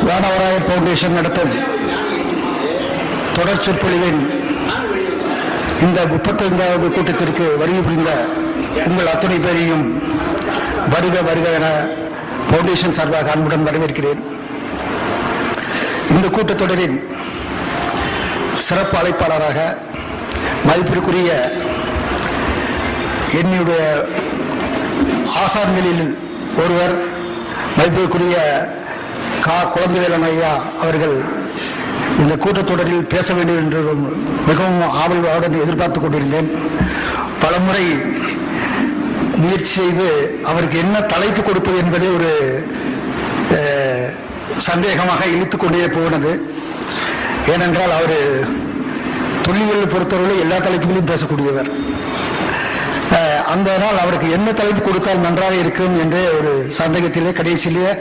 Vanavarayar foundation நடத்தும் தொடர் சொற்பொழிவின் இந்த 35வது கூட்டத்திற்கு வருகை புரிந்த உங்கள் அத்தனை பேரையும் வருக வருக என ஃபவுண்டேஷன் சார்பாக அன்புடன் வரவேற்கிறேன். இந்த கூட்டத்தொடரின் சிறப்பு அழைப்பாளராக மதிப்பிற்குரிய என்னுடைய ஆசான்களில் ஒருவர் மதிப்பிற்குரிய குழந்தைவேலன் ஐயா அவர்கள் இந்த கூட்டத்தொடரில் பேச வேண்டும் என்று மிகவும் ஆவலுடன் எதிர்பார்த்து கொண்டிருந்தேன். பலமுறை முயற்சி செய்து அவருக்கு என்ன தலைப்பு கொடுப்பது என்பதே ஒரு சந்தேகமாக இழுத்து கொண்டே போனது. ஏனென்றால் அவர் தொழில்களை பொறுத்தவரை எல்லா தலைப்புகளையும் பேசக்கூடியவர். அந்த நாள் அவருக்கு என்ன தலைப்பு கொடுத்தால் நன்றாக இருக்கும் என்ற ஒரு சந்தேகத்திலே கடைசியிலே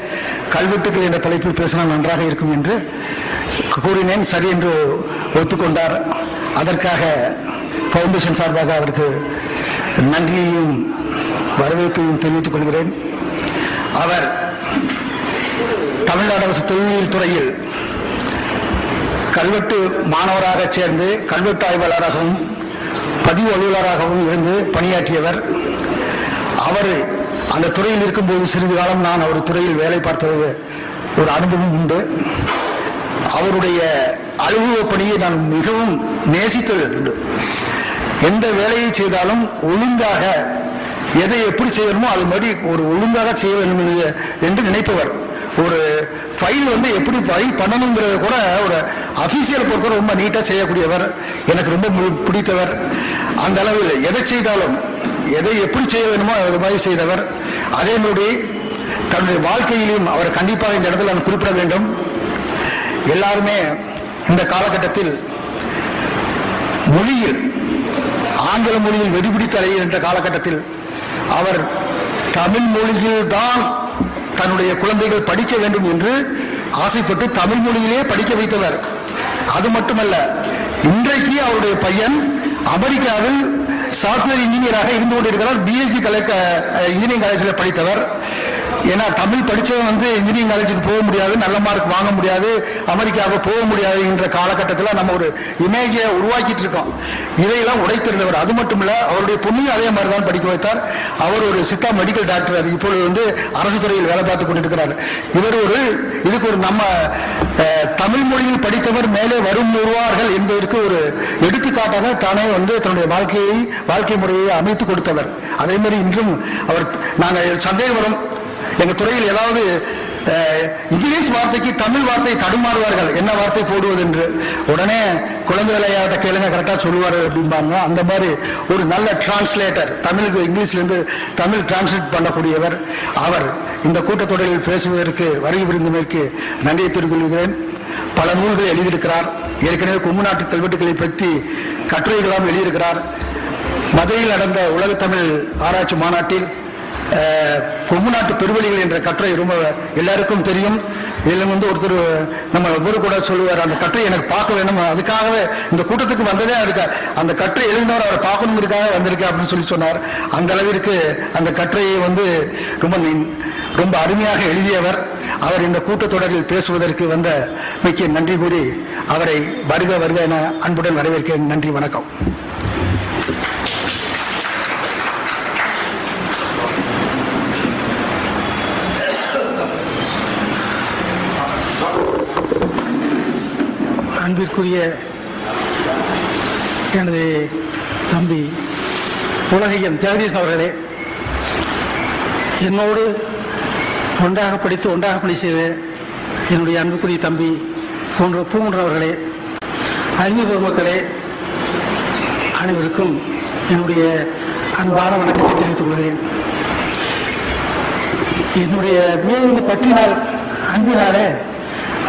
கல்வெட்டுகள் என்ற தலைப்பில் பேசினால் நன்றாக இருக்கும் என்று கூறினேன். சரி என்று ஒத்துக்கொண்டார். அதற்காக ஃபவுண்டேஷன் சார்பாக அவருக்கு நன்றியையும் வரவேற்பையும் தெரிவித்துக் கொள்கிறேன். அவர் தமிழ்நாடு அரசு தொழில்நுட்ப துறையில் கல்வெட்டு மாணவராக சேர்ந்து கல்வெட்டு ஆய்வாளராகவும் பதிவு அலுவலராகவும் இருந்து பணியாற்றியவர். அவர் அந்த துறையில் இருக்கும்போது சிறிது காலம் நான் அவர் துறையில் வேலை பார்த்தது ஒரு அனுபவம் உண்டு. அவருடைய அலுவலக பணியை நான் மிகவும் நேசித்தது உண்டு. எந்த வேலையை செய்தாலும் ஒழுங்காக எதை எப்படி செய்யணுமோ அது மாதிரி ஒரு ஒழுங்காக செய்ய வேண்டும் என்று நினைப்பவர். ஒரு ஃபைல் எப்படி ஃபைல் பண்ணணுங்கிறத கூட ஒரு அஃபீஷியலை பொறுத்தவரை ரொம்ப நீட்டாக செய்யக்கூடியவர். எனக்கு ரொம்ப பிடித்தவர். அந்த அளவில் எதை செய்தாலும் எதை எப்படி செய்ய வேணுமோ அது மாதிரி செய்தவர். அதே மாதிரி தன்னுடைய வாழ்க்கையிலும் அவர் கண்டிப்பாக இந்த இடத்துல நான் குறிப்பிட வேண்டும். எல்லாருமே இந்த காலகட்டத்தில் மொழியில் ஆங்கில மொழியில் வெடிபிடித்து அலைகின்ற காலகட்டத்தில் அவர் தமிழ் மொழியில் தான் தன்னுடைய குழந்தைகள் படிக்க வேண்டும் என்று ஆசைப்பட்டு தமிழ் மொழியிலே படிக்க வைத்தவர். அது மட்டுமல்ல, இன்றைக்கு அவருடைய பையன் அமெரிக்காவில் சாஃப்ட்வேர் இன்ஜினியராக இருந்து கொண்டிருக்கிறார். பிஎஸ்சி இன்ஜினியரிங் காலேஜில் படித்தவர். ஏன்னா தமிழ் படித்தவன் இன்ஜினியரிங் காலேஜுக்கு போக முடியாது, நல்ல மார்க் வாங்க முடியாது, அமெரிக்காவுக்கு போக முடியாது என்ற காலகட்டத்தில் நம்ம ஒரு இமேஜை உருவாக்கிட்டு இருக்கோம். இதையெல்லாம் உடைத்திருந்தவர். அது மட்டும் இல்லை, அவருடைய பொண்ணையும் அதே மாதிரி தான் படிக்க வைத்தார். அவர் ஒரு சித்தா மெடிக்கல் டாக்டர், இப்பொழுது அரசு துறையில் வேலை பார்த்து கொண்டிருக்கிறார். இவர் இதுக்கு ஒரு நம்ம தமிழ் மொழியில் படித்தவர் மேலே வருவார்கள் என்பதற்கு ஒரு எடுத்துக்காட்டாக தானே தன்னுடைய வாழ்க்கை முறையை அமைத்து கொடுத்தவர். அதே மாதிரி இன்றும் அவர் நாங்கள் சந்தேகம் வரும், எங்க துறையில் ஏதாவது இங்கிலீஷ் வார்த்தைக்கு தமிழ் வார்த்தை தடுமாறுவார்கள், என்ன வார்த்தை போடுவது என்று. உடனே குழந்தை விளையாட்ட கேளுங்க, கரெக்டாக சொல்லுவார்கள் அப்படிம்பாங்க. அந்த மாதிரி ஒரு நல்ல டிரான்ஸ்லேட்டர், தமிழுக்கு இங்கிலீஷ்லேருந்து தமிழ் டிரான்ஸ்லேட் பண்ணக்கூடியவர். அவர் இந்த கூட்டத்தொடரில் பேசுவதற்கு வருகை புரிந்ததற்கு நன்றியை தெரிவித்துக் பல நூல்களை எழுதியிருக்கிறார். ஏற்கனவே கொங்கு நாட்டு கல்வெட்டுகளை பற்றி கட்டுரைகளாம் எழுதியிருக்கிறார். மதுரையில் நடந்த உலக தமிழ் ஆராய்ச்சி மாநாட்டில் கொங்கு நாட்டு பெருவழிகள் என்ற கட்டுரை ரொம்ப எல்லாருக்கும் தெரியும். இதில் ஒருத்தர் நம்ம ஒவ்வொரு கூட சொல்லுவார், அந்த கட்டுரை எனக்கு பார்க்க வேணும், அதுக்காகவே இந்த கூட்டத்துக்கு வந்ததே அதுக்கு அந்த கட்டுரை எழுதினவர் அவரை பார்க்கணுங்கிறதுக்காக வந்திருக்கேன் அப்படின்னு சொல்லி சொன்னார். அந்த அளவிற்கு அந்த கட்டுரையை ரொம்ப அருமையாக எழுதியவர். அவர் இந்த கூட்டத்தொடரில் பேசுவதற்கு வந்த மிக்க நன்றி கூறி அவரை வருக வருக என அன்புடன் வரவேற்கிறேன். நன்றி, வணக்கம். அன்பிற்குரிய எனது தம்பி உலகையன் ஜெகதீஷ் அவர்களே, என்னோடு ஒன்றாக படித்து ஒன்றாக பணி செய்த என்னுடைய அன்புக்குரிய தம்பி பூங்குன்றன் அவர்களே, அறிஞர் பெருமக்களே, அனைவருக்கும் என்னுடைய அன்பான வணக்கத்தை தெரிவித்துக் கொள்கிறேன். என்னுடைய மேலிருந்து பற்றினால் அன்பினாலே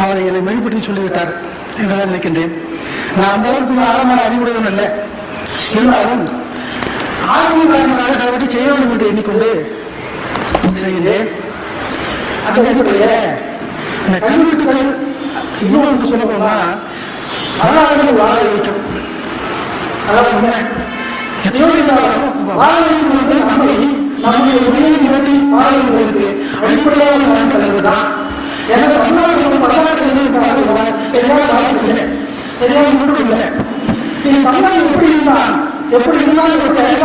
அவரை என்னை வெளிப்படுத்தி சொல்லிவிட்டார் என்றுதான் நினைக்கின்றேன். நான் அந்த அளவுக்கு ஆழமான அறிவுடையவன் அல்ல. இருந்தாலும் ஆர்வம் காரணமாக சிலவற்றை செய்ய வேண்டும் என்று எண்ணிக்கொண்டு செய்கின்றேன். அந்த அடிப்படையில் இந்த கல்வெட்டுகள் இன்னொன்று சொல்ல போனா வரலாறுகள் வாழ வைக்கும். அதாவது எத்தனையோ இருந்தாலும் வாழ வைக்கும் நம்முடைய நிலையை நிறுத்தி வாழ வைப்பதற்கு அடிப்படையான சான்றுகள் தான். எனக்கு தமிழ்நாட்டில் வரலாற்று சரியான வாய்ப்பு இல்லை, சரியான முடிவு இல்லை. நீங்க தமிழ்நாடு எப்படி இருந்தால் எப்படி இருந்தாலும் எப்படி இருந்தாலும்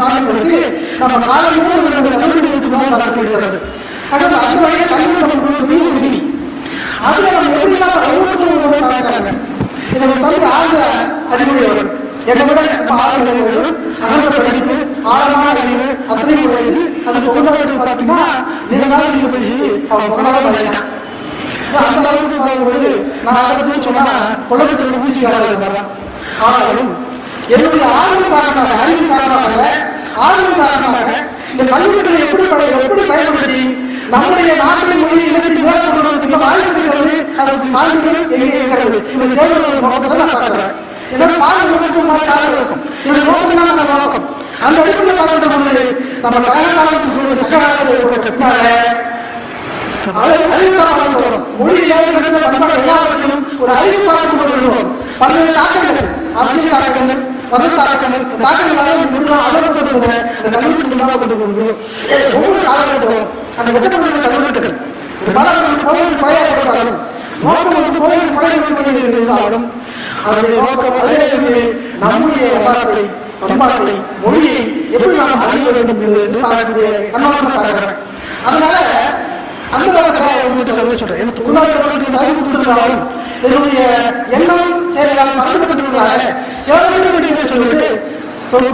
பார்ப்பதற்கு நம்ம காலையிலும் கண்டுபிடித்து அதாவது அந்த வகையை கண்டுபிடிக்க அதுல நம்ம எப்படி பார்க்கிறாங்க. இதை தமிழ் ஆழ்ந்த அறிவுடையவர்கள் என்னை விட ஆழ்ந்த படிப்பு ஆழமான அறிவு அத்தனை உடையது. அதுக்கு கொண்டாடி பார்த்தீங்கன்னா நீண்ட நாள் நீங்க போய் அவன் கொண்டாட மாட்டான். அந்த அளவுக்கு பார்க்கும்போது நான் அதை பற்றி சொன்னா குழப்பத்தில் ஊசிக்காரர்கள். ஆனாலும் என்னுடைய ஆர்வம் காரணமாக அறிவின் காரணமாக ஆர்வம் காரணமாக இந்த கல்விகளை எப்படி பயன்படுத்தி நம்முடைய நாட்டின் மொழி இலக்கிய விளையாட்டு வாய்ப்பு இருக்கிறது. அதற்கு சான்றுகள் எங்கே இருக்கிறது இந்த தேர்தல் நோக்கத்தை நான் பார்க்கிறேன். இதனால் பாதுகாப்பு இருக்கும் என்னுடைய நோக்கத்தினால் நம்ம நோக்கம் அந்த அடிப்படையில் பார்க்கின்ற பொழுது நம்ம மொழி எல்லாவற்றிலும் ஒரு அறிவு பார்த்து கொண்டிருக்கிறோம். பல்வேறு தாக்கங்கள் அரசியல் தாக்கங்கள் மத தாக்கங்கள் தாக்கங்கள் அலுவலகப்படுவது அந்த கல்விக்கு கொண்டு கொண்டு ஒவ்வொரு காலகட்டத்திலும் அந்த வெட்டப்படுகிற கல்வெட்டுகள் கோவில் பழையப்பட்டாலும் நோக்கம் வந்து கோவில் பழைய இருந்தாலும் அதனுடைய நோக்கம் அதே நம்முடைய வரலாற்றை பண்பாட்டை மொழியை எப்படி நாம் அறிய வேண்டும் என்று பார்க்கக்கூடிய கண்ணோட்டத்தை பார்க்கிறேன். அதனால அந்த உங்களுக்கு சொல்றேன் அறிவு கொடுத்திருந்தாலும் என்னுடைய எண்ணம் செயலால் மறந்துபட்டிருந்தால சேவை சொல்லிட்டு ஒரு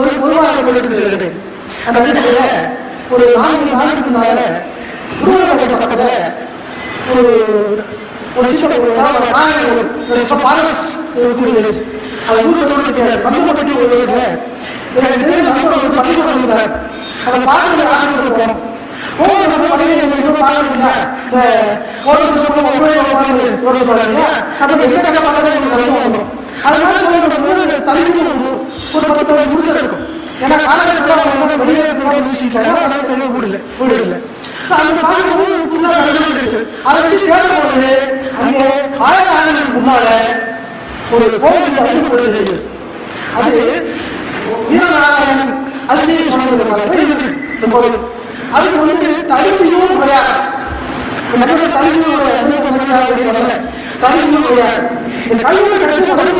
வாரம் எடுத்து செல்கிறேன். அந்த வீட்டில ஒரு 4 நாளுக்கு முன்னால உருவகப்பட்ட பக்கத்துல ஒரு சந்தோஷப்பட்டி ஒரு அதை பார்த்து ஆரம்பித்து போனோம். இருக்கும். ஏன்னா காலகட்டத்தில் அதை வச்சு தேடும்போது அங்கே 1000 ஆண்டுகளுக்கு முன்னால ஒரு கோவில் அழிக்கப்படுகிறது. அது வீரநாராயணன் அதிசய சொன்ன கோவில். அதுக்கு வந்து தலிச்சியும் கிடையாது. தலிச்சியும் கிடையாது. இந்த கல்வி கிடைச்சி உடனே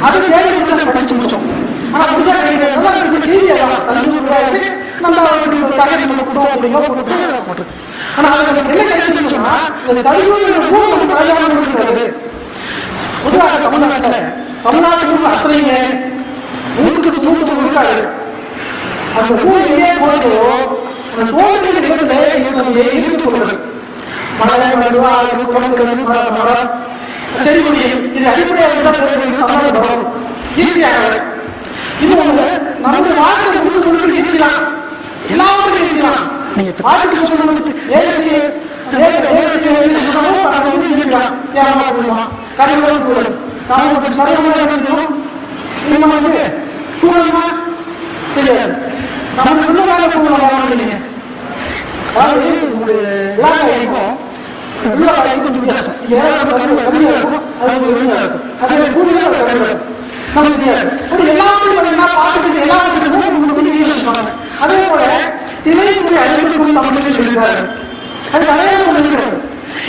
அது தேடி படிச்சு முடிச்சோம். ஆனா புதுசா ஆனா என்ன கிடைச்சுன்னு சொன்னா பொதுவாக தமிழ்நாட்டில் அத்தனையுமே 100% இருக்காது. அந்த ஊர் எங்கே போதோ அந்த தோட்டத்தில் இருக்கிறது எதிர்ப்பு மழை ஆறு குளம் மரம் சரி முடியும். இது அடிப்படையாக தமிழ்நாடு இயற்கையாக இது ஒண்ணு நம்முடைய வாழ்க்கை இருக்கலாம். எல்லாவற்றையும் இருக்கலாம். நீங்க வாழ்க்கை சொல்லணும் கருவிகளும் கூடலும் கூடலுமா தெரியாது. நம்ம உள்ளதாக இல்லைங்க. அதாவது உங்களுடைய விழாக்கும் கொஞ்சம் வித்தியாசம். இருக்கும் அது கூடுதல் எல்லாரும் பார்த்துட்டு எல்லாரும் சொன்னாங்க. அதே போல திரைத்துறை அறிவிக்கும் தமிழில் சொல்லியிருக்காரு. அது நிறைய இருக்கிறது.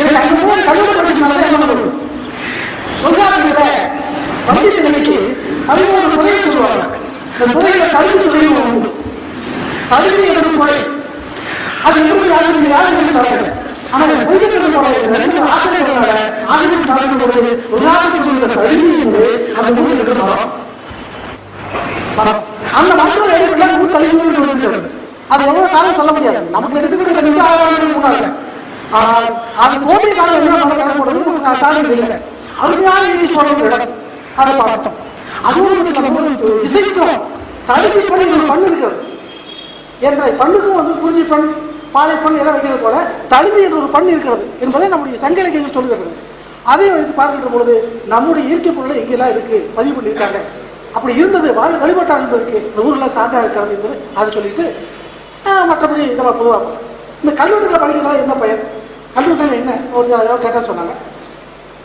எனக்கு அங்கே போய் கல்வி படிச்சு வங்கி நிலைக்கு 13 துறையை சொல்லுவாங்க. அந்த துறையில கல்வி துறை உண்டு. கல்வி என்னும் துறை அது எப்படி யாரும் சொல்றாங்க. ஆனால் ஆசிரியர்களால் ஆசிரியர் பார்க்கும்போது உதாரணத்துக்கு சொல்கிற கல்வி என்று அந்த ஊரில் இருக்கிறோம். அந்த மக்கள் ஊர் கல்வி இருக்கிறது. அது எவ்வளவு காலம் சொல்ல முடியாது. நமக்கு எடுத்துக்கிட்ட 2000 முன்னால ஆனால் அது தோண்டிய காலம் என்ன கணக்கு சாதனை இல்லை. அருமையான சொல்ற இடம் அதை பார்த்தோம். அதுவும் இசைக்கும் கல்வி பண்ணி ஒரு பண்ணு இருக்கிறது. என்ற பண்ணுக்கும் வந்து குறிஞ்சி பண் பாலை பண் எல்லாம் வைக்கிறது போல தழுதி என்ற ஒரு பண் இருக்கிறது என்பதை நம்முடைய சங்க இலக்கியங்கள் சொல்லுகிறது. அதை வைத்து பார்க்கின்ற பொழுது நம்முடைய இயற்கை பொருளை எங்கெல்லாம் இருக்கு பதிவு பண்ணியிருக்காங்க. அப்படி இருந்தது வழிபட்டார் என்பதற்கு இந்த ஊரெல்லாம் சார்ந்தா இருக்கிறது என்பது அதை சொல்லிட்டு மற்றபடி நம்ம பொதுவாக இந்த கல்வெட்டுகளை படிக்கிறதால என்ன பயன், கல்வெட்டுகள் என்ன ஒரு கேட்டால் சொன்னாங்க.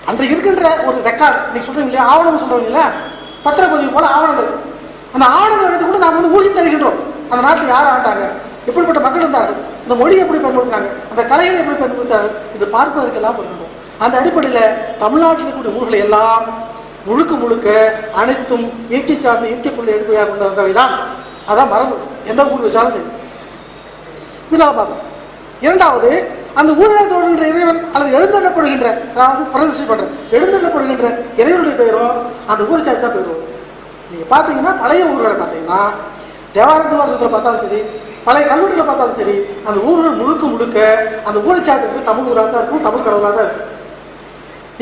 அன்றைக்கு இருக்கின்ற ஒரு ரெக்கார்டு நீங்க சொல்றீங்க இல்லையா, ஆவணம் சொல்றீங்க இல்லையா, பத்திரப்பதிவு போல ஆவணங்கள். அந்த ஆவணங்களை வைத்து கூட நாம் வந்து ஊகி தருகின்றோம். அந்த நாட்டில் யார் ஆண்டாங்க, எப்படிப்பட்ட மக்கள் இருந்தார்கள், இந்த மொழியை எப்படி பயன்படுத்துறாங்க, அந்த கலைகளை எப்படி பயன்படுத்துறார்கள் என்று பார்ப்பதற்கெல்லாம் வருகின்றோம். அந்த அடிப்படையில் தமிழ்நாட்டில் இருக்கக்கூடிய ஊர்களை எல்லாம் முழுக்க முழுக்க அனைத்தும் இயற்கை சார்ந்த இயற்கைக்குள்ள எடுப்பையாக கொண்டு வந்தவை தான். அதான் மரபு. எந்த ஊர் வச்சாலும் சரி. பின்னால் பார்த்தோம். இரண்டாவது, அந்த ஊரில் தோன்றுகின்ற இறைவன் அல்லது எழுந்தள்ளப்படுகின்ற, அதாவது பிரதிஷ்டை பண்ற எழுந்தள்ளப்படுகின்ற இறைவனுடைய பெயரும் அந்த ஊரை சார்ந்து தான் பெயரும். நீங்க பார்த்தீங்கன்னா பழைய ஊர்களை பார்த்தீங்கன்னா தேவார திருவாசகத்தில் பார்த்தாலும் சரி, பழைய கல்வெட்டுல பார்த்தாலும் சரி, அந்த ஊர்கள் முழுக்க முழுக்க அந்த ஊரை சார்ந்து தமிழ் ஊராக தான் இருக்கும், தமிழ் கடவுளாக தான் இருக்கும்.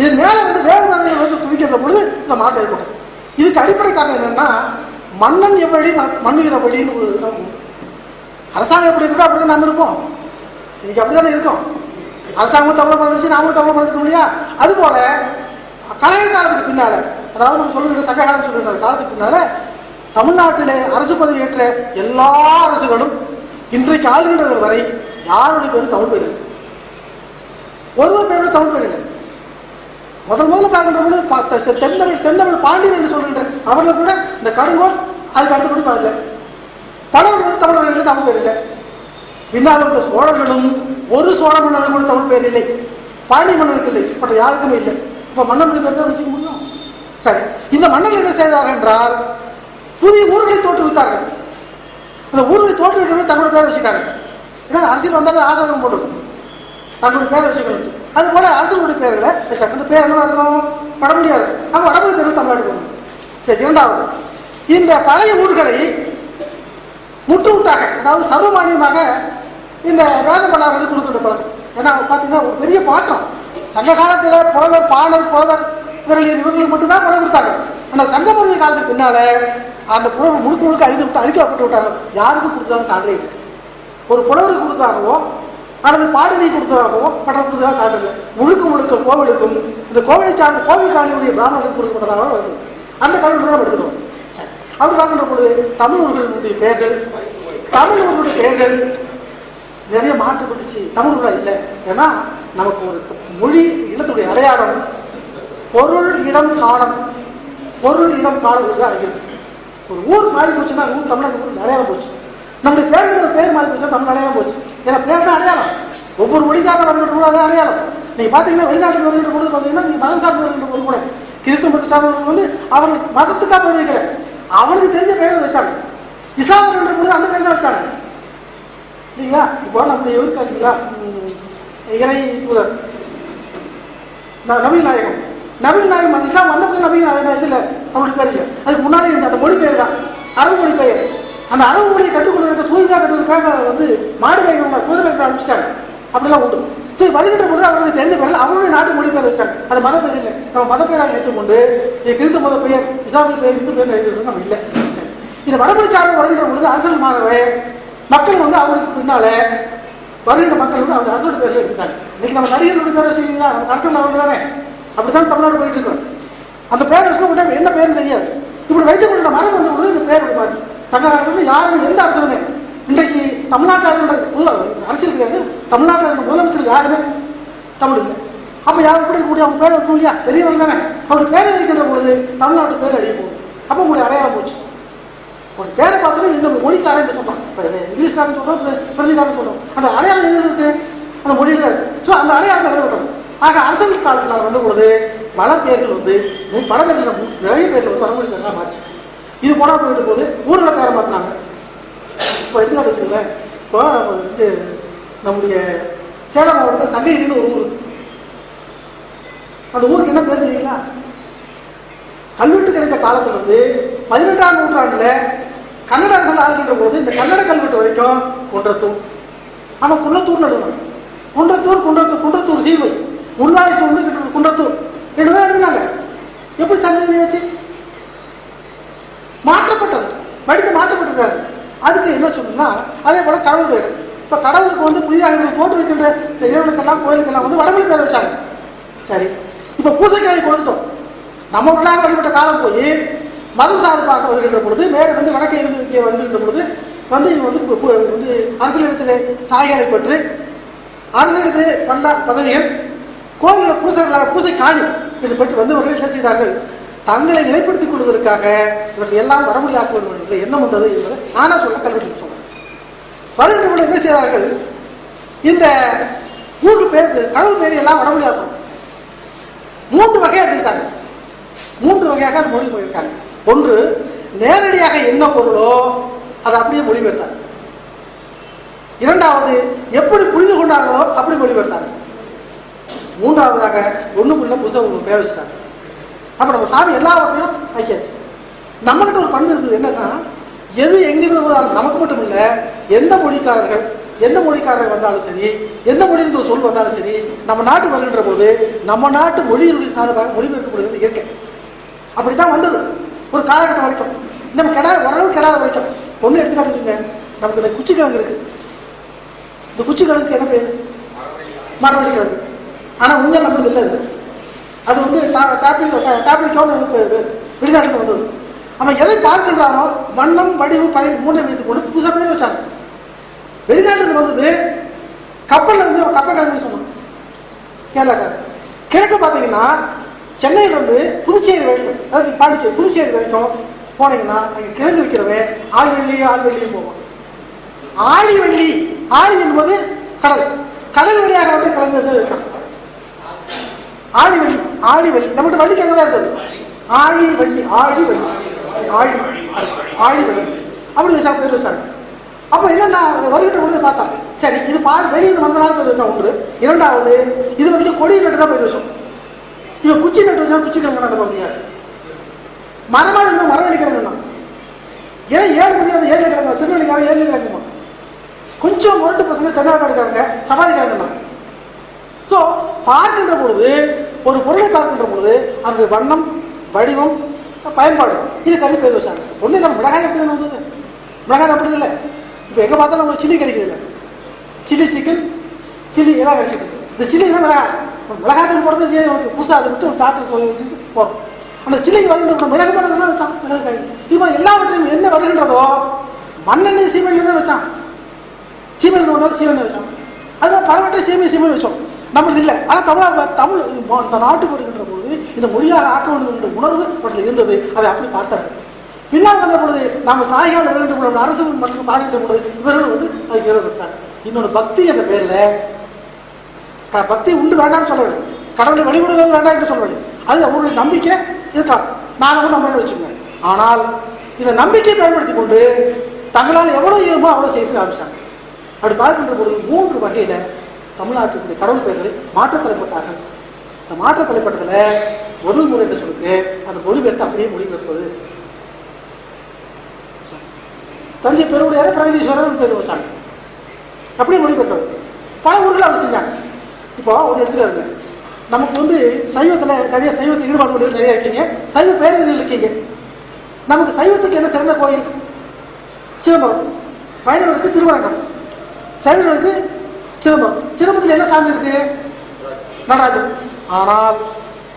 இதன் மேல வேறு மதங்கள் துணிக்கின்ற பொழுது இந்த மாற்றம் ஏற்படும். இதுக்கு அடிப்படை காரணம் என்னன்னா, மன்னன் எவ்வழி மண்ணுகிற வழின்னு ஒரு அரசாங்கம் எப்படி இருக்கோ அப்படிதான் நாம இருப்போம். இன்னைக்கு அப்படிதானே இருக்கும். அரசாங்கம் தமிழை பறந்துச்சு, நாமளும் தமிழை பறந்துக்கணும் இல்லையா? அது போல கலைய காலத்துக்கு பின்னால, அதாவது நம்ம சொல்லுகிற சங்க காலம் சொல்லுகிற காலத்துக்கு பின்னால தமிழ்நாட்டிலே அரசு பதவி ஏற்ற எல்லா அரசுகளும் இன்றைக்கு ஆளுகின்றவர் வரை யாருடைய பேரும் தமிழ் பேர் இல்லை. ஒருவர் பேரோட தமிழ் பேர் இல்லை. முதல்ல பார்க்கின்ற பொழுது செந்தமிழ் பாண்டியன் என்று சொல்கின்ற அவர்கள் கூட இந்த கடுங்கோல் அதுக்கு அடுத்தபடி பாடல. பலவர்கள் தமிழர்கள் தமிழ் பேர் இல்லை. பின்னால் வந்த சோழர்களும் ஒரு சோழ மன்னர்கள் கூட தமிழ் பேர் இல்லை, பாண்டிய மன்னருக்கு இல்லை, பட் யாருக்குமே இல்லை. இப்ப மன்னர்களுடைய பேர் தான் வச்சுக்க முடியும். சரி, இந்த மன்னர்கள் என்ன செய்தார்கள் என்றால் புதிய ஊர்களை தோற்றுவித்தார்கள். அந்த ஊர்களை தோற்றுவிக்க தங்களுடைய பேரை வச்சுட்டாங்க. ஏன்னா அரசியல் வந்தாலும் ஆதரவு போட்டுருக்கும், தங்களுடைய பேரை வச்சுக்கணும். அது போல அரசனுடைய பேர்களை வச்சாங்க. அந்த பேர் என்னவா இருக்கும்? வடமொழியா இருக்கும். அங்க வடமொழி பேர்கள் தமிழ்நாடு போகணும். சரி, இரண்டாவது, இந்த பழைய ஊர்களை முற்றுமுட்டாக, அதாவது சர்வமானியமாக இந்த வேத பல்லாவர்களுக்கு கொடுக்கின்ற பழக்கம். ஏன்னா பார்த்தீங்கன்னா ஒரு பெரிய மாற்றம். சங்க காலத்தில் புலவர், பாணர், புலவர் இவர்களுக்கு மட்டும்தான் புலவர் கொடுத்தாங்க. ஆனால் சங்க பருவ காலத்துக்கு பின்னால அந்த புலவர் முழுக்க முழுக்க அழிக்கப்பட்டு விட்டாங்க. யாருக்கும் கொடுத்ததாக சான்றே இல்லை. ஒரு புலவருக்கு கொடுத்தாகவோ அல்லது பாடலை கொடுத்ததாகவோ படம் கொடுத்ததாக சான்று இல்லை. முழுக்க முழுக்க கோவிலுக்கும் இந்த கோவிலை சார்ந்த கோவில் காணியுடைய பிராமணர்களுக்கு கொடுக்கப்பட்டதாக வருது. அந்த கல்வெட்டு நம்ம எடுத்துக்கணும். சரி, அப்படி பார்க்கின்ற பொழுது தமிழர்களுடைய பெயர்கள், தமிழர்களுடைய பெயர்கள் நிறைய மாற்றப்பட்டுச்சு. தமிழர்களா இல்லை. ஏன்னா நமக்கு ஒரு மொழி இனத்துடைய அடையாளம் பொருள் இடம் காலம், பொருள் இடம் காலம் அடைகிறது. ஒரு ஊர் மாறி போச்சுன்னா ஊர் தமிழ்நாட்டு அடையாளம் போச்சு. நம்முடைய பேர்கள் பேர் மாறி போச்சுன்னா தமிழ் அடையாளம் போச்சு. ஏன்னா பேர் தான் அடையாளம். ஒவ்வொரு மொழிக்காரன் வருகின்ற பொழுது அதான் அடையாளம். நீங்க பாத்தீங்கன்னா வெளிநாட்டுக்கு வருகின்ற பொழுது பாத்தீங்கன்னா நீங்க மதம் சார்ந்து வருகின்ற பொழுது கூட கிறிஸ்துவ மதத்தை சார்ந்தவர்கள் வந்து அவர்கள் மதத்துக்காக வருவிக்கல, அவனுக்கு தெரிஞ்ச பெயரை வச்சாங்க. இஸ்லாம் வருகின்ற பொழுது அந்த பேர் தான் வச்சாங்க இல்லைங்களா? இப்போ நம்முடைய எதிர்க்கு பார்த்தீங்களா இறை தூதர் நபீல் நாயகம், நபீல் நாயகம் இஸ்லாம் வந்த போது நபீல் நாயகம் இதில் அவருடைய பேர் இல்லை. அதுக்கு முன்னாடி இருந்த அந்த மொழி பேர் தான் அரபு மொழி பெயர். அந்த அரபு மொழியை கற்றுக்கொள்வதற்கு தூய்மையாக கட்டுவதற்காக வந்து மாடு பயணம் குதிரை பயணம் அனுப்பிச்சிட்டாங்க. அப்படிலாம் உண்டு. சரி, வருகின்ற பொழுது அவர்களுக்கு தெரிந்த பேரில் அவருடைய நாட்டு மொழி பேர் வச்சாங்க. அது மத பேர் இல்லை. நம்ம மத பேராக நினைத்துக் கொண்டு இது கிறிஸ்து மத பெயர், இஸ்லாமிய பெயர், இந்து பேர் எழுதுறது நம்ம இல்லை. சரி, இது வடமொழி சார்பு வருகின்ற பொழுது அரசல் மாறவே மக்கள் வந்து அவருக்கு பின்னால வருகின்ற மக்கள் வந்து அவங்க அரசோட பேர்ல எடுத்துட்டாங்க. இன்னைக்கு நம்ம நடிகர்களுடைய பேர் வச்சுக்கிங்களா, நம்ம அரசன் அவர்கள் தானே. அப்படித்தான் தமிழ்நாடு போயிட்டு இருக்கோம். அந்த பேர் வச்சு கூட என்ன பேர்னு தெரியாது. இப்படி வைத்துக் கொண்ட மரம் வந்து பொழுது இந்த பேர் மாறிச்சு. சங்க காலத்துல யாரும் எந்த அரசனுமே இன்றைக்கு தமிழ்நாட்டில் அரசியல் கிடையாது. தமிழ்நாட்டில் முதலமைச்சர் யாருமே தமிழ் இல்லை. அப்ப யாரும் எப்படி இருக்க முடியும்? அவங்க பேரை வைக்க முடியா? பெரியவர்கள் தானே. அப்படி பேரை வைக்கின்ற பொழுது தமிழ்நாட்டு பேர் அழிய போகுது. அப்போ உங்களுடைய அடையாளம் போச்சு. ஒரு பேரை பார்த்துட்டு இந்த மொழிக்காரன் சொல்றோம், இங்கிலீஷ்காரன் சொல்றோம், பிரெஞ்சுக்காரன் சொல்றோம். அந்த அடையாளம் எது இருக்கு? அந்த மொழியில தான் இருக்கு. ஸோ அந்த அடையாளம் எழுதப்பட்டது. ஆக அரசியல் காலத்தினால் வந்த பொழுது பல பேர்கள் வந்து பல பேர்கள் நிறைய பேர்கள் வந்து வடமொழி பேர்களாக மாறிச்சு. இது போனா போயிட்டு போது ஊர்ல பேரை மாத்தினாங்க. இப்போ எடுத்துக்காட்டு வச்சுக்கோங்களேன். இப்போ நம்ம வந்து நம்முடைய சேலம் மாவட்டத்தில் சங்ககிரின்னு ஒரு ஊர். அந்த ஊருக்கு என்ன பேர் தெரியுங்களா? கல்வெட்டு கிடைத்த காலத்துல இருந்து 18ஆம் நூற்றாண்டுல கன்னட அரசல் ஆளுகின்ற போது இந்த கன்னட கல்வெட்டு வரைக்கும் குன்றத்தூர், ஆமா குன்றத்தூர் எழுதணும். குன்றத்தூர் சீர்வை உள்வாய்ஸ் வந்து குன்றத்தூர் என்றுதான் எழுதினாங்க. எப்படி சங்ககிரி வச்சு மாற்றப்பட்டது, வடித்து மாற்றப்பட்டிருக்காரு. அதுக்கு என்ன சொல்லணும்னா அதே போல கடவுள் பேர். இப்ப கடவுளுக்கு வந்து புதிதாக தோற்றுவிக்கின்ற இறைவனுக்கெல்லாம் கோயிலுக்கெல்லாம் வந்து வடமொழி பேர் வச்சாங்க. சரி, இப்ப பூசைக்காயை கொடுத்துட்டோம். நம்ம ஊர்களாக வழிபட்ட காலம் போய் மதம் சார்பாக வருகின்ற பொழுது மேலே வந்து வடக்கை இருந்து இங்கே வந்துகின்ற பொழுது வந்து வந்து அரசியலிடத்திலே சாயலை பெற்று அரசியலிடத்திலே பல பதவிகள் கோயிலில் பூசை காணி என்று பெற்று வந்தவர்கள் என்ன செய்தார்கள்? தங்களை நிலைப்படுத்திக் கொள்வதற்காக இவர்கள் எல்லாம் வடமொழியாக்குவது என்ற எண்ணம் வந்தது என்பதை நானா சொல்ல கல்வெட்டு சொல்றேன். வருகின்ற பொழுது என்ன செய்தார்கள்? இந்த ஊருக்கு பேர் கடவுள் பேரை எல்லாம் வடமொழியாக்கணும். 3 வகையாக எடுத்துக்கிட்டாங்க. 3 வகையாக அது மொழி போயிருக்காங்க. ஒன்று, நேரடியாக என்ன பொருளோ அதை அப்படியே மொழிபெயர்த்தாங்க. இரண்டாவது, எப்படி புரிந்து கொண்டார்களோ அப்படி மொழிபெயர்த்தாங்க. மூன்றாவதாக ஒண்ணுக்குள்ள புதுசாக பேர் வச்சுட்டாங்க. அப்ப நம்ம சாமி எல்லாவற்றையும் ஆக்கியாச்சு. நம்மகிட்ட ஒரு பண்பு இருக்குது, என்னன்னா எது எங்கிருந்து நமக்கு மட்டும் இல்லை, எந்த மொழிக்காரர்கள் வந்தாலும் சரி, எந்த மொழின்ற சொல் வந்தாலும் சரி, நம்ம நாட்டு வருகின்ற போது நம்ம நாட்டு மொழியினுடைய சார்பாக மொழிபெயர்க்கப்படுகிறது இயற்கை. அப்படித்தான் வந்தது ஒரு காலகட்டம் வரைக்கும். நம்ம ஓரளவு கெடாத வரைக்கும். ஒன்று எடுத்துக்காட்டுங்க, நமக்கு இந்த குச்சிக்கிழங்கு இருக்கு. இந்த குச்சிக்கிழங்குக்கு என்ன பேர்? மரவள்ளி கிழங்கு. ஆனால் உண்மையாக நம்மளுக்கு இல்லை. அது வந்து வெளிநாட்டுக்கு வந்தது. அவன் எதை பார்க்கின்றானோ வண்ணம் வடிவு பயன் 3 வைத்துக் கொண்டு புதுசாக பேர் வச்சாங்க. வெளிநாட்டுக்கு வந்தது கப்பலில் வந்து கப்பல் கிழங்கு சொன்னான் கேரளாக்கார. கிழக்கு பார்த்தீங்கன்னா சென்னையிலிருந்து புதுச்சேரி வரைக்கும், அதாவது பாண்டிச்சேரி புதுச்சேரி வரைக்கும் போனீங்கன்னா அங்கே கிழங்கு விற்கிறவன் ஆழ்வெள்ளி போவான். ஆழி என்பது கடல் வழியாக வந்து கிழங்கு வச்சான். ஆழிவள்ளி நம்மகிட்ட வள்ளி கிழங்கு தான் இருந்தது. ஆழிவள்ளி அப்படி பேர் வச்சாங்க. அப்போ என்னன்னா வருகின்ற பொழுது பார்த்தா சரி, இது வெளியிருந்து வந்தனாலும் பேர் வச்சா ஒன்று. இரண்டாவது, இது வரைக்கும் கொடி நட்டு தான் பேர் வச்சோம். இவன் குச்சி நட்டு வச்சா குச்சி கிழங்கு அந்த பகுதியா மரமா இருந்தால் மரவள்ளி கிழங்குன்னா. ஏன் 7 மணி வந்து 7 கிழங்கு, திருவள்ளிக்காரன் 7 கிழங்குமா, கொஞ்சம் முரட்டு பசங்க தென்னாடுக்காரங்க சவாரி கிழங்குன்னா. ஸோ பார்க்கின்ற பொழுது, ஒரு பொருளை பார்க்கின்ற பொழுது அதனுடைய வண்ணம் வடிவம் பயன்பாடு இது கறி பேர் வச்சாங்க. ஒன்றும் இல்லை, மிளகாய் எப்படி தானே வந்தது? மிளகாய் அப்படி இல்லை. இப்போ எங்கே பார்த்தாலும் நம்ம சில்லி கிடைக்குது இல்லை, சில்லி சிக்கன் சில்லி எல்லாம் கிடைச்சிட்டு இருக்கு. இந்த சில்லினா மிளகாய் போடுறது புதுசாக அதை விட்டு பார்த்து சொல்லி போகிறோம். அந்த சில்லிக்கு வருகின்ற மிளகு போடுறதுனா வச்சான், மிளகாய். இப்போ எல்லாவற்றையும் என்ன வருகின்றதோ மண்ணெண்ணெய் சீமெண்ணெய் தான் வச்சான். சீமெண்ணெய் வந்தாலும் சீமெண்ணெய் வச்சோம். அதுமாதிரி பரவட்டை சீமை வச்சோம். நம்மளுக்கு இல்லை. ஆனால் தமிழ் இந்த நாட்டுக்கு வருகின்ற பொழுது இந்த மொழியாக ஆக்க வேண்டும் என்ற உணர்வு அவர்கள் இருந்தது. அதை அப்படி பார்த்தார்கள். பின்னால் வந்த பொழுது நாம் சாய்கால் வருகின்ற பொழுது, அரசு மற்றும் பார்க்கின்ற பொழுது இவர்கள் வந்து அது ஈடுபட்டாங்க. இன்னொரு பக்தி என்ற பேரில் பக்தி உண்டு வேண்டாம்னு சொல்லவில்லை, கடவுளை வழிபடுவது வேண்டாம் என்று சொல்லவில்லை. அது அவருடைய நம்பிக்கை இருக்கலாம், நான் கூட நம்பிக்கை வச்சுருந்தேன். ஆனால் இதை நம்பிக்கையை பயன்படுத்தி கொண்டு தங்களால் எவ்வளோ இயலுமோ அவ்வளோ செய்து ஆரம்பிச்சாங்க. அப்படி பார்க்கின்ற பொழுது 3 வகையில் தமிழ்நாட்டுடைய கடவுள் பெயர்களை மாற்ற தலைப்பட்டார்கள். இந்த மாற்ற தலைப்பட்டதில் முதல் முறை என்று சொல்லிட்டு அந்த மொழிபெயர்த்து அப்படியே மொழிபெயர்ப்பது. தஞ்சை பெருவுடையார பிரகதீஸ்வரர் பேர் வச்சாங்க, அப்படியே மொழிபெயர்த்தது. பல ஊர்கள் அவர் செஞ்சாங்க. இப்போ ஒன்று எடுத்துக்காருங்க, நமக்கு வந்து சைவத்தில் நிறைய சைவத்தில் ஈடுபாடு நிறைய இருக்கீங்க, சைவ பேரறிஞர்கள் இருக்கீங்க. நமக்கு சைவத்துக்கு என்ன சிறந்த கோயில்? சிதம்பரம். வைணவருக்கு திருவரங்கம், சைவர்களுக்கு சிதம்பரம். சிதம்பரத்தில் என்ன சாமி இருக்கு? நடராஜன். ஆனால்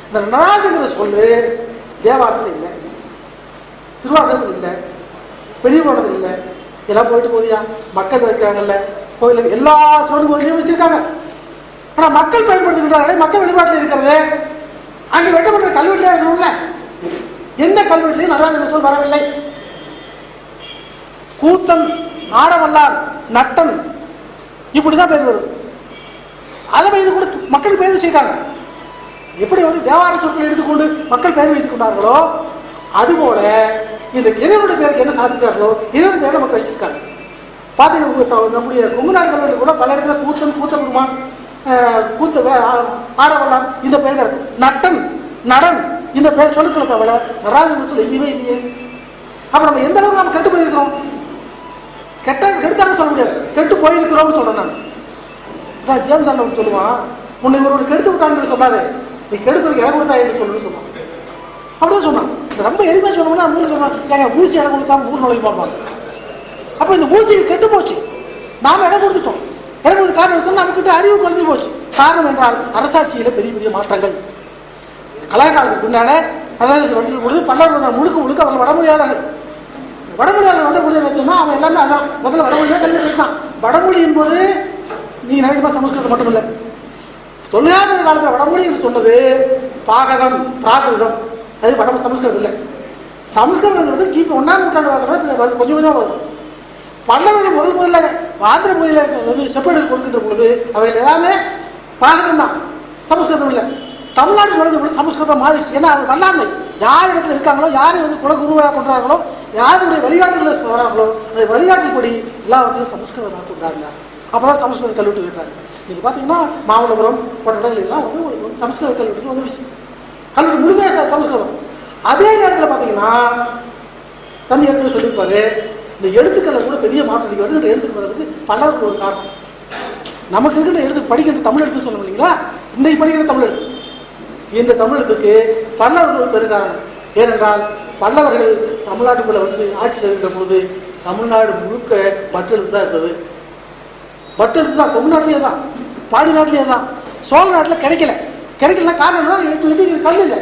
இந்த நடராஜங்கிற சொல்லு தேவாரத்தில் இல்லை, திருவாசகத்தில் இல்லை, பெரிய கோணத்தில் இல்லை. எல்லாம் போயிட்டு போதியா மக்கள் வைக்கிறாங்கல்ல கோயில், எல்லா சிவன் கோயிலையும் வச்சிருக்காங்க. ஆனால் மக்கள் பயன்படுத்துகின்றார்களே, மக்கள் வழிபாட்டில் இருக்கிறது அங்கே வெட்டப்பட்ட கல்வெட்டிலே இருக்கணும்ல. எந்த கல்வெட்டிலையும் நடராஜன் சொல் வரவில்லை. கூத்தன், ஆடவல்லார், நட்டன் இப்படிதான் பேர் வருது. அதை இது கூட மக்களுக்கு பேர் வச்சிருக்காங்க. எப்படி வந்து தேவார சொற்களை எடுத்துக்கொண்டு மக்கள் பெயர் வைத்துக் கொண்டார்களோ அதுபோல இந்த இறைவனுடைய பேருக்கு என்ன சாதிக்கிறார்களோ இறைவன் பேரை நமக்கு வச்சிருக்காங்க. பார்த்தீங்கன்னா நம்முடைய கொங்கு நாடு கல்வெட்டு கூட பல இடத்துல கூத்தன், கூத்தபெருமான், ஆடவல்லான் இந்த பெயர் தான் இருக்கும். நட்டன், நடன் இந்த பெயர் சொற்களை தவிர நடராஜன் சொல் எங்கேயுமே இல்லையே. அப்ப நம்ம எந்த அளவுக்கு நம்ம கெட்டு போயிருக்கிறோம்? கெடுத்தாங்க சொல்ல முடியாது, கெட்டு போயிருக்கிறோம்னு சொல்றேன் நான். ஜேம்ஸ் அண்ணன் சொல்லுவான், உன்னை ஒரு கெடுத்து விட்டான்னு சொல்லாதே, நீ கெடுக்கிறதுக்கு இடம் கொடுத்தா என்று சொல்லணும்னு சொன்னான். அப்படிதான் சொன்னான். ரொம்ப எளிமையாக சொன்னோம்னா மூணு சொன்னான், எங்க ஊசி இடம் கொடுக்காம ஊர் நுழைவு பார்ப்பாங்க. அப்போ இந்த ஊசி கெட்டு போச்சு, நாம இடம் கொடுத்துட்டோம். இடம் கொடுத்த காரணம் சொன்னா நமக்கிட்ட அறிவு குறைஞ்சி போச்சு. காரணம் என்றால் அரசாட்சியில பெரிய பெரிய மாற்றங்கள். கலாகாலத்துக்கு பின்னால அதாவது பொழுது பல்லவர் முழுக்க அவங்க வடமொழியாளர்கள். வடமொழியாளர் வந்த பொழுது வச்சோம்னா அவன் எல்லாமே அதான் முதல்ல வடமொழியாக கல்வி சேர்த்தான். வடமொழி என்பது நீங்க நினைக்கிறமா சமஸ்கிருதம் மட்டும் இல்லை. தொழிலாளர் காலத்தில் வடமொழி என்று சொன்னது பாகதம், பிராகிருதம், அது வட சமஸ்கிருதம் இல்லை. சமஸ்கிருதங்கிறது கிபி 1ஆம் நூற்றாண்டு வாக்குறது கொஞ்சம் கொஞ்சமாக வரும். பல்லவர்கள் முதல்ல ஆந்திர பகுதியில் செப்பேடுகள் கொடுக்கின்ற பொழுது அவைகள் எல்லாமே பாகதம் தான், சமஸ்கிருதம் இல்லை. தமிழ்நாட்டில் நுழைஞ்ச சமஸ்கிருதம் மாறிடுச்சு. ஏன்னா அவங்க வல்லாமை யார் இடத்துல இருக்காங்களோ, யாரை குல குருவாக கொண்டாங்களோ, யாருடைய வழிகாட்டுதல் வராங்களோ அந்த வழிகாட்டுப்படி எல்லாவற்றையும் சமஸ்கிருதமாக கொண்டாங்க. அப்போதான் சமஸ்கிருத கல்லூரி விட்டுறாங்க. நீங்கள் பார்த்தீங்கன்னா மாமல்லபுரம் போன்ற இடங்கள் எல்லாம் வந்து சமஸ்கிருத கல்லூரி வந்துடுச்சு. கல்லூரி முழுமையாக சமஸ்கிருதம். அதே நேரத்தில் பார்த்தீங்கன்னா தம்பி ஏற்கனவே சொல்லியிருப்பாரு, இந்த எழுத்துக்களை கூட பெரிய மாற்றம் வந்து எழுத்துக்கு வரதுக்கு பலருக்கு ஒரு காரணம். நமக்கு இருக்கின்ற எழுத்து படிக்கின்ற தமிழ் எழுத்து சொல்லணும் இல்லைங்களா, இன்றைக்கு படிக்கிற தமிழ் எழுத்து, இந்த தமிழ் எழுத்துக்கு பல்லவர்கள் ஒரு பெருங்காரணம். ஏனென்றால் பல்லவர்கள் தமிழ்நாட்டுக்குள்ள வந்து ஆட்சி செய்கின்ற பொழுது தமிழ்நாடு முழுக்க பட்டெழுத்து தான் இருந்தது. பட்டெழுத்து தான் தமிழ்நாட்டிலே தான், பாடி நாட்டிலே தான். சோழ நாட்டில் கிடைக்கல காரணம் எழுத்து கல் இல்லை.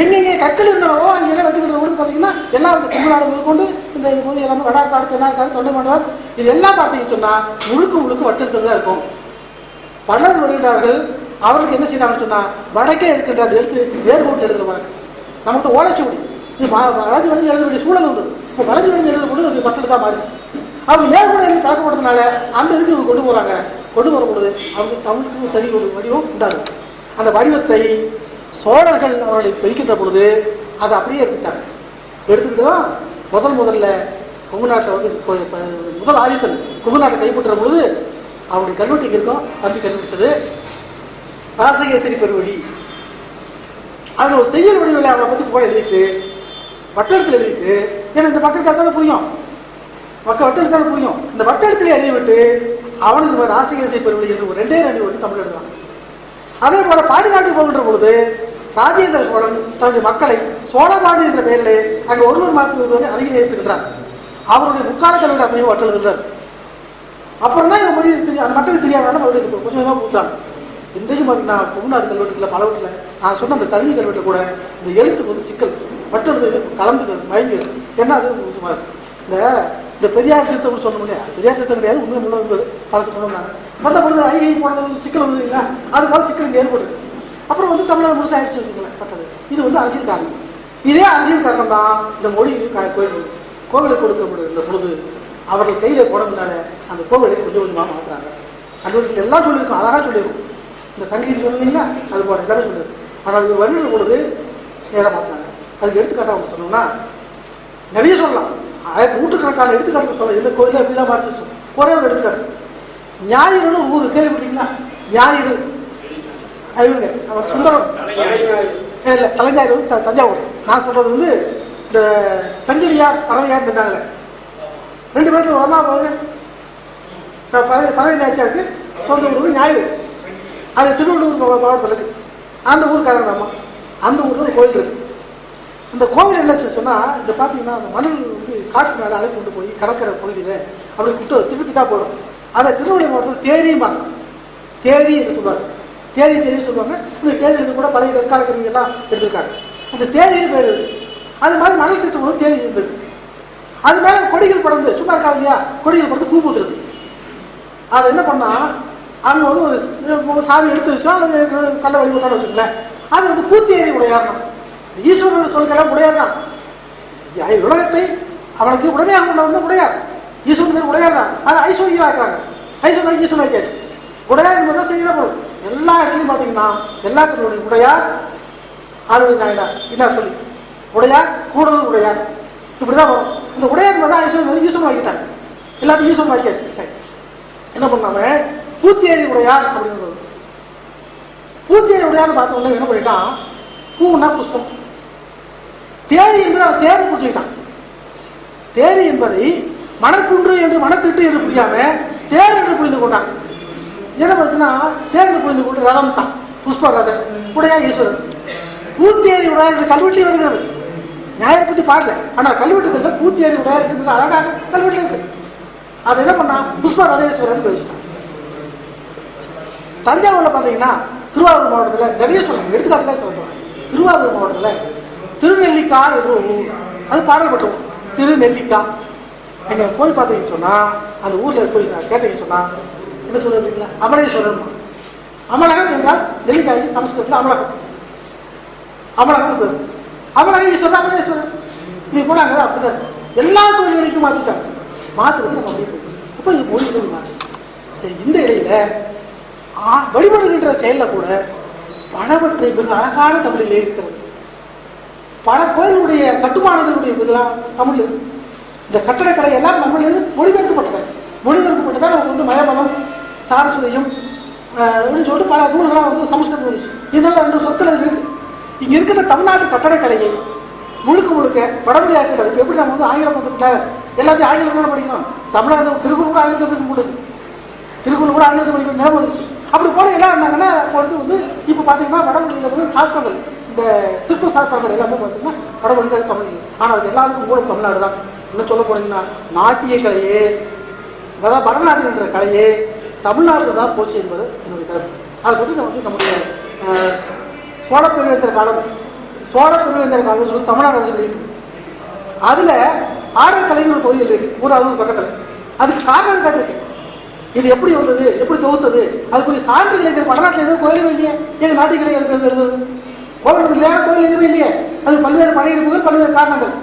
எங்கெங்கே கற்கள் இருந்தாலோ அங்கெல்லாம் வெட்டுக்கிற பொழுது பார்த்தீங்கன்னா எல்லாம் தமிழ்நாடு முதற்கொண்டு இந்த போது எல்லாமே வடாக்காடு, தென்னாக்காடு, தொண்டை மண்டலம் இது எல்லாம் பார்த்தீங்கன்னு சொன்னால் முழுக்க வட்டெழுத்து தான் இருக்கும். பலர் வருகிறார்கள். அவர்களுக்கு என்ன செய்யறாங்கன்னு சொன்னா வடக்கே இருக்கின்ற அந்த எழுத்து வேறுபோட்டு எழுதுவாங்க. நம்மகிட்ட ஓலைச்சுவடி இது வளைஞ்சு எழுத வேண்டிய சூழல் இருந்தது. இப்போ வளைஞ்சு எழுதுற பொழுது அப்படி பட்டெழுத்து தான் மாறிச்சு. அவங்க நேர்கூட எழுதி தாக்கப்படுறதுனால அந்த இதுக்கு இவங்க கொண்டு போறாங்க. கொண்டு வரும்பொழுது அவங்க தமிழுக்கு தனி ஒரு வடிவம் உண்டாது. அந்த வடிவத்தை சோழர்கள் அவர்களை பிரிக்கின்ற பொழுது அதை அப்படியே எடுத்துட்டாங்க. எடுத்துக்கிட்டு தான் முதல்ல கொங்கு நாட்டில் வந்து முதல் ஆதித்தன் கொங்கு நாட்டை கைப்பற்றுற பொழுது அவருடைய கல்வெட்டுக்கு இருக்கும் தம்பி கண்டுபிடிச்சது ராசகேசரி பெருவழி. அதில் ஒரு செய்யல் வடிவில் அவளை பற்றி போய் எழுதிட்டு வட்டெழுத்தில் எழுதிட்டு, ஏன்னா இந்த மக்களுக்கு தானே புரியும், வட்டெழுத்து தானே புரியும், இந்த வட்டெழுத்துல எழுதிவிட்டு அவனுக்கு ராசகேசரி பெருவழி என்று ஒரு 2 வழி தமிழ் எழுதுவான். அதே போல பாடி நாட்டுக்கு போகின்ற பொழுது ராஜேந்திர சோழன் தன்னுடைய மக்களை சோழபாடி என்ற பெயரிலே அங்கே ஒருவர் மாற்றி ஒருவரை அருகே நிறுத்துகின்றார். அவருடைய முக்கால கல்வெட்டு அப்படியே வட்டெழுதுகிறார். அப்புறம் தான் இவங்க மொழி தெரியும், அந்த மக்களுக்கு தெரியாதனால மறுபடியும் கொஞ்சம் கொஞ்சமாக ஊற்றுறாங்க. இன்றைக்கும் பார்த்தீங்கன்னா தமிழ்நாடு கல்வெட்டுகளில் பலவற்றில் நான் சொன்ன அந்த தனி கல்வெட்டில் கூட இந்த எழுத்துக்கு வந்து சிக்கல் வட்டெழுது இது கலந்து மயங்கி. ஏன்னா அது இந்த பெரியார் திருத்தம் சொன்னோம் இல்லையா, பெரியார் திருத்தம் கிடையாது, உண்மை முள்ள இருந்தது பழசு கொண்டு வந்தாங்க. வந்த பொழுது ஐஐ போனது சிக்கல் வந்து இல்லைங்களா, அது போல சிக்கல் இங்கே ஏற்படுது. அப்புறம் வந்து தமிழ்நாடு முழுசு ஆயிடுச்சு வச்சுக்கல பட்டது. இது வந்து அரசியல் காரணம். இதே அரசியல் காரணம் தான் இந்த மொழி கோவிலுக்கு கொடுக்கப்படுகின்ற பொழுது அவர்கள் கையில் போனதுனால அந்த கோவிலை கொஞ்சம் கொஞ்சமாக மாற்றுறாங்க. கல்லூரிகள் எல்லாம் சொல்லியிருக்கோம், அழகாக சொல்லியிருக்கும். இந்த சங்கீதம் சொல்லுவீங்களா அது போல எல்லாமே சொல்லியிருக்கும். ஆனால் இது வருகிற பொழுது நேராக மாற்றுறாங்க. அதுக்கு எடுத்துக்காட்டாக அவங்க சொன்னோம்னா நிறைய சொல்லலாம், நூற்றுக்கணக்கான எடுத்துக்காட்டு சொல்லலாம். எந்த கோயிலில் எப்படிலாம் மாறிச்சு ஒரே ஒரு எடுத்துக்காட்டு. ஞாயிறுன்னு ஒரு ஊர் கேள்விப்பட்டீங்களா? ஞாயிறு இவங்க அவர் சுந்தரம் இல்லை, தலைஞாயிறு வந்து தஞ்சாவூர். நான் சொல்றது வந்து இந்த சங்கிலியார் பறவையார் இருந்தாங்கல்ல, 2 பேருக்கு ஒன்றா போகுது. பறவை நாச்சியாருக்கு சொந்த ஊர் வந்து ஞாயிறு. அது திருவள்ளூர் மாவட்டத்தில் இருக்கு. அந்த ஊருக்காரங்க அம்மா அந்த ஊரில் ஒரு கோயில் இருக்கு. அந்த கோவில் என்ன சொன்னால் இந்த பார்த்தீங்கன்னா அந்த மணல் வந்து காற்று மேலே அழைப்பு கொண்டு போய் கடற்கரை பகுதியில் அப்படி திட்டத்திட்டா போயிடும். அதை திருவள்ளூர் மாவட்டத்தில் தேரியும்பாங்க. தேரி என்று சொல்லுவாங்க. தேரின்னு சொல்லுவாங்க. இந்த தேரியிலிருந்து கூட பழைய கற்கால கருவிகள்லாம் எடுத்திருக்காங்க. அந்த தேரின்னு பேர் இருக்குது. அது மாதிரி மணல் திட்டம் போது தேரி இருந்தது. அது மேலே கொடிகள் பறந்து சும்மா இருக்காது இல்லையா, கொடிகள் பறந்து பூ பூத்துருக்கு. அதை என்ன பண்ணால் அங்கே வந்து ஒரு சாமி எடுத்து வச்சோம் அல்லது கல்ல வழிபட்டான்னு வச்சுக்கோங்களேன். அது வந்து பூத்தேரி உடையார்தான். ஈஸ்வரன் சொல்கிறெல்லாம் உடையார் தான். உலகத்தை அவனுக்கு உடமையாக கொண்டவன் உடையார். ஈஸ்வரன் பேர் உடையார் தான். அது ஐஸ்வர்யா இருக்கிறாங்க. ஐஸ்வர்யா ஈஸ்வரன் ஆக்கியாச்சு. உடையார் என்பது தான் செய்கிற பொருள். எல்லா இடத்துலையும் பார்த்தீங்கன்னா எல்லா கடவுளுடைய உடையார் ஆளுடைய நாயனார் என்ன சொல்லி உடையார் கூடலூர் உடையார் இப்படிதான் வரும். இந்த உடையார் தான் ஐஸ்வர்யம் ஈஸ்வரன் ஆக்கிட்டாங்க. எல்லாத்தையும் ஈஸ்வரன் ஆக்கியாச்சு. சரி, என்ன பண்ணாம பூத்தேரி உடையார் அப்படின்னு பூத்தேரி உடையார்னு பார்த்த உடனே என்ன பண்ணிட்டான், பூன்னா புஷ்பம், தேரி என்பதை அவன் தேர்வு புரிஞ்சுக்கிட்டான். தேரி என்பதை மணக்குன்று என்று மனத்திட்டு என்று புரியாம தேர் என்று புரிந்து கொண்டான். என்ன பண்ணுச்சுன்னா தேர்ந்து புரிந்து கொண்டு ரதம் தான் புஷ்ப ரதம் உடையா ஈஸ்வரன். பூத்தேரி உடையார் என்று கல்வெட்டிலே வருகிறது. ஞாயிறு பற்றி பாடல, ஆனால் கல்வெட்டுகள்ல பூத்தேரி உடையார் என்று மிக அழகாக கல்வெட்டில் இருக்கு. அதை என்ன பண்ணா புஷ்ப ரதேஸ்வரன் பேசினான். தஞ்சாவூர்ல பார்த்தீங்கன்னா திருவாரூர் மாவட்டத்தில் நிறைய சொல்றாங்க, எடுத்துக்காட்டுல சொல்றாங்க. திருவாரூர் மாவட்டத்தில் திருநெல்லிக்கா என்று ஒரு ஊர், அது பாடல் பெற்றோம். திருநெல்லிக்காய் எங்க போய் பார்த்தீங்கன்னு சொன்னா அந்த ஊர்ல போய் கேட்டீங்கன்னு சொன்னா என்ன சொல்றீங்களா, அமலேஸ்வரன். அமலகம் என்றால் நெல்லிக்காய்க்கு சமஸ்கிருதத்தில் அமலகம். அமலகம் பேர். அமலகம் ஈஸ்வரன் அமலேஸ்வரன். நீ போனாங்க அப்படிதான் எல்லா கோயில்களுக்கும் மாத்திட்டாங்க. மாத்துறது நம்ம அப்படியே போயிடுச்சு. இப்போ இது மொழிகள் மாறிச்சு. சரி, இந்த இடையில வழிபடுகின்ற செயலில் கூட பலவற்றை மிக அழகான தமிழிலே இருக்கிறது. பல கோயிலுடைய கட்டுமானங்களுடைய இதெல்லாம் தமிழ் இருக்கு. இந்த கட்டடக்கலை எல்லாம் நம்மளிலிருந்து மொழிபெயர்க்கப்பட்டதான் நமக்கு வந்து மயபலம் சாரஸ்வதியும் அப்படின்னு சொல்லிட்டு பல நூல்களாக வந்து சமஸ்கிருதம் வந்துச்சு. இதெல்லாம் 2 சொற்கள் அது இருக்கு. இங்க இருக்கிற தமிழ்நாட்டு கட்டடக்கலையை முழுக்க வடமொழியாக்கிறது. எப்படி நம்ம வந்து ஆங்கிலம் வந்துட்டால எல்லாத்தையும் ஆங்கிலத்தில் தான் படிக்கணும். தமிழக திருக்குறள் கூட ஆங்கிலத்தில் படிக்க முடியாது. திருக்குறள் கூட ஆங்கிலத்தில் படிக்கணும் நிலம் வந்துச்சு. அப்படி போல எல்லாம் இருந்தாங்கன்னா பொழுது வந்து இப்போ பார்த்தீங்கன்னா வடமொழியில் வந்து சாஸ்திரங்கள், இந்த சிற்ப சாஸ்திரங்கள் எல்லாமே பார்த்தீங்கன்னா வடமொழிக்காக தமிழ். ஆனால் அது எல்லாருக்கும் கூட தமிழ்நாடு தான். இன்னும் சொல்ல போனீங்கன்னா நாட்டிய கலையே, அதாவது பரதநாட்டியம் என்ற கலையே தமிழ்நாடு தான் போச்சு என்பது என்னுடைய கருத்து. அதை பற்றி நம்ம வந்து நம்முடைய சோழ பெருவேந்தர் காலம் சொல்லி தமிழ்நாடு அரசு வெளியிட்டு அதில் ஆடல் கலைஞர் பகுதியில் இருக்கு ஊராவது பக்கத்தில். அதுக்கு காரணம் கேட்டிருக்கேன். இது எப்படி வந்தது, எப்படி தொகுத்தது, அதுக்குரிய சான்றுகள் எது? வடநாட்டில் எதுவும் கோயிலும் இல்லையே, எங்கள் நாட்டு கலை எழுதுறது கோவில் இல்லையா? கோயில் எதுவுமே இல்லையே. அது பல்வேறு படையெடுப்புகள், பல்வேறு காரணங்கள்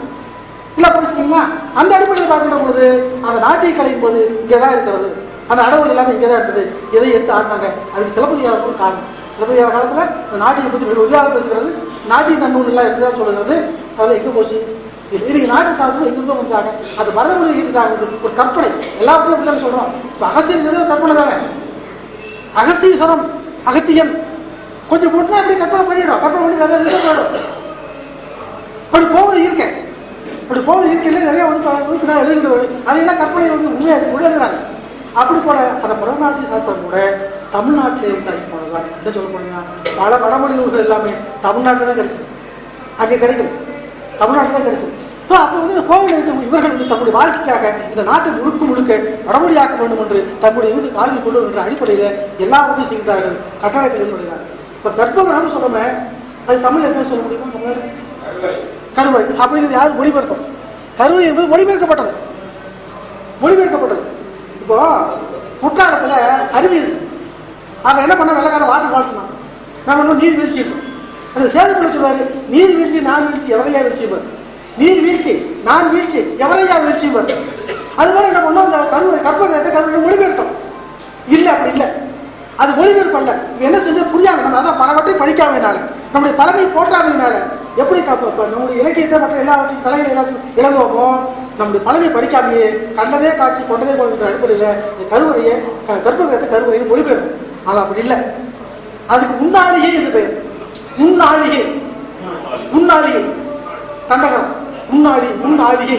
இல்லை படிச்சிங்களா? அந்த அடிப்படையில் பார்க்கின்ற பொழுது அந்த நாட்டிய கலை என்பது இங்கே தான் இருக்கிறது. அந்த அடவுகள் எல்லாமே இங்கே தான் இருக்குது. எதை எடுத்து ஆடினாங்க? அதுக்கு சிலப்பதிகாரம் காரணம். சிலப்பதிகார காலத்தில் அந்த நாட்டியை பற்றி மிக உதவியாக பேசுகிறது. நாட்டிய நன்னூல் எல்லாம் இருக்குதான் சொல்லுகிறது. அதில் எங்கே போச்சு? இன்னைக்கு நாட்டு சாஸ்திரம் எங்கிருந்தோ வந்தாங்க. அது மரபுமொழி இருந்தாங்க. ஒரு கற்பனை எல்லாத்தையும் அப்படி தான் சொல்கிறோம். இப்போ அகஸ்தியன் கற்பனை தாங்க. அகஸ்தீஸ்வரம், அகத்தியன் கொஞ்சம் போட்டுனா அப்படி கற்பனை பண்ணிடுறோம். கற்பனை பண்ணி நிறைய போயிடும். அப்படி போவது இருக்கேன். அப்படி போவது இருக்கையில் நிறைய வந்து நான் எழுதுகிறவர் அதையெல்லாம் கற்பனை வந்து உண்மையாக கூட எழுதுறாங்க. அப்படி போல அந்த வடநாட்டிய சாஸ்திரம் கூட தமிழ்நாட்டிலே உண்டாகி போனதுதான். என்ன சொல்ல போனீங்கன்னா பல வடமொழி நூல்கள் எல்லாமே தமிழ்நாட்டில் தான் கிடைச்சது. அங்கே கிடைக்கல, தமிழ்நாட்டில் தான் கிடைச்சது. அப்போ வந்து கோவில் இவர்கள் வந்து தங்களுடைய வாழ்க்கைக்காக இந்த நாட்டை முழுக்க வடமொழியாக்க வேண்டும் என்று தங்களுடைய இதுக்கு காலில் கொண்டு என்ற அடிப்படையில் எல்லாவற்றையும் செய்கிறார்கள். கட்டடக்கலையில் நுழைகிறார்கள். இப்போ கற்பகரம்னு சொல்றோமே, அது தமிழ் என்ன சொல்ல முடியுமா? கருவை அப்படிங்கிறது யார் மொழிபெயர்த்தோம்? கருவை என்பது மொழிபெயர்க்கப்பட்டது. இப்போ குற்றாலத்தில் அருவி இருக்கு. அவன் என்ன பண்ண வெள்ளக்கார வாட்டர் ஃபால்ஸ் தான். நம்ம இன்னும் நீர் வீழ்ச்சி இருக்கும். அந்த சேதுக்குள்ள சொல்லுவாரு, நீர் வீழ்ச்சி நான் வீழ்ச்சி எவரையா வீழ்ச்சி பாரு, நீர் வீழ்ச்சி நான் வீழ்ச்சி எவரையா வீழ்ச்சி பாரு. அது மாதிரி என்ன பண்ணோம்? அந்த கற்பகத்தை கருவை மொழிபெயர்த்தோம். இல்லை, அப்படி இல்லை. அது மொழிபெயர்ப்பு அல்ல. என்ன செஞ்ச புரியாம நம்ம அதான் பலவற்றை படிக்காமையினால, நம்முடைய பழமை போற்றாமையினால எப்படி நம்முடைய இலக்கியத்தை மற்ற எல்லாவற்றையும் கலைகள் எல்லாத்தையும் இழந்தோமோ, நம்முடைய பழமை படிக்காமையே கண்டதே காட்சி கொண்டதே கொள்கின்ற அடிப்படையில் கருவறையை கற்பகத்தை மொழிபெயர்க்கும். ஆனால் அப்படி இல்லை. அதுக்கு உண்ணாளிகை என்று பெயர். உண்ணாளிகை கண்டகம், உண்ணாளிகை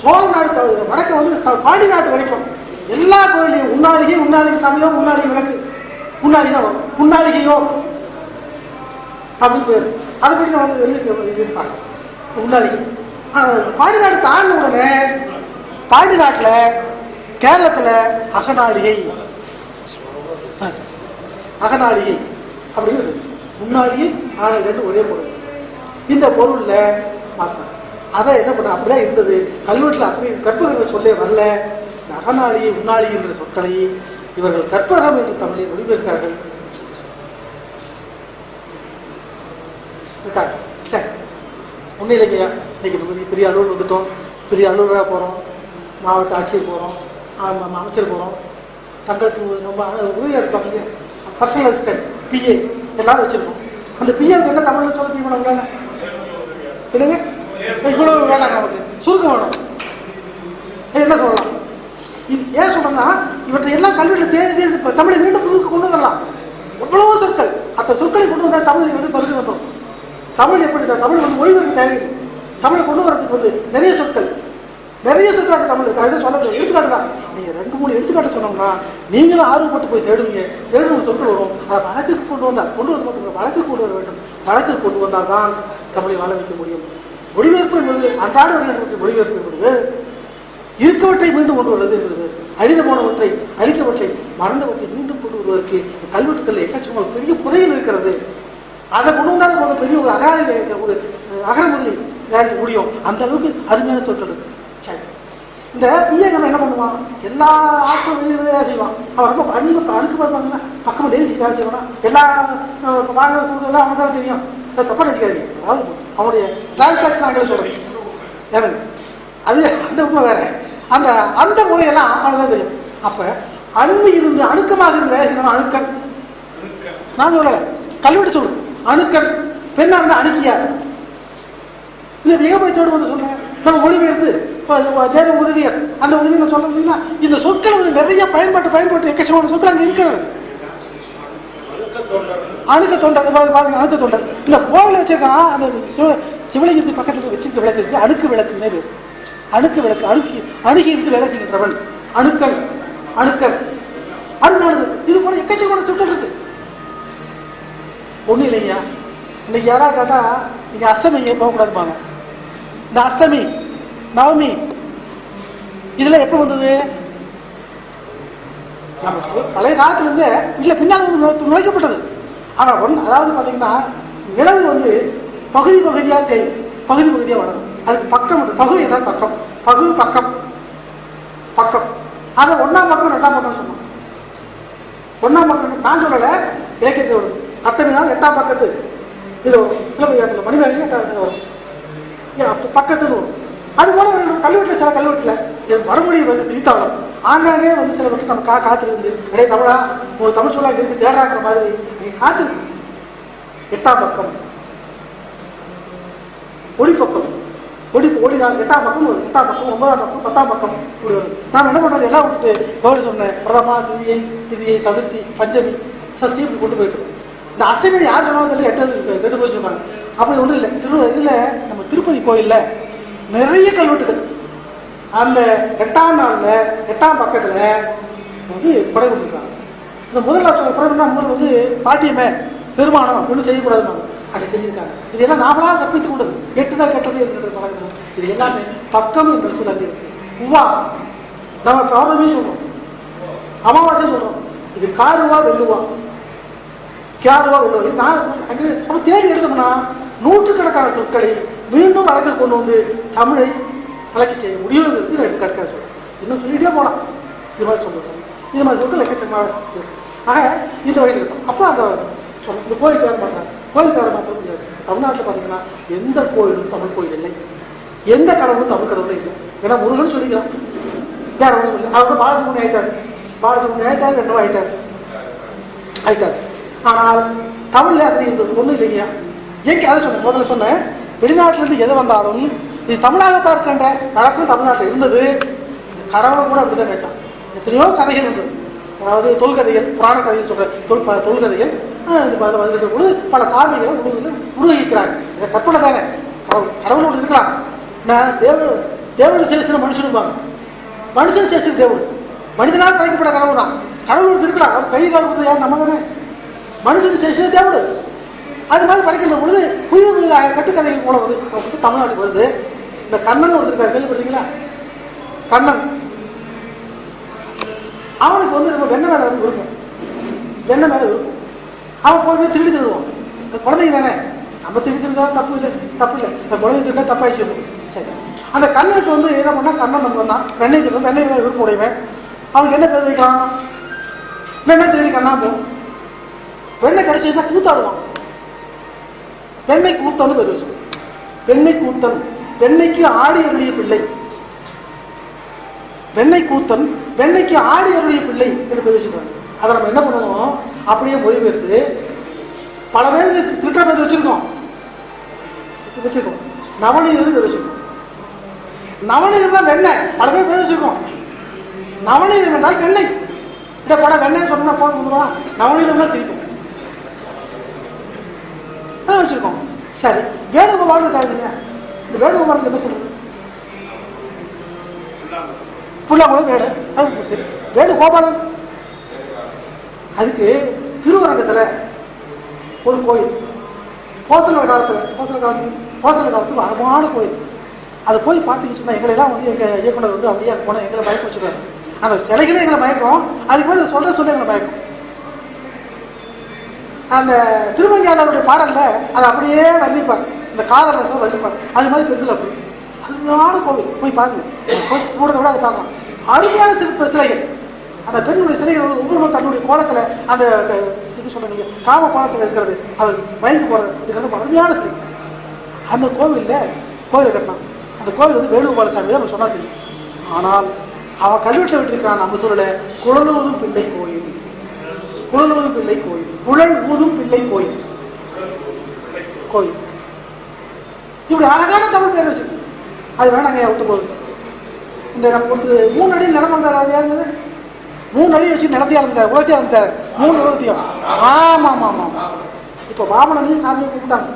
சோழ நாடு வடக்க வந்து பாடி நாட்டு வரைக்கும் எல்லா கோயிலையும் உண்ணாளிகை சமயம், உண்ணாளிகை விளக்கு, உண்ணாளி தான் வரும். உண்ணாளிகையோ அப்படின்னு பேர். அதை பற்றி நான் வந்து எழுதியிருப்பாங்க. உண்ணாளிகை பாடி நாடு தாண்டின உடனே பாடி நாட்டில் கேரளத்தில் அகநாளிகை அப்படிங்கிறது. உண்ணாளிகை ரெண்டு ஒரே பொருள். இந்த பொருளில் மாற்றம் அதை என்ன பண்ண அப்படிதான் இருந்தது. கல்வெட்டில் அப்படி கற்பகர்கள் சொல்லே வரல. இந்த அகநாளிகை உண்ணாளிகை என்ற சொற்களை இவர்கள் கற்பகம் என்று தமிழில் மொழிபெயர்க்கிறார்கள். சரி, ஒன்றும் இல்லைங்கய்யா. இன்னைக்கு பெரிய அலுவலர் வந்துட்டோம். பெரிய அலுவலராக போகிறோம், மாவட்ட ஆட்சியர் போகிறோம், அமைச்சர் போகிறோம். தங்களுக்கு ரொம்ப உதவியாக இருப்பாங்க. பர்சனல் அசிஸ்டன்ட், பிஏ எல்லாரும் வச்சுருக்கோம். அந்த பிஏவுக்கு என்ன தமிழில் சொல்ல தெரியுமா? நம்மளால என்னங்க இவ்வளோ வேண்டாங்க, நமக்கு சுருக்கம் வேணும். என்ன சொல்லலாம்? இது ஏன் சொல்கிறேன்னா, இவற்றை எல்லாம் கல்வியில் தேடி தமிழை மீண்டும் புதுக்கு கொண்டு வரலாம். எவ்வளவோ சொற்கள், அந்த சொற்களை கொண்டு வந்தால் தமிழ் வந்து பகுதி வந்துடும். தமிழ் எப்படி தான் தமிழ் வந்து மொழிபெயர்க்க தேவையில்லை. தமிழை கொண்டு வரதுக்கு வந்து நிறைய சொற்கள் தமிழ் இருக்கு. அதுதான் சொல்ல எடுத்துக்காட்டு தான். நீங்கள் 2-3 எடுத்துக்காட்டு சொன்னோம்னா நீங்களும் ஆர்வப்பட்டு போய் தேடுற சொற்கள் வரும். அதை வழக்குக்கு கொண்டு வந்து வழக்கு கொண்டு வர வேண்டும். வழக்கு கொண்டு வந்தால் தான் தமிழை வாழ வைக்க முடியும். மொழிபெயர்ப்பு என்பது அன்றாட மொழிபெயர்ப்பு என்பது இருக்கவற்றை மீண்டும் கொண்டு வருவது என்பது, அழிந்து போனவற்றை அழிக்கவற்றை மறந்தவற்றை மீண்டும் கொண்டு வருவதற்கு கல்வெட்டுக்கள் எக்கச்சக்கமாக பெரிய புதையில் இருக்கிறது. அதை கொண்டு வந்தாலும் போது பெரிய ஒரு அகரமுதலி தயாரிக்க முடியும். அந்த அளவுக்கு அருமையான சொற்கள் இருக்கு. சரி, இந்த பிஏகன் என்ன பண்ணுவான்? எல்லா ஆட்களும் வெளியே வேலை செய்வான். அவன் ரொம்ப அணுக்கு பார்ப்பாங்கன்னா பக்கமாக நெருங்கி வேலை செய்வானா? எல்லா வாங்குறது கொடுக்குறதா அவனுக்கு தான் தெரியும். தப்பாக நினைச்சுக்காதீங்க. அதாவது அவனுடைய டிரான்சாக்ஷன் நாங்களே சொல்கிறேன். ஏனுங்க அது அந்த உண்மை வேற. அந்த முறையெல்லாம் அவனுக்கு தான் தெரியும். அப்போ அணுக்கமாக இருந்து வேலை செய்யணும். அணுக்கன் நான் சொல்லலை, கல்வெட்டு சொல்லு. அணுக்கள் பெண்ணா இருந்தா அணுக்கியார். இந்த மிகப்பயத்தோடு வந்து சொல்ல நம்ம மொழிபெயர்த்து வேற உதவியர் அந்த உதவியை நான் சொல்ல முடியுமா? இந்த சொற்கள் வந்து நிறைய பயன்பாட்டு எக்கச்சக்கமான சொற்கள் அங்கே இருக்கிறது. அணுக்க தொண்டர் பாருங்க, அணுக்க தொண்டர் இல்ல கோவில வச்சிருக்கான். அந்த சிவலிங்கத்துக்கு பக்கத்தில் வச்சிருக்க விளக்கு அணுக்கு விளக்குன்னே பேர். அணுக்கு விளக்கு, அணுகி இருந்து வேலை செய்கின்றவன் அணுக்கள், அணுக்கள் அருணானது. இது போல எக்கச்சக்கமான சொற்கள் இருக்கு. ஒன்றும் இல்லைங்கய்யா. இன்னைக்கு யாராவது கேட்டா நீங்க அஷ்டமி இங்கே போகக்கூடாதுப்பாங்க. இந்த அஷ்டமி நவமி இதெல்லாம் எப்போ வந்தது? நம்ம பழைய காலத்துல இருந்து இல்லை பின்னால் வந்து நுழைக்கப்பட்டது. ஆனால் அதாவது பார்த்தீங்கன்னா நிலவு வந்து பகுதி பகுதியாக தேயும், பகுதி பகுதியாக வளரும். அதுக்கு பக்கம் பகு என்றால் பக்கம், பகு பக்கம் பக்கம். அதை ஒன்றாம் பக்கம் ரெண்டாம் பக்கம் சொன்னோம். ஒன்றாம் பக்கம் நான் சொல்லலை, இலக்கியத்தில் வருது. அட்டமி நாள் 8ஆம் பக்கத்து இது சிலப்பதிகாரத்தில் மணிமேகலை 8ஆம் வரும், பக்கத்தில் வரும். அதுபோல கல்வெட்டில் சில கல்வெட்டில் மறுமொழியை வந்து திணித்தாலும் ஆங்காங்கே வந்து சில வட்டு நம்ம காத்திருந்து இடையே தமிழா ஒரு தமிழ் சொல்லாக இருந்து தேடாங்கிற மாதிரி நீங்கள் காத்திருக்கு. 8ஆம் பக்கம் ஒளிப்பக்கம், ஒளிதான் 8ஆம் பக்கம், 8ஆம் பக்கம், 9ஆம் பக்கம், 10ஆம் பக்கம் இப்படி வரும். நாம் என்ன பண்ணுறது எல்லாம் விட்டு கௌரி சொன்னேன் பிரதமா திதியை சதுர்த்தி பஞ்சமி சஷ்டி இப்படி கொண்டு போயிட்டு இருக்கோம். இந்த அஷ்டமி யார் சொன்னாலும் 8 போய் சொல்றாங்க. அப்படி ஒன்றும் இல்லை. இதில் நம்ம திருப்பதி கோயிலில் நிறைய கல்வெட்டுகள் அந்த 8ஆம் நாளில் 8ஆம் பக்கத்தில் வந்து கொடை கொடுத்துருக்காங்க. இந்த முதல் குறைனா முதல் வந்து பாட்டியமே பெருமானம் ஒன்றும் செய்யக்கூடாதுன்னு அப்படி செஞ்சுருக்காங்க. இதெல்லாம் நாமளாக கற்பித்து கொண்டது. 8 நாள் கெட்டது என்று இது எல்லாமே பக்கம் என்று சொல்லி இருக்கு. உவா நம்ம பௌர்ணமி சொல்றோம், அமாவாசை சொல்றோம். இது காருவா வெள்ளுவா, கேருவா வெள்ளுவா. இது நான் அங்கே நம்ம தேடி எடுத்தோம்னா நூற்றுக்கணக்கான சொற்களை மீண்டும் வழக்கில் கொண்டு வந்து தமிழை கலக்கி செய்ய முடியுங்கிறது நான் எடுத்துக்காட்டுக்காக சொல்றேன். இன்னும் சொல்லிட்டே போகலாம். இது மாதிரி சொல்ல இது மாதிரி சொற்கள் எக்கச்சக்கமாக இருக்கு. ஆக இந்த வகையில் இருக்கும். அப்போ அந்த சொல்ல இந்த கோயிலுக்கு வர மாட்டாங்க. கோயிலுக்கு வர மாற்றம் முடியாது. தமிழ்நாட்டில் பார்த்தீங்கன்னா எந்த கோயிலும் தமிழ் கோயில் இல்லை, எந்த கடவுளும் தமிழ் கடவுளும் இல்லை. ஏன்னா முருகன் சொல்லிக்கலாம், வேற ஒன்றும் இல்லை. அவரோட பாலசுமணி ஆயிட்டார், பாலசுமணி ஆயிட்டார், ரெண்டும் ஆயிட்டார். ஆனால் தமிழில் அது இருந்தது ஒன்றும் இல்லைங்கய்யா. எங்கே அதை சொன்னேன், முதல்ல சொன்னேன், வெளிநாட்டிலேருந்து எது வந்தாலும் இது தமிழாக பார்க்கின்ற வழக்கம் தமிழ்நாட்டில் இருந்தது. கடவுளை கூட அப்படிதான் நினைச்சான். எத்தனையோ கதைகள் உண்டு. அதாவது தொல்கதைகள், புராண கதைகள் சொல்கிற தொல்கதைகள் பொழுது பல சாமிகளை உருவகிக்கிறாங்க. இதை கற்பனை தானே, கடவுள் ஒன்று இருக்கலாம். நான் தேவடு சேசின மனுஷனுப்பாங்க, மனுஷன் சேசின தேவடு. மனிதனால் படைக்கப்பட்ட கடவுள் தான். கடவுள் ஒன்று இருக்கலாம், அவர் கை கால் யார் நம்ம தானே. மனுஷன் சேசின தேவடு. அது மாதிரி படைக்கின்ற பொழுது புதிய புதிதாக கட்டுக்கதைகள் போல வந்து தமிழ்நாட்டுக்கு வருது. இந்த கண்ணன் ஒருத்தர் இருக்காரு, கேள்விப்பட்டீங்களா? கண்ணன் அவனுக்கு வந்து நம்ம வெண்ணெய் மேலே விருப்பம், வெண்ணெய் மேலே விருப்பம். அவன் போய் திருடுவான். குழந்தைங்க தானே, நம்ம திருந்தாலும் தப்பு இல்லை. இந்த குழந்தை திருடா தப்பாயிடுச்சு. சரி, அந்த கண்ணனுக்கு வந்து என்ன பண்ணா, கண்ணன் நம்ம வந்தான் வெண்ணெய் திருடும், வெண்ணெய் மேலே விருப்பம் உடையவன். அவனுக்கு என்ன பேர் வைக்கலாம்? வெண்ணெய் திருடி கண்ணா போகும். வெண்ணெய் கடைசி தான் கூத்தாடுவான். வெண்ணெய் கூத்தன்னு பேர் வச்சு. வெண்ணெய் கூத்தன், வெண்ணெய்க்கு ஆடி அருளிய பிள்ளை. வெண்ணெய் கூத்தன், வெண்ணெய்க்கு ஆடி அருளிய பிள்ளை என்று பேர் வச்சுருக்காங்க. அதை நம்ம என்ன பண்ணுவோம், அப்படியே மொழிபெயர்த்து பல பேர் திட்ட பேர் வச்சிருக்கோம். நவநீதர் பேர் வச்சிருக்கோம். நவநீதர் தான் வெண்ணெய், பல பேர் வச்சிருக்கோம். நவநீதம் என்றால் வெண்ணெய். இந்த படம் வெண்ணெய் சொன்னா போதும், நவநீதம்னா சிரிக்கும் வச்சிருக்கோம். சரி, வேணுகோபால் இருக்காங்க. இந்த வேணுகோபாலுக்கு என்ன சொல்றது? புல்லாங்குழல் வேடு. அது சரி, வேணுகோபாலன். அதுக்கு திருவரங்கத்தில் ஒரு கோயில், கோசல காலத்தில் அழகான கோயில். அதை போய் பார்த்தீங்கன்னு சொன்னால் எங்களெல்லாம் வந்து எங்கள் இயக்குனர் வந்து அப்படியே போனால் எங்களை மயக்க வச்சுருக்காரு. அந்த சிலைகளே எங்களை மயக்கம், அதுக்கு மேலே சொல்ல எங்களை மயக்கம். அந்த திருமங்கையாளருடைய பாடல்ல அதை அப்படியே வர்ணிப்பார், இந்த காதல் ரசம் வர்ணிப்பார். அது மாதிரி பெண்கள் அப்படி அருமையான கோவில் போய் பாருங்க, கூடதை விட அதை பார்க்கலாம். அருமையான சிலைகள். அந்த பெண்ணுடைய சிலைகள் வந்து ஒவ்வொரு தன்னுடைய கோலத்தில் அந்த இது சொல்றீங்க காம கோலத்தில் இருக்கிறது, அவர் மயங்கி போகிறது இருக்கிறது அருமையான சிலை. அந்த கோவிலை கட்டினான். அந்த கோவில் வந்து வேணுகோபால சாமி தான் நம்ம சொன்னா தெரியும். ஆனால் அவன் கல்வெட்டில் விட்டுருக்கான். நம்ம சொல்லலை, குழலுவதும் பிள்ளை கோயில். குழல் ஊதும் பிள்ளை கோயில், குழல் ஊதும் பிள்ளை கோயில் கோயில். இப்படி அழகான தமிழ் பேர் வச்சு அது வேணாங்க விட்டு போகுது. இந்த நம்ம கொடுத்து 3 அடி நிலம் வந்தார். அவர் யாருங்க 3 அடி வச்சு நிலத்தையும் ஆரம்பிச்சார், உலகத்தையும் ஆரம்பிச்சார், 3 உலகத்தையும். ஆமா ஆமா ஆமா ஆமா. இப்போ வாமனையும் சாமியை கூப்பிட்டாங்க.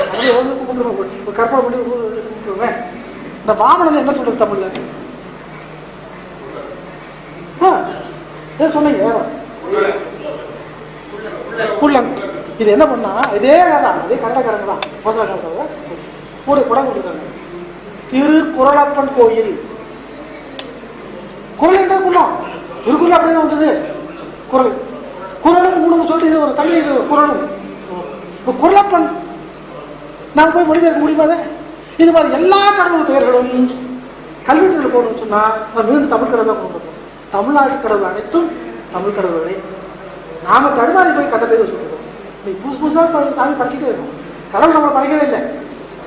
அப்படியே கூப்பிட்டு கற்பனை பண்ணி கூப்பிட்டுருவேன். இந்த வாமனன் என்ன சொல்றது தமிழ்ல? சொன்னீங்க புள்ளன். இது என்ன பண்ணா இதே தான், அதே கன்னடக்காரங்க தான். ஒரு குடம் கொடுத்துருக்காங்க, திருக்குறளப்பன் கோயில். குரல் என்ற குலம், திருக்குறள் அப்படியே வந்தது. குரல் குரலும் 3 சொல்லிட்டு இது ஒரு சங்கிலி, இது குரலும். இப்போ குரலப்பன் நாங்கள் போய் மொழிபெயர்க்க முடியுமா? இது மாதிரி எல்லா கடவுள் பெயர்களும் கல்வெட்டுகள் போகணும்னு சொன்னால் நம்ம மீண்டும் தமிழ் கடவுள் தான் கொண்டு போகணும். தமிழ்நாட்டு கடவுள் அனைத்தும் தமிழ் கடவுளே. நாம தடுமாறி போய் கட்ட பேர் வச்சுருக்கோம். இன்னைக்கு புதுசு புதுசாக சாமி படிச்சுட்டே இருக்கோம். கடவுள் நம்மளை படிக்கவே இல்லை,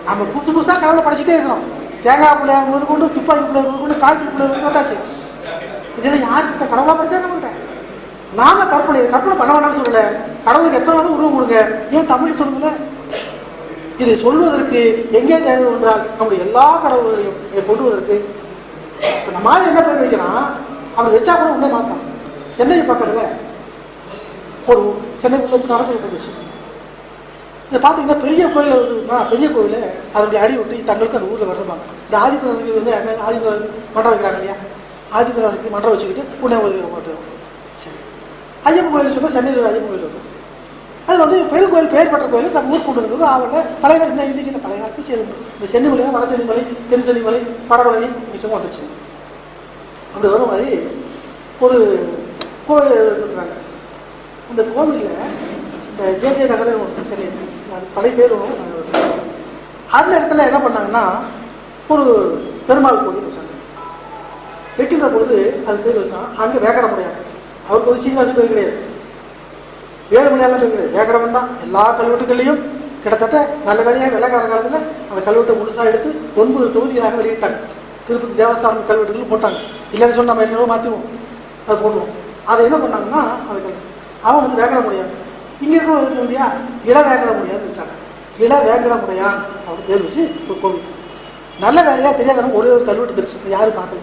நம்ம புதுசு புதுசாக கடவுளை படிச்சுட்டே இருக்கிறோம். தேங்காய் பிள்ளையார் முதற்கொண்டு, துப்பாக்கி பிள்ளையார் முதற்கொண்டு, காய்ச்சல் பிள்ளையார் வந்தாச்சு. இதெல்லாம் யாருக்கு கடவுளாக படிச்சா நம்மகிட்ட? நாம கற்பனை பண்ண வேண்டாம்னு சொல்லலை. கடவுளுக்கு எத்தனை நாளும் உருவம் கொடுங்க, ஏன் தமிழ் சொல்லுங்களேன். இதை சொல்வதற்கு எங்கே தேவை என்றால் நம்முடைய எல்லா கடவுள்களையும் கொண்டுவதற்கு இப்போ நம்ம என்ன பேர் வைக்கிறான், அவனை வச்சா கூட உடனே மாற்றான். சென்னை பக்கத்தில் ஒரு சென்னைக்குள்ள நடந்து போட்டுச்சு. இதை பார்த்தீங்கன்னா பெரிய கோயில் வருதுன்னா, பெரிய கோயில் அதனுடைய அடி விட்டு தங்களுக்கு அந்த ஊரில் வரப்பாங்க. இந்த ஆதிபராசக்தி வந்து ஆதிபராசக்தி மன்றம் வைக்கிறாங்க இல்லையா, ஆதிபராசக்தி மன்றம் வச்சுக்கிட்டு புண்ணை மாட்டுவோம். சரி, ஐயப்பன் கோயில் சொன்னால் சென்னையில் ஒரு ஐயப்பன் கோயில் இருக்கும். அது வந்து பெருங்கோயில், பேர் பெற்ற கோயில் நம்ம ஊர் கொண்டு வந்து ஆவல பழைய காலம். இன்னும் இன்றைக்கி இந்த பழைய காலத்து சேர்ந்து இந்த சென்னிமலை, வட சென்னிமலை, தென் சென்னிமலை, வடபழனி விஷயமும் வந்துச்சு. அப்படி வரும் மாதிரி ஒரு கோயில் இருக்கிறாங்க. அந்த கோவிலில் இந்த ஜே நகர் சரி, அது பழைய பேர் அந்த இடத்துல என்ன பண்ணாங்கன்னா ஒரு பெருமாள் கோயில் வச்சாங்க. வைக்கின்ற பொழுது அது பேர் வச்சான். அங்கே வேகட முடியாது, அவருக்கு ஒரு சீனிவாசன் பேர் கிடையாது, வேலுமலையாளம் பேர் கிடையாது, வேகடவன் தான். எல்லா கல்வெட்டுகள்லையும் கிட்டத்தட்ட நல்ல வேலையாக வெள்ளக்கார காலத்தில் அந்த கல்வெட்டை முழுசாக எடுத்து 9 தொகுதியாக வெளியிட்டாங்க. திருப்பதி தேவஸ்தானம் கல்வெட்டுகள் போட்டாங்க. இல்லைன்னு சொல்லி நம்ம என்னவோ மாற்றிடுவோம், அதை போட்டுவோம். அதை என்ன பண்ணாங்கன்னா அவன் வந்து வேகட முடியாது. இங்கே இருக்கிற இல்லையா, இள வேங்கட முடியாதுன்னு வச்சாங்க. இள வேங்கட முடையான் அப்படின்னு பேர் வச்சு ஒரு கோவில். நல்ல வேலையாக தெரியாதவங்க ஒரே ஒரு கல்வெட்டு தெரிச்சு, யாரும் பார்க்கல.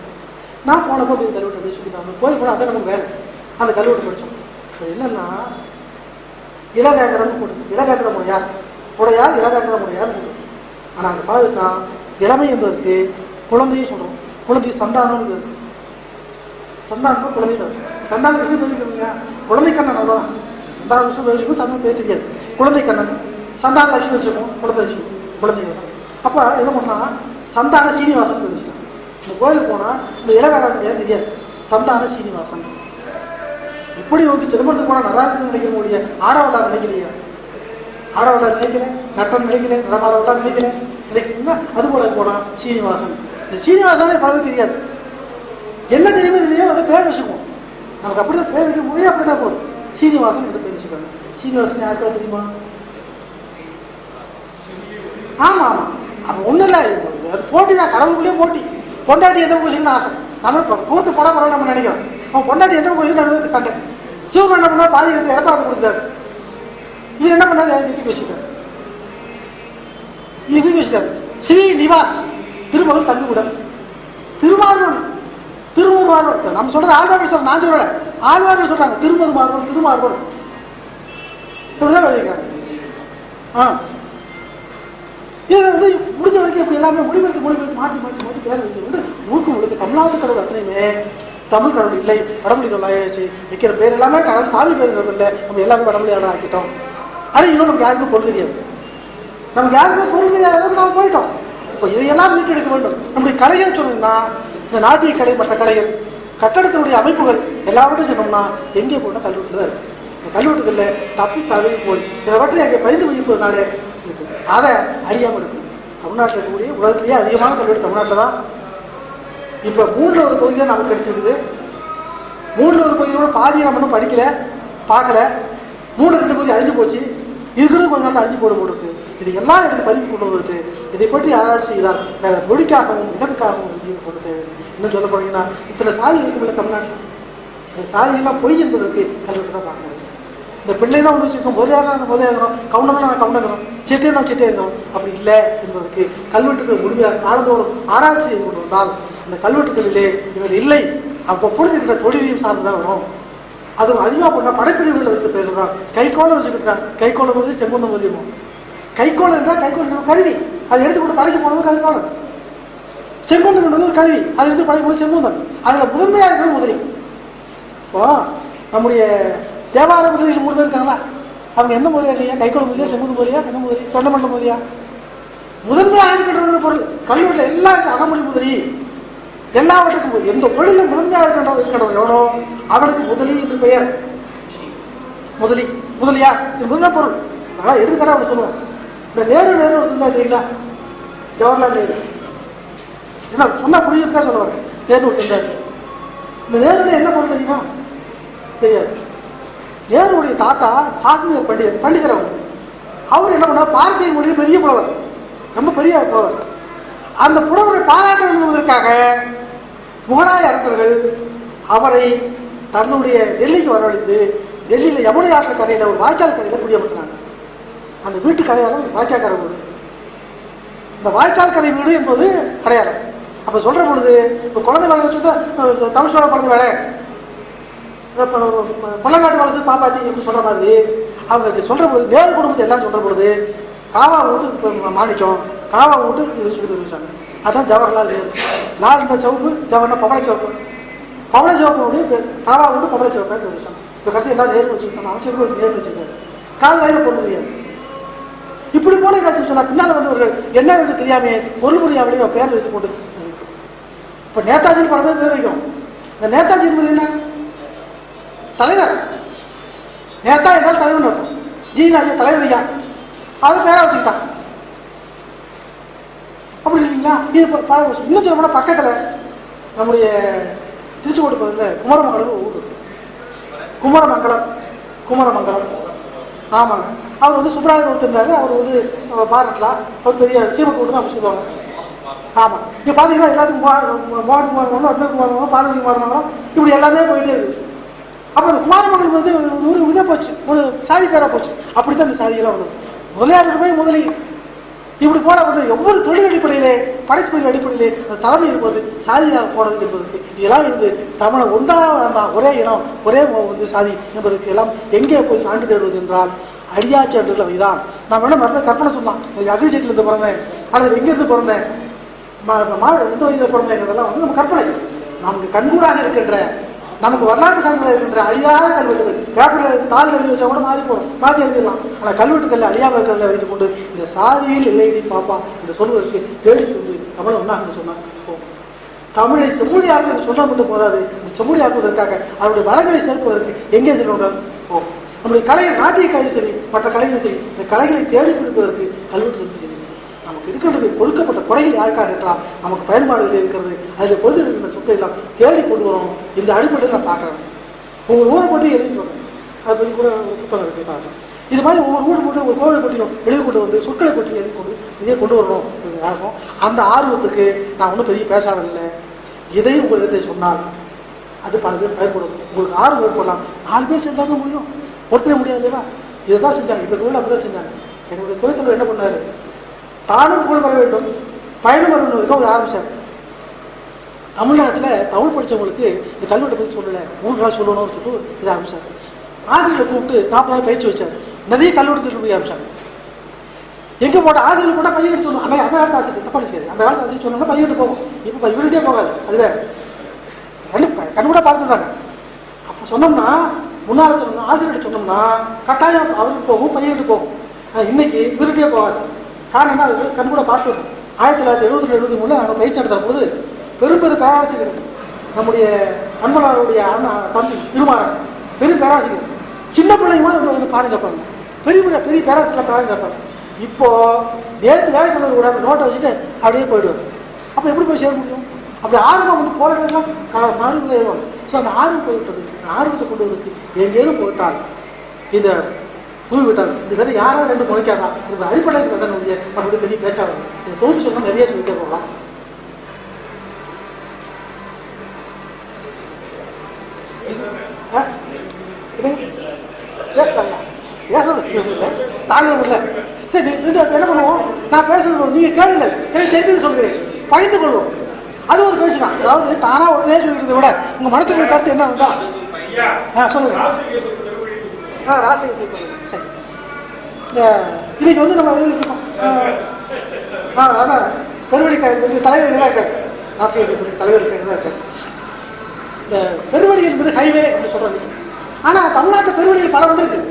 நான் போனப்போ அப்படி கல்வெட்டு அப்படி சொல்லிட்டாங்க. கோயில் போனால் அதான் நமக்கு வேலை. அந்த கல்வெட்டு படித்தோம். அது என்னன்னா இளவேங்கடம் போட்டு, இளவேங்கட முடையார் உடையார், இளவேங்கட முடையார் போட்டு. ஆனால் அங்கே பாதிச்சா இளமை என்பதற்கு குழந்தையும் சொல்கிறோம். குழந்தை சந்தானம்னு இருக்கு. சந்தானம் குழந்தைகள், சந்தான விஷயம் பேசிக்கிறீங்க. குழந்தை கண்ணன் அவ்வளோதான். சந்தான விஷயம் பேசிக்கணும், சந்தானம் பேர் தெரியாது. குழந்தை கண்ணன், சந்தான லட்சுமி வச்சுக்கணும், குழந்தை லட்சுமி, குழந்தைகள் தான். அப்போ என்ன பண்ணால் சந்தான சீனிவாசன் பேர் வச்சுட்டாங்க. இந்த கோயிலுக்கு போனால் இந்த இளவேங்கட முடையார் தெரியாது, சந்தான சீனிவாசன். இப்படி வந்து சிதம்பரத்துக்கு போனால் நடராஜன் நினைக்கக்கூடிய ஆடவளார் நினைக்கலையா, ஆடவளார் நினைக்கல, நட்டன் நினைக்கல, நடமாடவளார் நினைக்கல, நினைக்கிறீங்கன்னா அது போல போனால் சீனிவாசன். இந்த சீனிவாசனே பலவே தெரியாது, என்ன தெரியுமோ இல்லையோ அதை பேர் வச்சுக்குவோம். நமக்கு அப்படிதான் பேர் வைக்க முடியும், அப்படிதான் போதும். சீனிவாசன் என்று பேர் வச்சுக்காங்க. சீனிவாசன் யாருக்கா தெரியுமா? ஆமாம் ஆமாம், அப்போ ஒன்றும் இல்லை, அது போட்டி தான், கடவுளுக்குள்ளேயே போட்டி. பொண்டாட்டி எந்த போச்சுன்னு ஆசை, நம்ம கூத்து படம் பரவாயில்ல நம்ம நினைக்கிறோம். அவன் பொண்டாட்டி எந்த போச்சு நடந்தது கண்டை. சிவன் என்ன பண்ணா பாதி எடுத்து இடப்பாக கொடுத்தாரு. இது என்ன பண்ணாரு, இதுக்கு வச்சுட்டாரு, இதுக்கு வச்சுட்டாரு. ஸ்ரீநிவாஸ் திருமகள் தங்குவிடம், திருமார்வன், திருமருமார்வன். நம்ம சொல்றது ஆழ்வார்கள் சொல்ற, நான் சொல்லல, ஆழ்வார்கள் சொல்றாங்க திருமருமார்வன், திருமார்வன் இப்படிதான் வச்சிருக்காங்க. இதை வந்து முடிஞ்ச வரைக்கும் இப்படி எல்லாமே மொழிபெயர்த்து மாற்றி மாற்றி மாற்றி பேர் வைக்கிறது ஊக்கம் உள்ளது. தமிழ்நாட்டு கடவுள் அத்தனையுமே தமிழ் கடவுள் இல்லை, வடமொழி கடவுள் ஆயிடுச்சு. வைக்கிற பேர் எல்லாமே கடவுள் சாமி பேர் இல்லை, நம்ம எல்லாமே வடமொழியான ஆக்கிட்டோம். ஆனால் இன்னும் நமக்கு யாருக்கும் பொருள் தெரியாது, நமக்கு யாருக்குமே பொருள் தெரியாத அளவுக்கு நம்ம போயிட்டோம். இப்போ இதையெல்லாம் மீட்டெடுக்க வேண்டும். நம்முடைய கலைகள் சொல்லணும்னா இந்த நாட்டிய கலை, மற்ற கலைகள், கட்டடத்தினுடைய அமைப்புகள் எல்லாவற்றையும் சொன்னோம்னா எங்கே போனால் கல்வெட்டு தான் இருக்குது. இந்த கல்வெட்டுகளில் தப்பி தவறி போய் சிலவற்றை அங்கே பதிந்து வைப்பதனாலே இருக்குது. அதை அறியாமல் இருக்கும். தமிழ்நாட்டில் இருக்கக்கூடிய உலகத்திலேயே அதிகமான கல்வெட்டு தமிழ்நாட்டில் தான். இப்போ 3ல் ஒரு பகுதி தான் நமக்கு கிடைச்சிருக்குது. 3ல் ஒரு பகுதியோட பாதியை நம்ம இன்னும் படிக்கல, பார்க்கல. 3 2 பகுதி அழிஞ்சு போச்சு. இருக்கிறது கொஞ்ச நாள் அழிஞ்சு போட போட்டுருக்கு. இது எல்லாம் எடுத்து பதிவு கொண்டு வந்துட்டு இதை பற்றி ஆராய்ச்சி செய்தால் வேற மொழிக்காகவும் இனத்துக்காகவும் கொண்டு தேவை. இன்னும் சொல்ல போனீங்கன்னா இத்தனை சாதி இருக்குமில்ல தமிழ்நாட்டில், இந்த சாதியெல்லாம் பொய் என்பதற்கு கல்வெட்டு தான் பார்க்க முடியும். இந்த பிள்ளைனா ஒன்று வச்சுருக்கோம், முதலியாரம் முதலியாகிறோம், கவுண்டங்கன்னா கவுண்டங்கிறோம், செட்டியனா செட்டியாகிறோம், அப்படி இல்லை என்பதற்கு கல்வெட்டுகள் முழுமையாக காலந்தோறும் ஆராய்ச்சி செய்து கொண்டு வந்தால் அந்த கல்வெட்டுகளிலே இவர் இல்லை அப்பொழுது இருக்கிற தொழிலையும் சார்ந்துதான் வரும். அதுவும் அதிகமாக பண்ணால் படைப்பிரிவுகளில் வச்ச பேர் தான். கைக்கோளம் வச்சுக்கிட்டான், கைக்கோளம் வந்து செம்பந்தம் மூலியமோ, கைக்கோளம் என்றால் கைக்கோளம் கருவி, அதை எடுத்துக்கொண்டு படைக்க போனது கைக்கோளம். செம்பந்தம் என்பது ஒரு கருவி, அதை எடுத்து படைக்க போனது செம்பந்தம். அதில் முதன்மையாக இருக்கிறது முதலியம். இப்போ நம்முடைய தேவார முதலிகள் 3 பேர் இருக்காங்களா, அவங்க என்ன முதலியா இல்லையா? கைக்கோளம் முதலியா, செம்பந்த முதலியா, என்ன முதலி, தொண்டமண்டலம் முதலியா? முதன்மையாக இருக்கின்ற பொருள் கல்வெட்டில் எல்லாருக்கும் அகமொழி முதலி, எல்லாவற்றுக்கும் எந்த தொழிலும் முதன்மையாக இருக்கிறவன் எவனோ அவனுக்கு முதலி என்று பெயர். முதலி முதலியார் என்பதுதான் பொருள். நான் எடுத்துக்காட்டா அப்படி சொல்லுவேன். இந்த நேரு இருந்தா தெரியுங்களா, ஜவஹர்லால் நேரு என்ன சொன்னா புரியுதுக்கா சொல்லுவார். நேரு இருந்தார். இந்த நேருல என்ன பொருள் தெரியுமா? தெரியாது. நேருடைய தாத்தா காஷ்மீர் பண்டிதர் அவர் என்ன பண்ணார், பாரசீக மொழியில் பெரிய புலவர், ரொம்ப பெரிய புலவர். அந்த புலவரை பாராட்ட வேண்டும் என்பதற்காக முகலாய அரசர்கள் அவரை தன்னுடைய டெல்லிக்கு வரவழைத்து டெல்லியில் யமுனை ஆற்று கரையில் ஒரு வாய்க்கால் கரையில் குடியமர்த்தினாங்க. அந்த வீட்டுக்கு அடையாளம் வாய்க்கால் கரை வீடு. இந்த வாய்க்கால் கரை வீடு என்பது அடையாளம். அப்போ சொல்ற பொழுது இப்போ குழந்தை வேலை வச்சு தமிழ் சோழ குழந்தை வேலை, கொள்ளங்காட்டு வளர்ச்சி பாப்பாத்தி அப்படின்னு சொல்ற மாதிரி அவங்க சொல்ற பொழுது நேரு குடும்பத்தை எல்லாம் சொல்ற பொழுது காவா வீட்டு மாணிக்கம், காவா வீட்டு இது சொல்லி தெரிவிச்சாங்க. அதுதான் ஜவஹர்லால் நேரு. லால் சிவப்பு, ஜவஹர்னா பவள சிவப்பு, பவள சிவப்புடைய காவா வீட்டு பவள சிவப்பு தெரிவிச்சாங்க. இப்போ கடைசி எல்லாம் நேரு வச்சுக்கிட்டோம், அமைச்சர்கள் நேரு வச்சுருக்காரு, கால் வாயில பொருள் தெரியாது. இப்படி போல ஏதாச்சும் சொன்னா பின்னால் வந்தவர்கள் என்ன வேண்டு தெரியாமே பொருள் புரியாமலே பேர் வைத்துக் கொண்டு இப்போ நேதாஜின்னு பல பேர் வைக்கும். இந்த நேதாஜி என்பது என்ன? தலைவர். நேதா என்றால் தலைவர் அர்த்தம். ஜிநாஜி தலைவரியா, அதை பேரா வச்சுக்கிட்டான். அப்படி இல்லைங்களா? இது இன்னும் சொல்ல போனால் பக்கத்தில் நம்முடைய திருச்சிக்கோட்டை பகுதியில் குமரமங்கலம் ஊர், குமரமங்கலம் ஆமாங்க. அவர் வந்து சுப்ராயன் ஒருத்தர், அவர் வந்து பாரட்லா, அவர் பெரிய சீமக்கூட்டு அப்படி சொல்லுவாங்க. ஆமாம், இங்கே பார்த்தீங்கன்னா எல்லாத்துக்கும் மோகன் குமார், அர்ஜுன் குமார், பார்வதி குமார், இப்படி எல்லாமே போயிட்டே இருக்குது. அப்போ அந்த குமாரமங்கலம் வந்து ஒரு இதாக போச்சு, ஒரு சாதி பேராக போச்சு. அப்படி தான் இந்த சாதியெல்லாம் வந்தது. முதலியாருக்கு போய் முதலி இப்படி போல வந்து ஒவ்வொரு தொழில் அடிப்படையிலே படைப்பு அடிப்படையிலே அந்த தலைமை இருப்பது சாதியாக போனது என்பதற்கு இதெல்லாம் இருந்து தமிழை ஒன்றாக ஒரே இனம் ஒரே வந்து சாதி என்பதற்கு எல்லாம் எங்கே போய் சான்று தேடுவது என்றால் அடியாச்சான்றுகள் அவைதான். நான் வேணா மறுபடியும் கற்பனை சொல்லலாம், அக்ரி சைட்லேருந்து பிறந்தேன் அல்லது எங்கேருந்து பிறந்தேன், எந்த வயதில் பிறந்தேங்கிறதெல்லாம் வந்து நம்ம கற்பனை. நமக்கு கண்கூடாக இருக்கின்ற நமக்கு வரலாற்று சான்றுகள் இருக்கின்ற அழியாத கல்வெட்டுகள், பேப்பரில் தாள் எழுதி வச்சா கூட மாற்றி எழுதிடலாம். ஆனால் கல்வெட்டுக்கள் அழியாமல் இருக்கிறத வைத்துக் கொண்டு இந்த சாதியில் இல்லைடி பாப்பா என்று சொல்வதற்கு தேடி தோன்று தமிழை ஒன்றாக சொன்னாங்க. தமிழை செம்மொழியாக்க சொல்ல மட்டும் போதாது, இந்த செம்மொழியாக்குவதற்காக அவருடைய வளங்களை சேர்ப்பதற்கு எங்கே செல்வங்கள் நம்முடைய கலையை, நாட்டிய கலை சரி, மற்ற கலைகள் சரி, இந்த கலைகளை தேடி பிடிப்பதற்கு கல்வெட்டு சரி. நமக்கு இருக்கின்றது கொடுக்கப்பட்ட கொடைகள் யாருக்காக என்றால் நமக்கு பயன்பாடுகள் இருக்கிறது, அதில் பொழுது இருக்கின்ற சொற்களை எல்லாம் தேடி கொண்டு வரணும். இந்த அடிப்படையில் நான் பார்க்குறேன். ஒவ்வொரு ஊரை பற்றி எழுதி சொல்கிறேன், அதை பற்றி கூட ஒரு புத்தகம் இருக்கு பார்க்குறேன். இது மாதிரி ஒவ்வொரு ஊரை போட்டு ஒரு கோவிலை பற்றியும் எழுதி கொண்டு வந்து சொற்களை பற்றி எழுதி கொண்டு இதே கொண்டு வரணும் யாருக்கும். அந்த ஆர்வத்துக்கு நான் ஒன்றும் பெரிய பேசாததில்லை. இதையும் உங்களிடத்தை சொன்னால் அது பல பேர் பயன்படும். உங்களுக்கு ஆர்வம் ஏற்படலாம். 4 பேர் செஞ்சாங்க முடியும், ஒருத்தர முடியாது இல்லையா? இதை தான் செஞ்சாங்க. இந்த தொழில் அப்படி தான் செஞ்சாங்க. என்னுடைய தொழிற்சங்கம் என்ன பண்ணார், தானும் புகழ் வர வேண்டும், பயணம் வரணுன்றதுக்கு அவர் ஆரம்பித்தார். தமிழ்நாட்டில் தமிழ் படித்தவங்களுக்கு இந்த கல்வெட்டை பற்றி சொல்லலை, 3 நாள் சொல்லணும்னு சொல்லிட்டு இதை ஆரம்பித்தார். ஆசிரியர்களை கூப்பிட்டு 40 நாள் பயிற்சி வச்சார். நிறைய கல்வெட்டுகள் போய் ஆரம்பித்தாங்க. எங்கே போட்ட ஆசிரியர் போட்டால் பையன் சொல்லணும். அந்த காலத்து ஆசிரியர் தப்பா நினைக்காது, அந்த காலத்து ஆசிரியர் சொன்னோம்னா பையன் போகும். இப்போ இவருகிட்டே போகாது, அது வேறு கண்கூட பார்த்துதாங்க. அப்போ சொன்னோம்னா முன்னால் சொன்னோம்னா ஆசிரியர்கிட்ட சொன்னோம்னா கட்டாயம் அவருக்கு போகும், பையனுக்கு போகும். ஆனால் இன்னைக்கு இவருகிட்டே போகாது. காரணம் என்ன, அது கண்கூட பார்த்துருக்கோம். 1972-73 நாங்கள் பயிற்சி நடத்துகிற போது பெரும் பேராசிரியர் நம்முடைய அன்பனாருடைய அண்ணா தம்பி திருமாறன் பெரும் பேராசிரியர் சின்ன பிள்ளைங்க வந்து பாடம் கேட்பாங்க, பெரிய பேராசிரியர் பாடம் கேட்பாங்க. இப்போ நேற்று வேலை பண்ணது கூட நோட்டை வச்சுட்டு அப்படியே போயிடுவார். அப்போ எப்படி போய் சேர முடியும்? அப்படி ஆர்வம் வந்து போகிறதெல்லாம் மறுபடியும் ஏறுவாங்க. ஸோ அந்த ஆர்வம் போய்விட்டது. ஆர்வத்தை கொண்டு வரதுக்கு எங்கேயும் போயிட்டால் இந்த தூவிட்டால் இந்த விதை யாராவது 2 முளைக்காதான் இந்த அடிப்படையில் விதை மறுபடியும் பெரிய பேச்சாகும். இந்த தொகுதி சொன்னால் நிறைய சொல்லிட்டே போகலாம். பேசுறாங்க, பேசுறது இல்லை, தாழ்வு இல்லை. சரி, என்ன பண்ணுவோம், நான் பேசுறது நீங்க கேளுங்கள், எனக்கு தெரிஞ்சது சொல்கிறேன், பகிர்ந்து கொள்வோம். அது ஒரு பேச்சு தான். அதாவது தானா ஒருத்தே சொல்லிக்கிறத விட உங்க மனசுல கருத்து என்ன வந்தா சொல்லுங்க. ராசிகை சரி, இந்த இன்னைக்கு வந்து நம்ம இருக்கோம். அதான் பெருவழிக்காய் தலைவர் தான் இருக்காரு, ராசிகை தலைவர் தான் இருக்காரு. இந்த பெருவழி என்பது ஹைவே அப்படின்னு சொல்றது. ஆனால் தமிழ்நாட்டில் பெருவழிகள் பல வந்திருக்கு.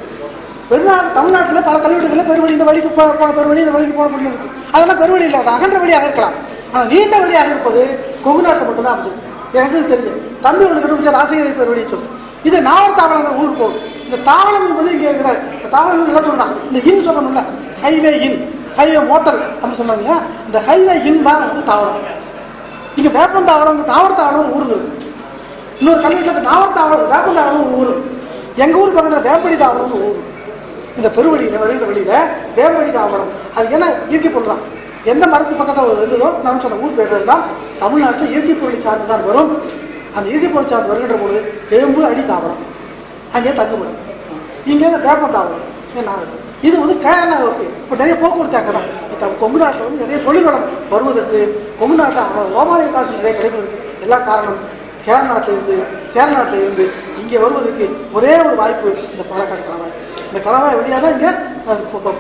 தமிழ்நாட்டில் பல கல்வெட்டுகளில் பெருவழி, இந்த வழிக்கு போன பெருவழி, இந்த வழிக்கு போன பெருவழி இருக்கு. அதெல்லாம் பெருவழி இல்லாத அகன்ற வழியாக இருக்கலாம். ஆனால் நீண்ட வழியாக இருப்பது கொங்கு நாட்டில் மட்டும்தான் அமைச்சிருக்கு. எனக்கு தெரியும் தம்பி ஒன்று கண்டுபிடிச்ச ராசிகை பெருவழி சொல்லு. இது நாவல்தாவளம் ஊர் போகுது. இந்த தாவளம் என்பது இங்கே இருக்கிறார். இந்த தாவளம் நல்லா சொல்லலாம். இந்த இன் சொல்லணும்ல, ஹைவே இன், ஹைவே மோட்டர் அப்படின்னு சொன்னாங்க. இந்த ஹைவே இன் தான் வந்து தாவளம். இங்கே வேப்பந்தாவளம், நாவல்தாவளம் ஊர் இருக்கு. இன்னொரு கல்வெட்டில் நாவல்தாவளம், வேப்பந்தாவளம் ஊர். எங்கள் ஊர் பக்கத்தில் வேம்படி தாவளம்னு ஊர். இந்த பெருவழியில் வருகிற வழியில் வேம்படி தாவளம், அது என்ன இயற்கை பொருள் தான். எந்த மரத்து பக்கத்தில் இருந்ததோ நான் சொன்ன ஊர் பேர்கள் தான் தமிழ்நாட்டில் இயற்கை பொருளை சார்ந்து தான் வரும். அந்த இயற்கை பொருள் சார்ந்து வருகின்ற பொழுது வேம்பு அடி தாவளம், அங்கே தங்குபடும். இங்கே வேப்பம் தாவளம். இது வந்து கேரளா ஓகே. இப்போ நிறைய போக்குவரத்து அங்கே தான். கொங்கு நாட்டில் வந்து நிறைய தொழில் வளம் வருவதற்கு, கொங்கு நாட்டில் ஓமானிய காசு நிறைய கிடைப்பதற்கு எல்லா காரணம் கேரள நாட்டிலிருந்து, சேர நாட்டிலிருந்து இங்கே வருவதற்கு ஒரே ஒரு வாய்ப்பு இந்த பாலக்காடு கணவாய். இந்த கணவாய் வழியாக தான் இங்கே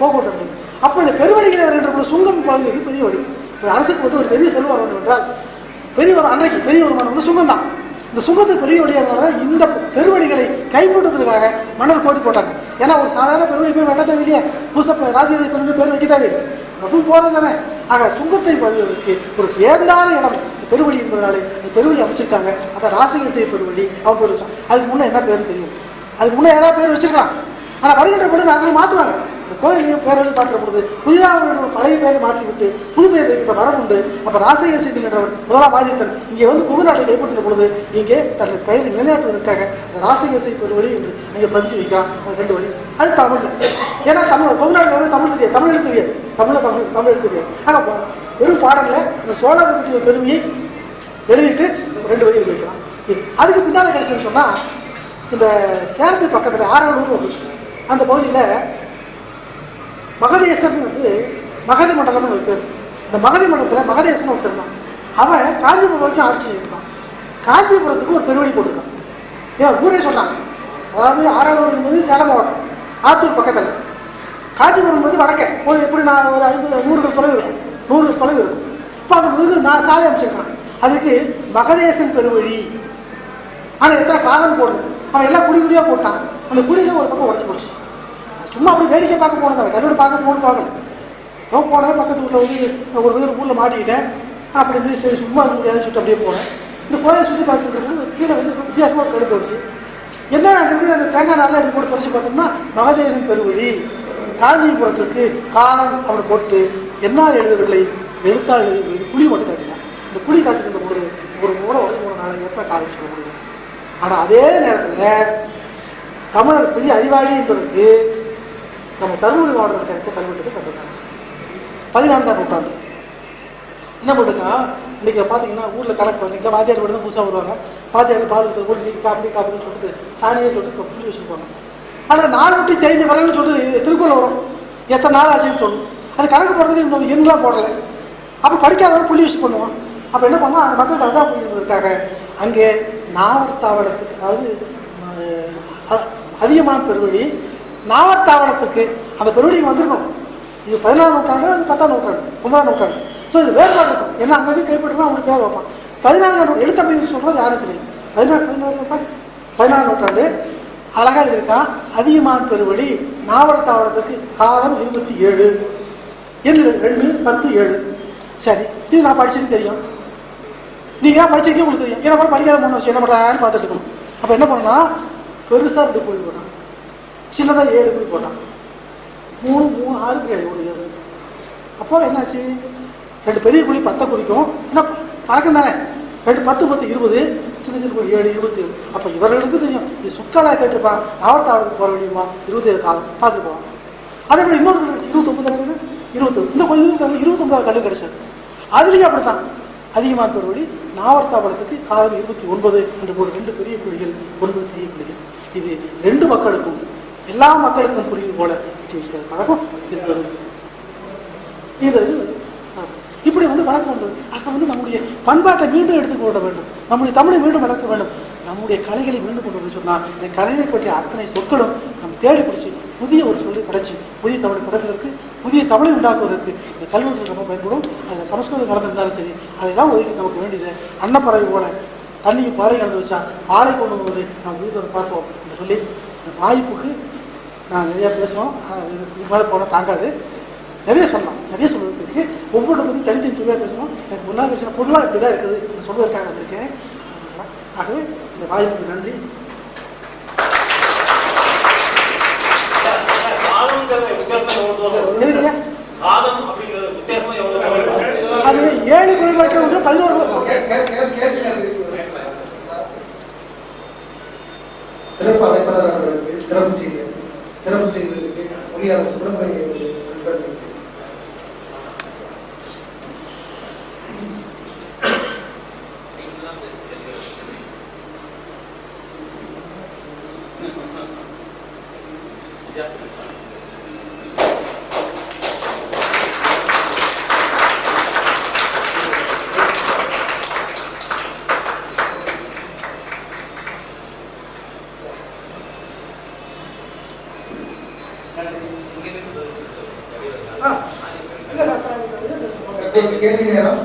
போக்குவரத்து இருக்குது. அப்போ இந்த பெருவழிகளை வருகின்ற சுங்கம் பகுதிக்கு பெரிய வழி. அரசுக்கு வந்து ஒரு பெரிய செல்வம் வேண்டும் என்றால் பெரிய ஒரு அன்றைக்கு பெரிய வருமானம் வந்து சுங்கம் தான். இந்த சுங்கத்துக்கு பெரிய வழியாக இந்த பெருவழிகளை கைப்பற்றுவதற்காக மன்னர் போட்டி போட்டாங்க. ஏன்னா ஒரு சாதாரண பெருவழி போய் வெட்ட தேவையில்லையே, புதுசாக ராஜ்யத்தை பெருவழி பேர் வைக்க தேவையில்லை, அப்படி போகிறது தானே. ஆக சுங்கத்தை பகுவதற்கு ஒரு சேர்ந்தான இடம் பெருவழி என்பதனாலே இந்த பெருவழி அமைச்சிருக்காங்க. அதை ராசிகை பெருவழி அவன் பேர் வச்சான். அதுக்கு முன்னே என்ன பேர் தெரியும், அதுக்கு முன்னே ஏதாவது பேர் வச்சிருக்கலாம். ஆனால் வருகின்ற பொழுது அரசு மாற்றுவாங்க. இந்த கோயிலையும் பேரழி மாற்ற பொழுது புதிதாக பழைய பேரை மாற்றிவிட்டு புது பெயர் வைக்கிற மரம் உண்டு. அப்போ ராசிகை என்றவர் முதலாம் ஆதித்தன் இங்கே வந்து கொங்கு நாட்டை கைப்பற்றின பொழுது இங்கே தன்னுடைய பெயரை நிலைநாட்டுவதற்காக இந்த ராசிகை பெருவழி என்று இங்கே பதிச்சு வைக்கலாம். அது 2 வழி. அது தமிழில், ஏன்னா தமிழ் கொங்கு நாட்டில் தமிழ் தெரியாது, தமிழ் எழுத்து தெரியாது, தமிழ் எழுத்து தெரியாது. ஆனால் வெறும் பாடலில் இந்த சோழர்களுடைய பெருமையை எழுதிட்டு 2 வழி வைக்கலாம். அதுக்கு பின்னால் கிடைச்சதுன்னு சொன்னால் இந்த சேலத்துக்கு பக்கத்தில் ஆரவலூர் அந்த பகுதியில் மகதேசன் வந்து மகதி மண்டலம்னு ஒரு பேர். இந்த மகதி மண்டலத்தில் மகதேசன் ஒருத்தர் தான். அவன் காஞ்சிபுரம் வரைக்கும் ஆட்சி செய்திருக்கான். காஞ்சிபுரத்துக்கு ஒரு பெருவழி போட்டிருக்கான். ஏன் ஊரே சொன்னாங்க. அதாவது ஆரவலூர் என்பது சேலம் மாவட்டம், ஆத்தூர் பக்கத்தில். காஞ்சிபுரம் என்பது வடக்கே ஒரு எப்படி நான் ஒரு 50-100 தொலைவு இருக்கும், 100 தொலைவு இருக்கும். இப்போ அந்த இது நான் சாலை அமைச்சிருக்கான். அதுக்கு மகதேசன் பெருவழி. ஆனால் எத்தனை காலம் போடல, அவன் எல்லாம் குடியாக போட்டான். அந்த குடியில் ஒரு பக்கம் உடச்சி போச்சு. சும்மா அப்படி வேடிக்கை பார்க்க போனது, அதை கல்லூரி பார்க்க பார்க்கல. நான் போனேன், பக்கத்து வீட்டில் ஒரு ஊரில் மாட்டிக்கிட்டேன். அப்படி இருந்து சரி சும்மா இருக்க முடியாதுன்னு சொல்லிட்டு அப்படியே போனேன். இந்த கோயிலை சுற்றி பார்த்துட்டு கீழே வந்து வித்தியாசமாக கழுத்து வச்சு என்ன அங்கேருந்து அந்த தேங்காய் நாரில் எடுத்து போட்டு தொடச்சி பார்த்தோம்னா மகதேசன் பெருவழி காஞ்சிபுரத்துக்கு காலம் அப்படி போட்டு என்னால் எழுதவில்லை, எழுத்தால் எழுதி புளி மட்டும் காட்டிட்டான். இந்த புளி காட்டுகின்ற பொழுது ஒரு மூளை உடனே 3 நாளைக்கு எத்தனை காலம் சொல்ல முடியும். ஆனால் அதே நேரத்தில் தமிழர் பெரிய அறிவாளி என்பதற்கு நம்ம தருமபுரி மாவட்டத்தில் கிடைச்ச கல்வெட்டுக்கு கண்டுபிடிச்சாங்க. 14ஆம் நூற்றாண்டு. என்ன பண்ணுறா இன்றைக்கி பார்த்தீங்கன்னா ஊரில் கணக்கு பண்ணிக்கலாம், வாத்தியார் வீடு தான் புதுசாக வருவாங்க. வாத்தியார் பால் கூட இன்றைக்கி காப்பின்னு சொல்லிட்டு சாணியை சொல்லிட்டு புள்ளி வச்சுருப்பாங்க. ஆனால் 4 தேய்ந்து வரலன்னு சொல்லிட்டு திருக்குறள் வரும், எத்தனை நாள் ஆச்சுன்னு சொல்லணும். அது கணக்கு போடுறதுக்கு நம்ம எண்ணெலாம் போடலை. அப்போ படிக்காதவங்க புள்ளி வச்சு பண்ணுவோம். அப்போ என்ன பண்ணோம், அந்த மக்களுக்கு அதான் புள்ளின்றதுக்காக அங்கே நாவற்தாவளத்துக்கு, அதாவது அதிகமான பெருவழி நாவற்தாவளத்துக்கு அந்த பெருவழிக்கு வந்திருக்கணும். இது 14ஆம் நூற்றாண்டு, அது 10ஆம் நூற்றாண்டு, 9ஆம் நூற்றாண்டு. ஸோ இது வேறுபாடு இருக்கும். ஏன்னா அங்கே கைப்பற்றுவோம், அவங்களுக்கு பேர் வைப்பான். 14ஆம் நூற்றாண்டு எழுத்தமைப்பு சொல்கிறது யாரும் தெரியல. 14ஆம் நூற்றாண்டு அழகாக எழுதியிருக்கான். அதிகமான பெருவழி நாவற்தாவளத்துக்கு காலம் 27 2 10 7. சரி, இது நான் படிச்சது தெரியும், நீங்கள் ஏன் படிச்சிருக்கே உங்களுக்கு தெரியும். ஏன்னா படிக்காத மூணு விஷயம் என்ன பண்ணுறான்னு பார்த்துட்டு இருக்கணும். அப்போ என்ன பண்ணா பெருசாக 2 கோழி போட்டான், சின்னதாக 7 கோழி போட்டான், 3 3 6 7 கோழி. அப்போ என்னாச்சு, 2 பெரிய கோழி 10 குறிக்கும். ஏன்னா பழக்கம் தானே. 2 10 10 20, சின்ன சின்ன கோழி 7 27. அப்போ இவர்களுக்கு தெரியும், இது சுக்காலாக கேட்டுருப்பான், நாவற்தாவளத்துக்கு போக வேண்டியமா 27 காலம் பார்த்துட்டு போவான். அதே மாதிரி இன்னொரு 29 21, இந்த கோயில் 29 கல்வி கிடைச்சது. அதுலேயும் அப்படித்தான் அதிகமான பெருவழி நாவற்தாவளத்துக்கு காலம் 29 என்று போட்டு 2 பெரிய குழிகள் 9 செய்ய குழிகள். இது 2 மக்களுக்கும் எல்லா மக்களுக்கும் புரியுது போல எட்டி வைக்கிற பழக்கம் இருந்தது. இது இப்படி வழக்கம் வந்தது. ஆக நம்முடைய பண்பாட்டை மீண்டும் எடுத்துக்கொள்ள வேண்டும், நம்முடைய தமிழை மீண்டும் வளர்க்க வேண்டும், நம்முடைய கலைகளை மீண்டும் கொண்டு வந்து சொன்னால் இந்த கலைகளை பற்றிய அத்தனை சொற்களும் நம்ம தேடி பிடிச்சி புதிய ஒரு சொல்லி படைச்சி புதிய தமிழை படைப்பதற்கு, புதிய தமிழை உண்டாக்குவதற்கு இந்த கல்வெட்டு ரொம்ப பயன்படும். அதில் சமஸ்கிருதம் கலந்துருந்தாலும் சரி, அதெல்லாம் ஒதுக்கி நமக்கு வேண்டியது. அன்னப்பறவை போல தண்ணியும் பாலை கலந்து வச்சா பாலை கொண்டு வருவது நம்ம வீட்டில் பார்ப்போம் என்று சொல்லி இந்த வாய்ப்புக்கு நான் நிறையா பேசுவோம். ஆனால் இது மேலே போனால் தாங்காது. நிறைய சொல்லலாம், நிறைய சொல்வதற்கு இருக்குது. ஒவ்வொரு பற்றி தனித்தனி துறையாக பேசணும். எனக்கு முன்னாள் பேசினா பொதுவாக இப்படி தான் இருக்குது சொல்வதற்காக வந்திருக்கேன். ஆகவே இந்த வாய்ப்புக்கு நன்றி. அது 7 கிலோமீட்டர் 11 சிறப்பு அழைப்பாளர் அவர்களுக்கு சிறப்பு செய்ததற்கு பொறியாளர் சுப்பிரமணிய கேள்வி நேரம்.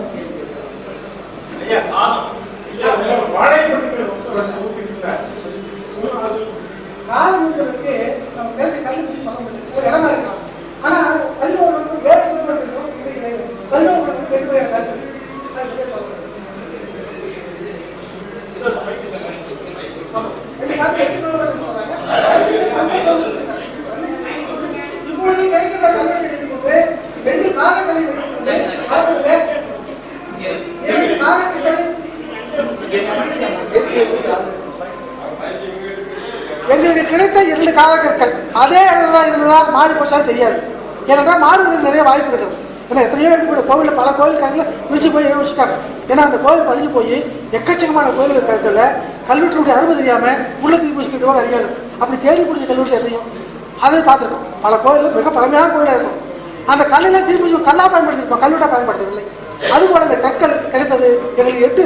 காலம் என்பதற்கு நம்ம பேச கல்வி சொல்ல முடியும், இடமா இருக்கலாம். ஆனால் 11 7 கிலோமீட்டர் 11 கருத்து இப்பொழுது கிடைக்கிற சமயம் எடுத்துக்கொண்டு 2 காலங்களை எங்களுக்கு கிடைத்த 2 காலக்கற்கள் அதே இடத்துல தான் இருந்ததா மாறி போச்சாலும் தெரியாது. ஏனென்றால் மாறுவதற்கு நிறைய வாய்ப்பு இருக்கிறது. ஏன்னா எத்தனையோ எடுத்துக்கூட கோவிலில் பல கோவில்காரங்கள விழிச்சு போய் வச்சுட்டாங்க. ஏன்னா அந்த கோவில் பழிச்சு போய் எக்கச்சக்கமான கோவில்கள் கற்களில் கல்வெட்டுடைய அருமை தெரியாமல் உள்ள தூக்கி பிடிச்சிக்கிட்டு அறியார்கள். அப்படி தேடி பிடிச்ச கல்வெட்டு எதையும் அதை பார்த்துருக்கோம். பல கோவிலில் மிக பழமையான கோவிலாக இருக்கும். அந்த கல்லில் திரும்பி கல்லாக பயன்படுத்தியிருப்போம், கல்வெட்டாக பயன்படுத்தவில்லை. அதுபோல் இந்த கற்கள் கிடைத்தது எங்களுக்கு 2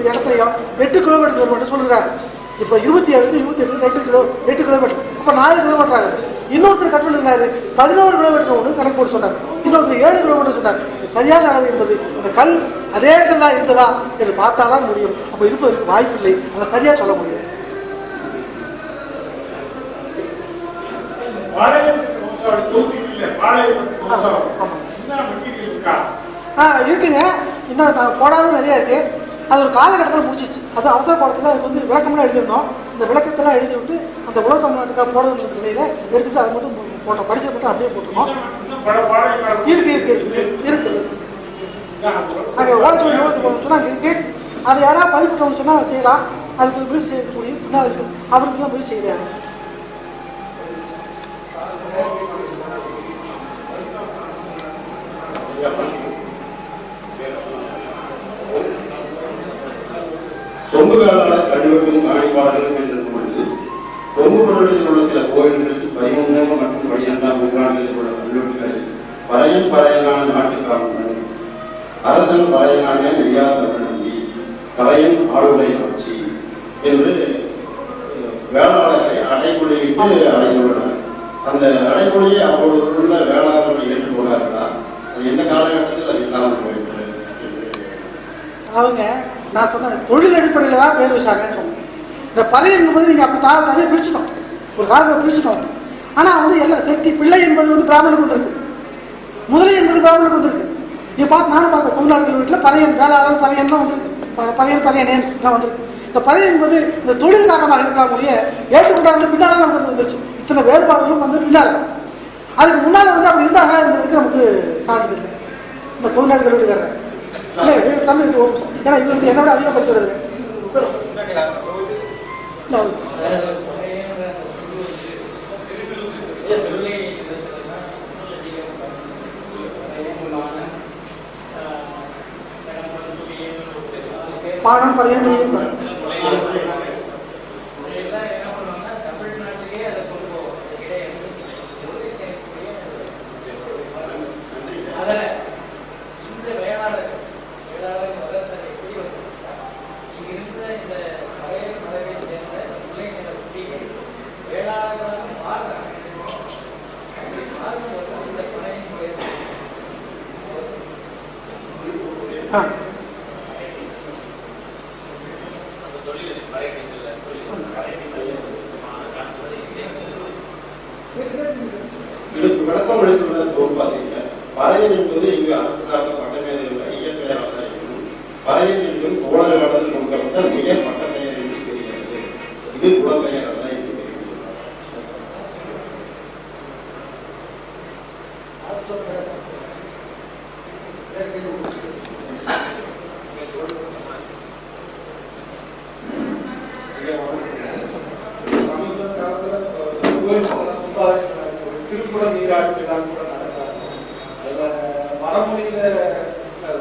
இடத்துலையும் 8 கிலோமீட்டர் தூரம் என்று சொல்கிறார். இப்போ 27 28 8 கிலோமீட்டர், இப்போ 4 கிலோமீட்டர் ஆகுது. இன்னொருத்தர் கற்று இருந்தார் 11 கிலோமீட்டர் ஒன்று கணக்கு போட்டு சொன்னார். இன்னொருத்தர் 7 கிலோமீட்டர் சொன்னார். சரியான அளவு என்பது அந்த கல் அதே இடத்துல தான் இருந்ததா என்று பார்த்தாதான் முடியும். அப்போ இருப்பதற்கு வாய்ப்பு இல்லை, அதை சரியாக சொல்ல முடியாது. இருக்குங்க, இன்னும் போடாத நிறையா இருக்கு. அது ஒரு காலகட்டத்தில் முடிச்சிச்சு. அது அவசர காலத்தில் அதுக்கு விளக்கம்லாம் எழுதியிருந்தோம். இந்த விளக்கத்தெல்லாம் எழுதி விட்டு அந்த உலக தமிழ்நாட்டுக்காக போடணுன்ற நிலையில எடுத்துட்டு அதை மட்டும் போட்டோம், படிச்சதை மட்டும் அப்படியே போட்டுருக்கோம். இருக்கு அங்கே உலக தமிழ் யோசிச்சு சொன்னால் இருக்கு. அதை யாராவது பதிப்பிட்டோம்னு சொன்னால் செய்யலாம். அதுக்கு முயற்சி செய்யக்கூடிய அவருக்குலாம் முயற்சி செய்கிறாங்க. கொங்கு வேளாளர் கழிவுக்கும் காணிப்பாளர்களும் என்ற பொழுது கொங்கு பருவத்தில் உள்ள சில கோயில்கள் 13 மற்றும் 12ஆம் நூற்றாண்டில் உள்ள கல்வெட்டுகளில் பறையனான நாட்டுக்கான அரசன் பறையனான நெய்யா தமிழ் நம்பி கலையன் ஆளுரை ஆட்சி என்று வேளாளரை அடைமொழியிட்டு அடைந்துள்ளனர். அந்த அடைமொழியை அப்பொழுது உள்ள வேளாளர்கள் ஏற்றுக்கொண்டார்களா? அது எந்த காலகட்டத்தில் அது இல்லாமல் போயிருக்கிறது? அவங்க நான் சொன்னேன் தொழில் அடிப்படையில் தான் பேர் வச்சாங்கன்னு சொன்னேன். இந்த பறை என்பது நீங்கள் அப்படி தனியாக பிரிச்சுட்டோம், ஒரு காலத்தில் பிரிச்சுட்டோம். ஆனால் எல்லாம் செட்டி பிள்ளை என்பது பிராமணனுக்கு வந்திருக்கு, முதலை என்பது பிராமணனுக்கு வந்திருக்கு. இதை பார்த்து நானும் பார்த்தேன். தமிழ்நாடுகள் வீட்டில் பறையன் வேளாளர் பறையன்லாம் வந்திருக்கு, பறையனேன் எல்லாம் வந்திருக்கு. இந்த பறை என்பது இந்த தொழில் காரணமாக இருக்கலாம் ஒழிய ஏற்றுக்கொண்டார்கள் பின்னால் தான் நமக்கு வந்துச்சு. இத்தனை வேறுபாடுகளும் பின்னால். அதுக்கு முன்னால் அப்படி இருந்தாங்களா என்பதற்கு நமக்கு சான்றிதழ் இல்லை. இந்த தமிழ்நாடுகள் வீட்டுக்காரர் தமிழ் ஏன்னா இவருக்கு என்னோட அதிகம் படிச்சு வருது. பாடம் பறையன் இதுக்கு விளக்கம் அளித்துள்ள தோல்பாசிக்க பறையன் என்பது இங்கு அரசு சார்ந்த பட்டமேதையுள்ள இயற்பெயர் அல்ல என்றும் பறையன் என்பது சோழர்களால் கொடுக்கப்பட்ட உயர் பட்டப்பெயர் என்று தெரிகிறது. இது புலப்பெயர் அல்ல என்று தெரிவித்துள்ளார். சமீப காலத்தில் திருப்புற நீராட்டுலாம் கூட நடக்கிறாங்க. அதில் வடமொழியில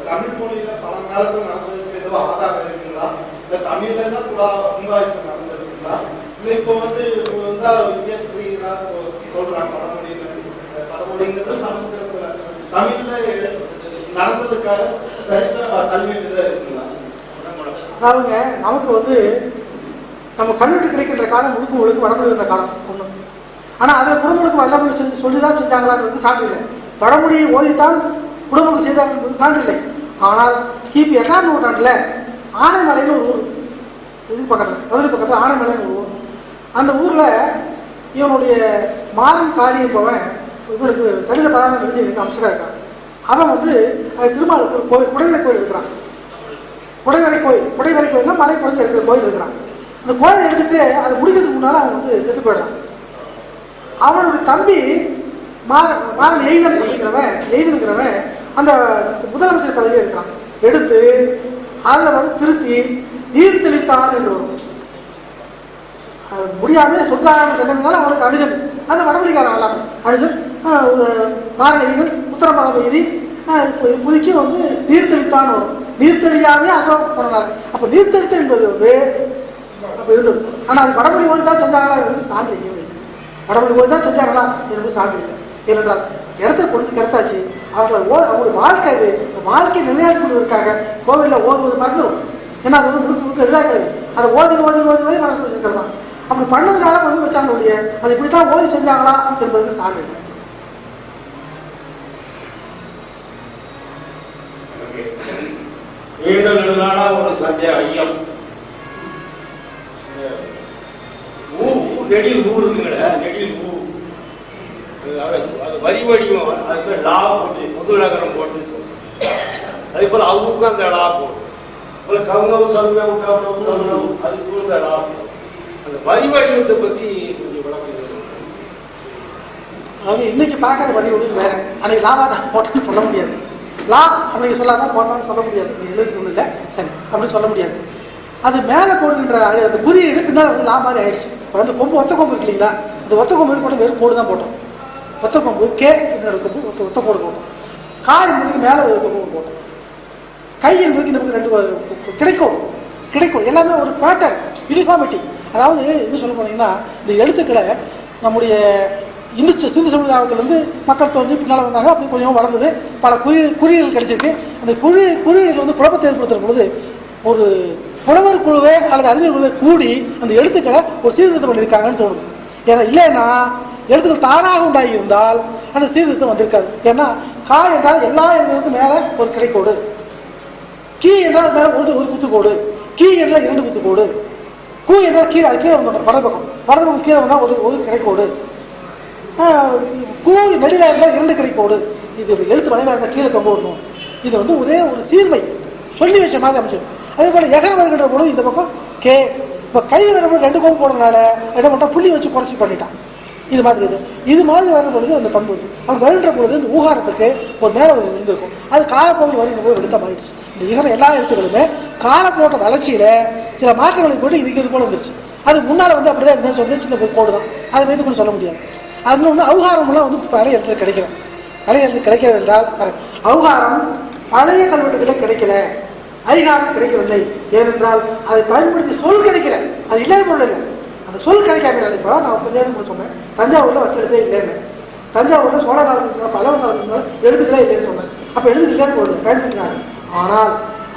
தமிழ் மொழியில பழங்காலத்தில் நடந்ததுக்கு ஏதோ ஆதாரம் இருக்குங்களா? இல்லை தமிழ்ல தான் கும்பாபிஷேகம் நடந்திருக்குங்களா? இல்லை இப்போ வந்து இயற்கையா சொல்றாங்க வடமொழிங்கிறது சமஸ்கிருதத்துல தமிழ்ல நடந்ததுக்காக சரித்திர கல்வெட்டுதான் இருக்குங்களா? அதாவதுங்க நமக்கு வந்து நம்ம கல்வெட்டு கிடைக்கின்ற காலம் முழுக்க வடமொழி இருந்த காலம் ஒன்று. ஆனால் அதை குடமுழுக்கு வல்லமொழி செஞ்சு சொல்லி தான் செஞ்சாங்களான்றது சான்று இல்லை. வடமொழியை ஓதித்தான் குடமுழுக்கு செய்தார் என்பது சான்று இல்லை. ஆனால் கிபி 8ஆம் நூற்றாண்டில் ஆனைமலைன்னு ஒரு ஊர், இது பக்கத்தில் மதுரை பக்கத்தில் ஆனைமலைன்னு ஒரு ஊர். அந்த ஊரில் இவனுடைய மாறன் காரி என்பவன் இவனுக்கு சரித பராமரி நடிச்சு எனக்கு அமைச்சராக இருக்கான். அவன் வந்து திருமாலுக்கு ஒரு கோயில் குடைவரை கோயில் இருக்கிறான். குடைவரை கோயில்னா மலை குறைஞ்சி எடுக்கிற கோயில் இருக்கிறான். அந்த கோயில் எடுத்துட்டு அதை முடிக்கிறதுக்கு முன்னால் அவன் வந்து செத்து போயிடுறான். அவனுடைய தம்பி மாறன் எய்வனுங்கிறவன் அந்த முதலமைச்சர் பதவியை எடுக்கிறான். எடுத்து அதில் வந்து திருத்தி நீர் தெளித்தான் என்று வரும். முடியாமல் சொர்க்காரம் சென்றதுனால அவனுக்கு அனுஜன், அந்த வடமொழிக்காரன் எல்லாமே அனுஜன் மாறன் எய்வன் உத்தரமதம் எழுதி புதுக்கி வந்து நீர் தெளித்தான் வரும். நீர் தெளியாமே அசோகம் போனனால அப்போ நீர் தெளித்தல் என்பது வந்து அப்போ இருந்தது. ஆனால் அது வடமொழி ஓதி தான் செஞ்சாங்களா என்பது சான்று இல்லை. வடமொழி ஓதி தான் செஞ்சாங்களா என்பது சான்று இல்லை. ஏனென்றால் இடத்தை கொடுத்து கிடைத்தாச்சு. அவங்களுடைய வாழ்க்கை இது, வாழ்க்கை நிலைநாட்டுவதற்காக கோவிலில் ஓதுவது மறந்துடும். ஏன்னா அது வந்து முழுக்க எதிராக கிடையாது. அதை ஓதி மனசு வச்சுருக்கிறது தான். அப்படி பண்ணதுனால வந்து வச்சாங்க ஒழிய அது இப்படித்தான் ஓதி செஞ்சாங்களா என்பது சான்று இல்லை. ஒரு சந்தேக ஐயம், நெடில் ஊர் இருக்குங்கள, நெடில் ஊர் அது வரி வடிவம், அதுக்கு லா போட்டு முதலகரம் போட்டு சொல்லுங்க. அதே போல அவங்களுக்கு அந்த லா போட்டு கவுனவு சவுனவு கவுனவு அதுக்கு அந்த லா போட்டு அந்த வரி வடிவத்தை பற்றி கொஞ்சம் விளக்கம். அவங்க இன்னைக்கு பார்க்குற வடிவம் வேற. அன்னைக்கு லாவா தான் போட்டோன்னு சொல்ல முடியாது. லா அப்படி சொல்லாதான் போட்டான்னு சொல்ல முடியாது. எழுதுக்கு ஒன்றும் இல்லை சரி அப்படின்னு சொல்ல முடியாது. அது மேலே போடுகின்ற அந்த குறியீடு பின்னால் வந்து லா மாதிரி ஆயிடுச்சு. இப்போ வந்து கொம்பு ஒத்த கொம்பு இருக்கு இல்லைங்களா, அந்த ஒத்த கொம்பு போட்டு வெறும் கோடு தான் போட்டோம். ஒத்த கொம்பு கே என்னோட கொம்பு ஒத்த கோடு போட்டோம். கா என்பதுக்கு மேலே ஒரு ஒத்த கொம்பு போட்டோம். கை என்பதுக்கு இந்த பக்கம் 2 கிடைக்கும் எல்லாமே ஒரு பேட்டர்ன் யூனிஃபார்மிட்டி. அதாவது இது சொல்ல போனீங்கன்னா இந்த எழுத்துக்களை நம்முடைய சிந்து சமுதாயத்திலேருந்து மக்கள் தோன்றி பின்னால் வந்தாங்க. அப்படி கொஞ்சம் வளர்ந்தது. பல குறியீடுகள் கிடைச்சிருக்கு. அந்த குறியீடுகள் வந்து குழப்பத்தை ஏற்படுத்துகிற பொழுது ஒரு புலவர் குழுவே அல்லது அறிஞர் குழுவே கூடி அந்த எழுத்துக்களை ஒரு சீர்திருத்தம் பண்ணியிருக்காங்கன்னு தோணுது. ஏன்னா இல்லைன்னா எழுத்துக்கள் தானாக உண்டாகி இருந்தால் அந்த சீர்திருத்தம் வந்திருக்காது. ஏன்னா கா என்றால் எல்லா எழுத்துக்களுக்கும் மேலே ஒரு கிடைக்கோடு, கீ என்றால் மேலே ஒரு குத்துக்கோடு, கீ என்றால் 2 குத்துக்கோடு, கூ என்றால் கீழே அது கீழே வந்தோம் வடபக்கம் கீழே வந்தால் ஒரு கிடைக்கோடு, பூ நெடில இருந்தால் 2 கிடைக்கோடு. இது எழுத்து வளைவாக இருந்தால் கீழே தொங்க விடணும். இது வந்து ஒரே ஒரு சீர்மை சொல்லி வச்ச மாதிரி அமைச்சது. அதே போல் எகர வருகின்ற பொழுது இந்த பக்கம் கே. இப்போ கை வரும்போது 2 கோம்பு போடுறதுனால என்ன பண்ணால் புள்ளி வச்சு குறைச்சி பண்ணிட்டான். இது மாதிரி வரும் பொழுது அந்த பண்பு அப்படி வருகின்ற பொழுது இந்த ஊகாரத்துக்கு ஒரு மேலே இருந்திருக்கும். அது காலப்போக்கில் வருகின்ற போது எடுத்த மாறிடுச்சு. இந்த இகர எல்லா எழுத்துக்களுமே காலப்போட்ட வளர்ச்சியில் சில மாற்றங்களை போட்டு இருக்கிறது போல வந்துருச்சு. அது முன்னால் வந்து அப்படி தான் இருந்தால் சொல்லி சின்ன கோடு தான், அதை வைத்து கூட சொல்ல முடியாது. அது ஒன்று அவுகாரம்லாம் வந்து பழைய இடத்துல கிடைக்கல. பழைய இடத்துல கிடைக்கல என்றால் அவுகாரம் பழைய கல்வெட்டுகளே கிடைக்கல, ஐகாரம் கிடைக்கவில்லை. ஏனென்றால் அதை பயன்படுத்தி சொல் கிடைக்கல. அது இல்லைன்னு பொருள் இல்லை, அந்த சொல் கிடைக்காம. இப்போ நான் கொஞ்சம் கூட சொன்னேன் தஞ்சாவூரில் வச்செழுத்தே இல்லைன்னு. தஞ்சாவூரில் சோழ காலத்துக்கு பல்லவ காலத்துக்கு எழுத்துக்களே இல்லைன்னு சொன்னேன். அப்போ எழுத்து இல்லைன்னு பொருள் பயன்படுத்தினாங்க. ஆனால்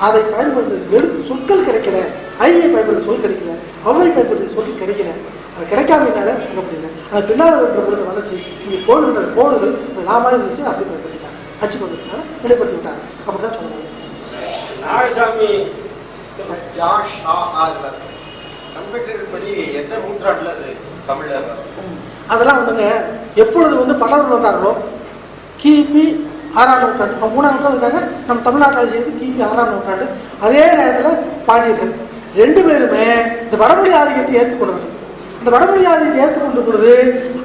அதை பயன்படுத்தி எழுத்து சொற்கள் கிடைக்கல, ஐயை பயன்படுத்தி சொல் கிடைக்கல, அவை பயன்படுத்தி சொல் கிடைக்கல. அது கிடைக்காமனால சொல்ல முடியல. ஆனால் பின்னால் பொழுது வளர்ச்சி இங்கே கோடுகள் லாபமாக இருந்துச்சு. அப்படி பயன்படுத்திட்டாங்க, அச்சு கொண்டதுனால நிலைப்படுத்தி விட்டாங்க. அப்படி தான் சொல்ல முடியும். நாகசாமி ஜான் ஷா ஆல்வர் கம்ப்யூட்டர் படி எந்த நூற்றாண்டுல அது தமிழ்ல அதெல்லாம் வந்துங்க எப்பொழுது வந்து பல்லவர்கள் வந்தார்களோ கிபி 6ஆம் நூற்றாண்டு, 3ஆம் நூற்றாண்டு இருக்காங்க. நம்ம தமிழ்நாட்டில் செய்து கிபி 6ஆம் நூற்றாண்டு. அதே நேரத்தில் பாண்டியர்கள் 2 பேருமே இந்த வடமொழி ஆதிக்கத்தை ஏற்றுக்கொண்டவர்கள். இந்த வடமொழி ஆதிக்கத்தை ஏற்றுக்கொண்ட பொழுது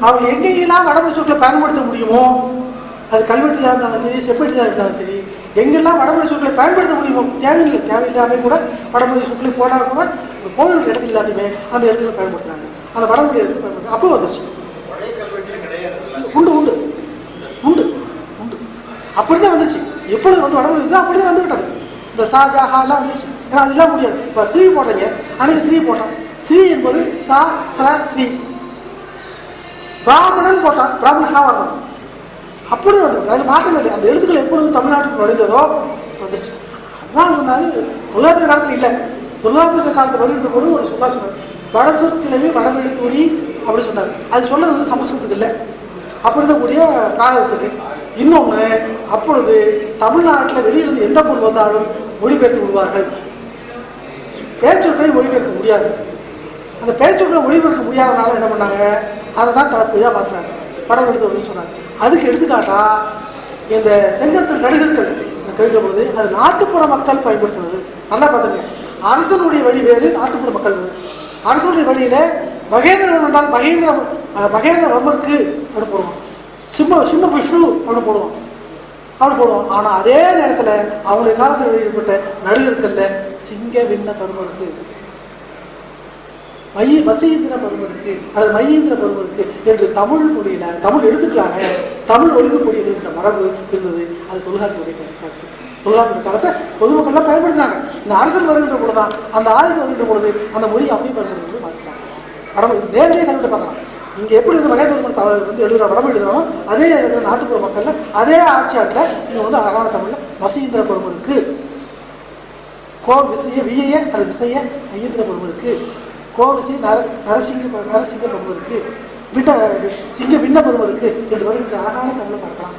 அவங்க எங்கெங்கெல்லாம் வடமொழி சொற்களை பயன்படுத்த முடியுமோ, அது கல்வெட்டில் இருந்தாலும் சரி, செப்பேட்டில் இருந்தாலும் சரி, எங்கெல்லாம் வடமொழி சொற்களை பயன்படுத்த முடியுமோ, தேவையில்லாமல் கூட வடமொழி சொற்களை போனால் கூட கோவில் இடத்துல எல்லாத்தையுமே அந்த இடத்துல பயன்படுத்துறாங்க. அந்த வடமொழி இடத்துல பயன்படுத்துறாங்க. அப்போ வந்துச்சு. பழைய கல்வெட்டில் கிடையாது. உண்டு உண்டு உண்டு உண்டு அப்படிதான் வந்துச்சு. எப்பொழுது வந்து வடமொழி இருந்தால் அப்படிதான் வந்து விட்டது. இந்த ஷாஜாஹாலாம் வந்துச்சு. ஏன்னா அதெல்லாம் முடியாது. இப்போ ஸ்ரீ போடுறீங்க, அன்னைக்கு ஸ்ரீ போட்டான். ஸ்ரீ என்பது சா ஸ்ர ஸ்ரீ. பிராமணன் போட்டான், பிராமணஹா வரணும். அப்படியே வந்து அதில் மாற்றம் இல்லை. அந்த எழுத்துக்கள் எப்பொழுது தமிழ்நாட்டுக்கு நுழைந்ததோ வந்துச்சு. அதுதான் சொன்னாரு. தொழிலாளர் காலத்தில் இல்லை, தொழிலாளர் காலத்தில் வருகின்ற போது ஒரு சொல்லா சொன்னார், வட சொற்கிழமை வடமெழுத்தூரி அப்படி சொன்னார். அது சொன்னது வந்து சமஸ்கிருதத்துக்கு இல்லை, அப்படிதான் கூடிய பிராரதத்துக்கு. இன்னொன்று, அப்பொழுது தமிழ்நாட்டில் வெளியிலிருந்து எந்த பொருள் வந்தாலும் மொழிபெயர்த்து விடுவார்கள். பேச்சொற்களை மொழிபெயர்க்க முடியாது. அந்த பேச்சொற்களை மொழிபெயர்க்க முடியாதனால என்ன பண்ணாங்க, அதை தான் இதாக பார்த்தாங்க, படம் எடுத்து சொன்னாங்க. அதுக்கு எடுத்துக்காட்டா இந்த செங்கத்தில் நடிகர்கள் கழித்த பொழுது அது நாட்டுப்புற மக்கள் பயன்படுத்துவது. நல்லா பார்த்துங்க, அரசனுடைய வழி வேறு, நாட்டுப்புற மக்கள் வேறு. அரசனுடைய வழியில மகேந்திரன் என்றால் மகேந்திரவர்மருக்கு அப்படி போடுவான், சிம்ம விஷ்ணு அப்படி போடுவான், அப்படி போடுவான். ஆனால் அதே நேரத்தில் அவங்களுடைய காலத்தில் வெளியிடப்பட்ட நடிகர்கள்ல சிங்க விண்ண பருவருக்கு, மசீந்திர பருவருக்கு அல்லது மையேந்திர பருவருக்கு என்று தமிழ் மொழியில தமிழ் எழுத்துக்களான தமிழ் ஒழிப்பு மொழி எழுதுகின்ற மரபு இருந்தது. அது தொல்காப்பியுடைய கருத்து. தொல்காப்பிய காலத்தை பொதுமக்கள்லாம் பயன்படுத்தினாங்க. இந்த அரசன் வருகின்ற பொழுதுதான், அந்த ஆயுதம் வருகின்ற பொழுது அந்த மொழி அப்படியே பயன்படுத்துறது மாற்றிட்டாங்க. வடமொழி நேரடியாக கல்விட்டு பார்க்கலாம். இங்கே எப்படி வந்து மகேந்திரன் தமிழ் வந்து எழுதுகிற வடமொழி எழுதுறாலும் அதே இடத்துல நாட்டுப்புற மக்கள்ல அதே ஆட்சியாட்டில் இங்கே வந்து அழகான தமிழில் மசீந்திர பருவருக்கு, கோ விசைய விய அல்லது விசைய மையந்திர பருவருக்கு, கோவிசி நரசிங்க பருவருக்கு, சிங்க விண்ண பருவருக்கு என்று வருகின்ற அழகான தமிழை பார்க்கலாம்.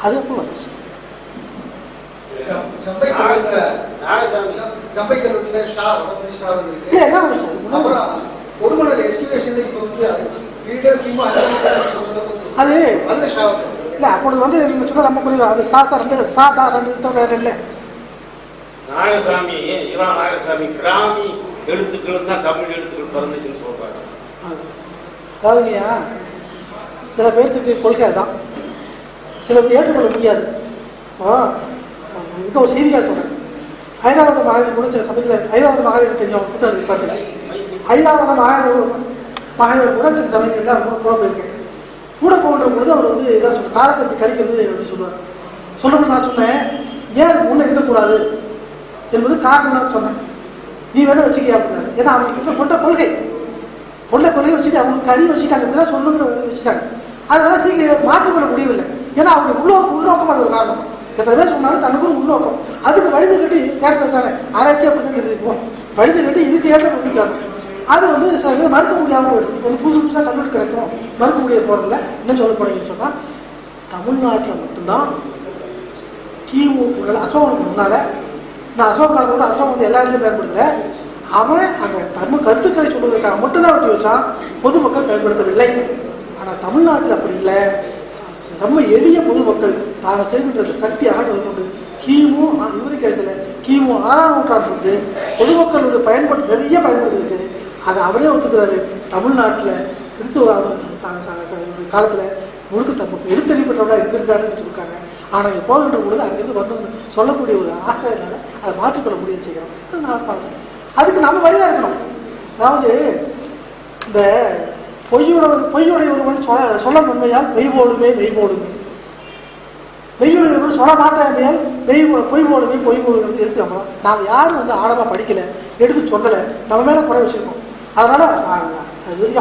அது அப்போ வந்துச்சு. சம்பை கல்வெட்டுல ஷா வடமொழி ஷா இருக்கு. என்ன வந்துச்சு? அப்புறம் ஒருமணல் எஸ்டிமேஷன்ல இப்போ வந்து அது அதுல ஷா இல்லை. அப்பொழுது வந்து என்ன சொன்னா ரொம்ப புரியுது. அது சாசா ரெண்டு இல்லை. நாகசாமி நாகசாமி கிராமி எழுத்துக்கள் தான் தமிழ் எழுத்துக்கள் பிறந்துச்சுன்னு சொல்றாங்க. அதாவதுங்கய்யா, சில பேர்த்துக்கு கொள்கை தான், சில பேர் ஏற்றுக்கொள்ள முடியாது. இப்போ ஒரு செய்தியாக சொல்கிறேன். ஐராவத மகாதேவன் கூட சில சமயத்தில் ஐராவத மகாதேவன் தெரியும், புத்தகத்துக்கு பார்த்து ஐராவத மகாதேவன் கூட சில சமயத்தில் அவர் கூட போயிருக்கேன். கூட போகின்ற பொழுது அவர் வந்து இதாக சொல்லுவார், காலத்தை எப்படி கடிக்கிறது அப்படின்னு சொல்லுவார். சொல்கிறப்ப நான் சொன்னேன், ஏன் அதுக்கு முன்னே இருக்கக்கூடாது என்பது காரணம் தான் சொன்னேன். நீ வேணா வச்சுக்க அப்படின்னாரு. ஏன்னா அவங்களுக்கு இன்னும் கொண்ட கொள்கையை வச்சுட்டு அவங்களுக்கு கனி வச்சுட்டாங்க, இப்படிதான் சொல்லுங்கிற வச்சுட்டாங்க. அதனால சீக்கிரம் மாற்றிக்கொள்ள முடியவில்லை. ஏன்னா அவங்களுக்கு உள்நோக்கம் அது ஒரு காரணம். எத்தனை பேர் சொன்னாலும் தனக்கு ஒரு உள்நோக்கம். அதுக்கு வழிந்து கட்டி தேடுறது தானே ஆராய்ச்சி அப்படி தான் இருக்கும். வழிந்து கட்டி இதுக்கு ஏற்ற தேடணும். அது வந்து சில மறுக்க முடியாமல் போயிடுது. வந்து புதுசாக கல்வெட்டு கிடைக்கும், மறுக்க முடிய போகிறதில்ல. என்ன சொல்ல போனீங்கன்னு சொன்னால், தமிழ்நாட்டில் மட்டும்தான் கிமு அசோகனுக்கு முன்னால், நான் அசோக காலத்தை கூட அசோகம் வந்து எல்லா இடத்துலையும் பயன்படுத்தல, அவன் அந்த தர்ம கருத்துக்களை சொல்வதற்காக மட்டும்தான் விட்டு வச்சான், பொதுமக்கள் பயன்படுத்தவில்லை. ஆனால் தமிழ்நாட்டில் அப்படி இல்லை. ரொம்ப எளிய பொதுமக்கள் தாங்கள் செய்கின்ற சக்தி ஆழ்வது கொண்டு கிமு இதுவரை கிடைச்சல கிமு 6ஆம் நூற்றாண்டு வந்து பொதுமக்களுடைய பயன்பாடு நிறைய பயன்படுத்திருக்கு. அதை அவரே ஒத்துக்கிறாரு. தமிழ்நாட்டில் கிறிஸ்துவ காலத்தில் முழுக்க தப்பு எழுத்தறிப்பட்டவர்களாக இருந்திருக்காருன்னு சொல்லியிருக்காங்க. ஆனால் போகின்ற பொழுது அங்கிருந்து வரணும்னு சொல்லக்கூடிய ஒரு ஆசையினால அதை மாற்றிக்கொள்ள முடியாது செய்கிறோம். அது நான் பார்த்தேன். அதுக்கு நம்ம வழியாக இருக்கணும். அதாவது இந்த பொய்யுடைய ஒருவன் சொல்ல உண்மையால் மெய்போடுமே மெய்போடுமே, மெய்யுடைய ஒருவன் சொல்ல மாட்டாமையால் பொய் போடுங்கிறது இருக்கிறப்போ நாம் யாரும் வந்து ஆழமாக படிக்கலை, எடுத்து சொல்லலை, நம்ம மேலே குறை வச்சுருக்கோம். அதனால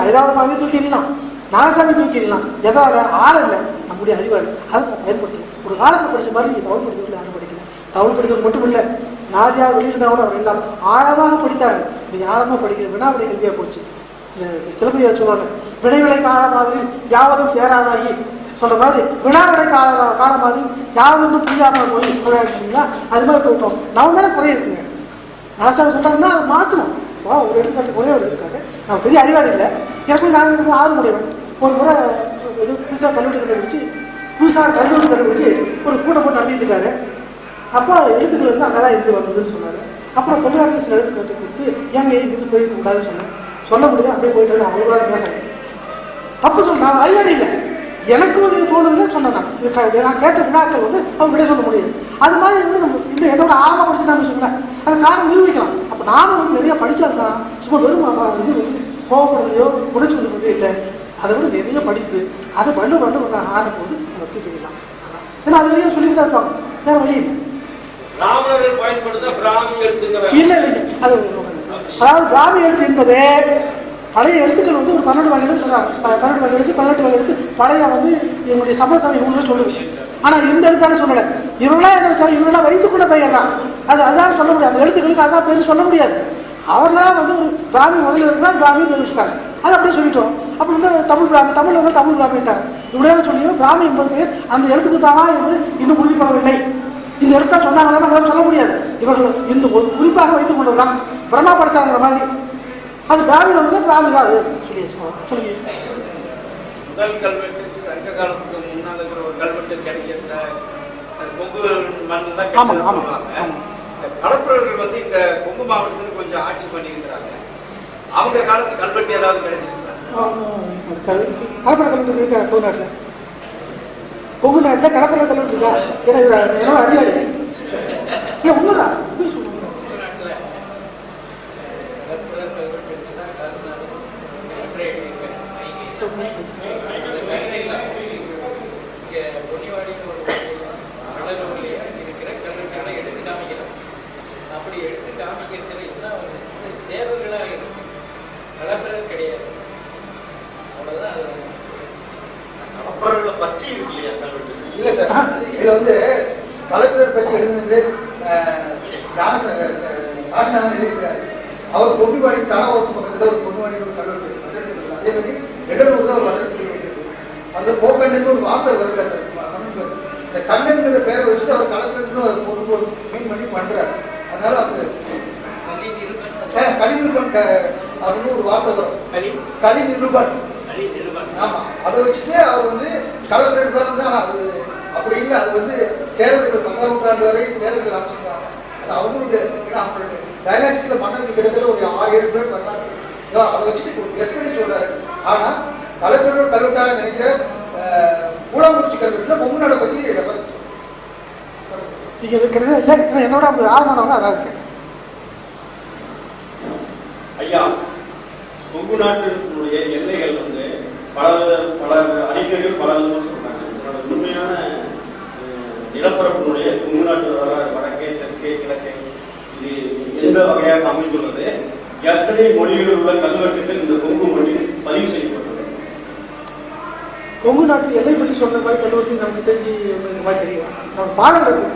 ஐதாவது மாதிரி தூக்கிடலாம், நாகசாமி தூக்கிடலாம். எதனால ஆழம் இல்லை, நம்முடைய அறிவாளி அதை நம்ம பயன்படுத்தலை. ஒரு காலத்தில் படித்த மாதிரி நீ தமிழ் படித்தவர்கள் யாரும் படிக்கல. தமிழ் படித்தவர்கள் மட்டும் இல்லை, யார் யார் வெளியிருந்தாலும் அவர் எல்லாம் ஆழமாக படித்தார்கள். நீங்கள் ஆழமாக படிக்கிற வினாவிடை கல்வியாக போச்சு. இந்த சிலப்பதிகாரம் சொல்லுவாங்க, வினைவிலை கால மாதிரி யாவதும் தேரானாகி சொல்ற மாதிரி வினாவிடை கால மாதிரி யாருன்னு புரியாமல் போய் விளையாடுறீங்களா அது மாதிரி போயிட்டோம். நம்ம மேலே குறை இருக்குங்க. நாசாவை சொல்கிறாங்கன்னா அதை மாற்றணும். ஒரு எடுத்துக்காட்டு ஒரே ஒரு எடுத்துக்காட்டு. நான் பெரிய அறிவாளி இல்லை, எனக்கு நான் ஆர்வமுடையவன். ஒரு முறை இது புதுசாக கல்லூரி கண்டுபிடிச்சி ஒரு கூட்டம் போட்டு நடத்திட்டு இருக்காரு. அப்போ எழுத்துக்கள் வந்து அங்கே தான் இருந்து வந்ததுன்னு சொன்னார். அப்புறம் தொழிலாளர்கள் சில எழுத்துக்காட்டு கொடுத்து ஏங்க இங்கிருந்து போயிருக்க கூடாதுன்னு சொன்னேன். சொல்ல முடியாது, அப்படியே போயிட்டு அவ்வளோ பேசுகிறேன். தப்பு சொல்ல நான் அறிவாளி இல்லை, எனக்கு ஒரு தோணுதுன்னு சொன்னேன். நான் கேட்ட வினாக்கள் வந்து அவங்க விட சொல்ல முடியாது. அது மாதிரி வந்து நம்ம இன்னும் என்னோட ஆழமாக படிச்சு தான் சொல்லுவேன். அதை காரணம் நிரூபிக்கலாம். அப்போ நானும் வந்து நிறைய படித்தாருன்னா சும்மா வெறும் இது வந்து கோவப்படுறதையோ உடைச்சு சொல்றதோ இல்லை. அதை விட நிறைய படிப்பு அதை வள்ளுவர் வந்து ஆடும் போது நம்ம தூக்கிக்கலாம். ஏன்னா அது வரையும் சொல்லிட்டு தான் இருப்பாங்க, வேற வழி இல்லை. பிராமணர்கள் பயன்படுத்த பிராமி எழுத்துங்கிற இல்லை அது அதாவது பிராமி எழுத்து என்பது பழைய எழுத்துக்கள் வந்து ஒரு 12 வகை எழுத்து சொல்கிறாங்க. 12 வகை எழுத்து 18 வகை எழுத்து பழைய வந்து எங்களுடைய சமய சபை இவங்களும் சொல்லுது. ஆனால் இந்த எழுத்தானே சொல்லலை. இவங்களாம் என்ன வச்சாங்க, இவங்களாம் வைத்துக்கொண்ட பெயர் தான் அதான் சொல்ல முடியாது. அந்த எழுத்துக்களுக்கு அதான் பேர் சொல்ல முடியாது. அவர்களாம் வந்து ஒரு பிராமி முதல்ல இருக்கிறா பிராமின்னு தெரிவிச்சிட்டாங்க. அதை அப்படியே சொல்லிட்டோம். அப்புறம் வந்து தமிழ் பிராமி, தமிழ் வந்து தமிழ் பிராமிட்டாங்க. இப்படியான சொல்லியும் பிராமி என்பது பேர் அந்த எழுத்துக்கு தானா என்று இன்னும் உறுதிப்படவில்லை. இந்த எழுத்தா சொன்னாங்கன்னா நம்மளால சொல்ல முடியாது. இவர்கள் இந்த ஒரு குறிப்பாக வைத்துக் கொண்டது தான் பிரம்மா படிச்சாங்கிற மாதிரி. அது பிராமின் வந்து பிராமி தான் அது சொல்லி முதல் கல்வெட்டு சங்க காலத்துக்கு முன்னால் இருக்கிற ஒரு கல்வெட்டு கிடைக்கல, கொங்கு மண் தான் சொல்லுவாங்க. கடற்புறவர்கள் வந்து இந்த கொங்கு மாவட்டத்தில் கொஞ்சம் ஆட்சி பண்ணியிருக்கிறாங்க. அவங்க காலத்து கல்வெட்டு ஏதாவது கிடைச்சிருக்காங்க? கடற்புற கல்வெட்டு இருக்கா கொங்கு நாட்டில் கடற்புற கல்வெட்டு இருக்கா? ஏன்னா என்னோட அறிவாளி இல்லை, உண்மைதான். இல்லை சார், இதில் வந்து கலெக்டர் பற்றி எழுதுனது காசிநாதன் எழுதியிருக்கிறார். அவர் பொன்னிவாடி தலவரத்து பக்கத்தில் ஒரு பொன்னிவாடி ஒரு கல்வெட்டு. அதே மாதிரி எடலூரில் ஒரு வட்டத்தில் இருக்கு. அந்த கோக்கண்டன் ஒரு வார்த்தை வருது. இந்த கண்ணன்கிற பேரை வச்சுட்டு அவர் கலெக்டர்னு அதை பொருள் மீன் பண்ணி பண்ணுறாரு. அதனால அது கலிநிருபன் அப்படின்னு ஒரு வார்த்தை வரும். கலிநிருபன். ஆமாம், அதை வச்சுட்டு அவர் வந்து கலெக்டர் தான் இருந்தால் அது அப்படி இல்லை. அது வந்து சேரர்கள் 10ஆம் நூற்றாண்டு வரை சேரர்கள் ஆட்சிக்கிறாங்க. அது அவங்களுக்கு அவங்களுக்கு டைனாஸ்டியில் மன்னர்கள் கிட்டத்தட்ட ஒரு 6-7 பேர் வர்றாங்க. அதை வச்சுட்டு ஒரு கெஸ்ட் பண்ணி சொல்கிறாரு. ஆனால் கலெக்டரோட கல்வெட்டாக நினைக்கிற கூழாங்குறிச்சி கல்வெட்டில் கொங்கு நாடை பற்றி ரெஃபரன்ஸ் இங்கே இருக்கிறது இல்லை. என்னோட ஆர்வமானவங்க அதான் இருக்கேன். ஐயா, கொங்கு நாட்டினுடைய எல்லைகள் வந்து பல அறிஞர்கள் பல சொல்றாங்க. உண்மையான நிலப்பரப்பினுடைய கொங்கு நாட்டு வடக்கே தெற்கே கிழக்கே இது எந்த வகையாக அமைந்துள்ளது? எத்தனை மொழிகளில் உள்ள கல்வெட்டுகள் இந்த கொங்கு மொழியில் பதிவு செய்யப்பட்டுள்ளது? கொங்கு நாட்டு எல்லை பற்றி சொல்ற மாதிரி கல்வெட்டு நமக்கு தெரிஞ்சு மாதிரி தெரியும். நம்ம பாடம் இருக்கு,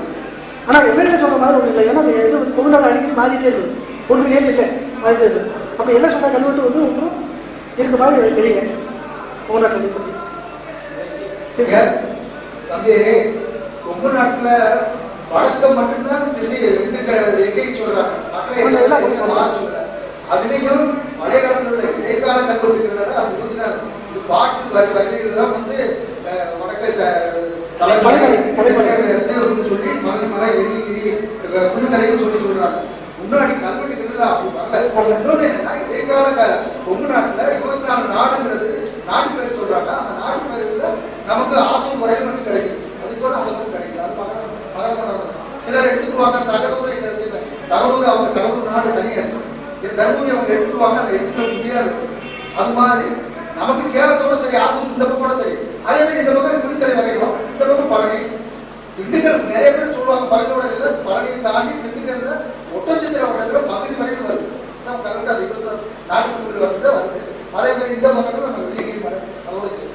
ஆனால் எல்லையில் சொல்ற மாதிரி ஒன்றும் இல்லை. ஏன்னா அந்த இது வந்து கொங்கு நாடு அடிக்கடி மாறிட்டே இருக்குது. ஒன்று ஏன் இல்லை மாறிட்டே இருக்குது. அப்போ என்ன சொல்ற கல்வெட்டு வந்து ஒன்றும் இருக்க மாதிரி எனக்கு தெரியல. கொங்கு நாட்டு எல்லை பற்றி தம்பி, கொங்கு நாட்டில் வழக்கம் மட்டும்தான் எங்கை சொல்றாங்க. மற்ற அதுலேயும் பழைய காலத்தில் உள்ள இடைக்கால கல்வெட்டுங்கிறத அது 24 இது பாட்டு வரிகள் தான் வந்து வடக்க தலைமுறை சொல்லி மலை எரிகிரி புழுக்கரைன்னு சொல்லி சொல்றாங்க. முன்னாடி கல்வெட்டுங்கிறது அப்படி வரல. இன்னொன்று என்னன்னா, இடைக்கால கொங்கு நாட்டில் 24 நாடுங்கிறது நாட்டு பேர் சொல்றாங்க. அந்த நாட்டு பேருக்குள்ள நமக்கு ஆத்தூர் வரையில் மட்டும் கிடைக்குது. அதுக்கு கூட அவங்களுக்கு கிடைக்குது. அது பகல சிலர் எடுத்துக்குவாங்க. தகவலூர் அவங்க தகவலூர் நாடு தனியாக இருக்கும். இது தர்மபுரி அவங்க எடுத்துக்குவாங்க, அதை எடுத்துக்க முடியாது. அது மாதிரி நமக்கு சேலத்தோட சரி, ஆத்தூர் இந்த பக்கம் கூட சரி. அதே மாதிரி இந்த பக்கம் புலித்தலை வகையிலும், இந்த பக்கம் பழனி, திண்டுக்கல் நிறைய பேர் சொல்லுவாங்க. பழனியோட இல்லை, பழனியை தாண்டி திண்டுக்கல்ல ஒட்டச்சத்திர வட்டத்தில் பகுதி வரைக்கும் வருது. நம்ம கரெக்டாக அது 24 நாட்டுக்குள்ள வருது. அதே மாதிரி இந்த பக்கத்தில் நம்ம வெள்ளிகிரி மலை அதோட சரி.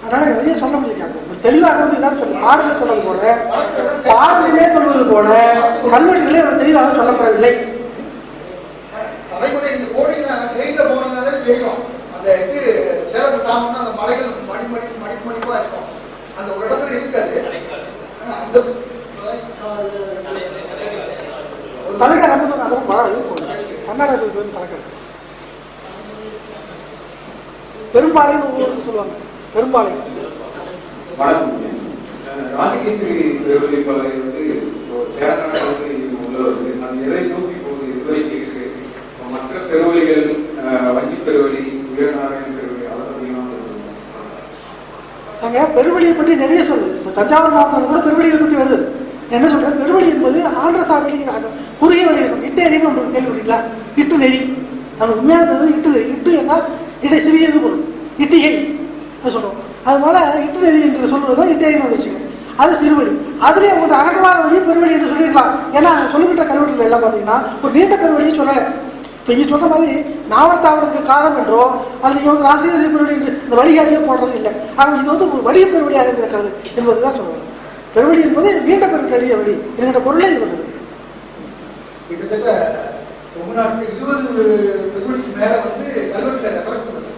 அதனால நிறைய சொல்ல முடியாது. ஒரு தெளிவாக வந்து இதான் சொல்ல பாடலே சொல்வது போல, பாடலிலே சொல்வது போல கல்வெட்டுகளே ஒரு தெளிவாக சொல்லப்படவில்லை. தலைமுறை இந்த கோடியில ட்ரெயின்ல போனதுனாலே தெரியும். அந்த இது சேலத்தை தாமன்னா அந்த மலைகள் மடிப்பா இருக்கும். தலைக்காடு நம்ம அதுவும் படம் இது போகுது கர்நாடகத்துக்கு வந்து தலைக்காடு பெரும்பாலைன்னு ஒவ்வொருக்கு சொல்லுவாங்க. பெரும்பாலை ராஜகேஸ்வரி பெருவெளி பாதை வந்து சேரநாடு வந்து உள்ள வருது. அது எதை நோக்கி போகுது இதுவரைக்கும் இருக்கு? மற்ற பெருவெளிகள் வஞ்சி பெருவெளி, வீரநாராயண பெருவெளி அதை பற்றிலாம் அங்கே பெருவெளியை பற்றி நிறைய சொல்லுது. இப்போ தஞ்சாவூர் மாவட்டத்தில் கூட பெருவெளியை பற்றி வருது. என்ன சொல்கிறேன், பெருவெளி என்பது ஆந்திரசா வெளி குறுகிய வழி இருக்கும். இட்டேரின்னு ஒன்று கேள்விப்பட்டீங்களா? இட்டு நெறி நம்ம உண்மையான இட்டு நெறி. இட்டு என்றால் இடை சிறியது பொருள், இட்டிகை சொல்கிறோம். அதனால இட்டு நெறி என்று சொல்வதோ இட்டேரின்னு வந்துச்சுங்க. அது சிறுவழி. அதுலேயே உங்களுக்கு அகற்றமான வழியை பெருவழி என்று சொல்லியிருக்கலாம். ஏன்னா சொல்லிக்கிட்ட கல்வெட்டுல எல்லாம் பார்த்தீங்கன்னா ஒரு நீண்ட பெருவழியை சொல்லலை. இப்போ இங்கே சொன்ன மாதிரி நாவரத்தாவதுக்கு காதம் என்றோ அல்லது இங்கே வந்து ராசிய பெருவழி என்று இந்த வழிகாட்டியோ போடுறது இல்லை. ஆனால் இது வந்து ஒரு வடிய பெருவழியாக இருக்கிறது என்பது தான் சொல்லுவாங்க. பெருவழி என்பது நீண்ட பெருவழிய வழி என்கிற பொருளே இது வந்தது. கிட்டத்தட்ட தமிழ்நாட்டில் 20 பெருவழிக்கு மேல வந்து கல்வெட்டுல ரெஃபரன்ஸ் வருது.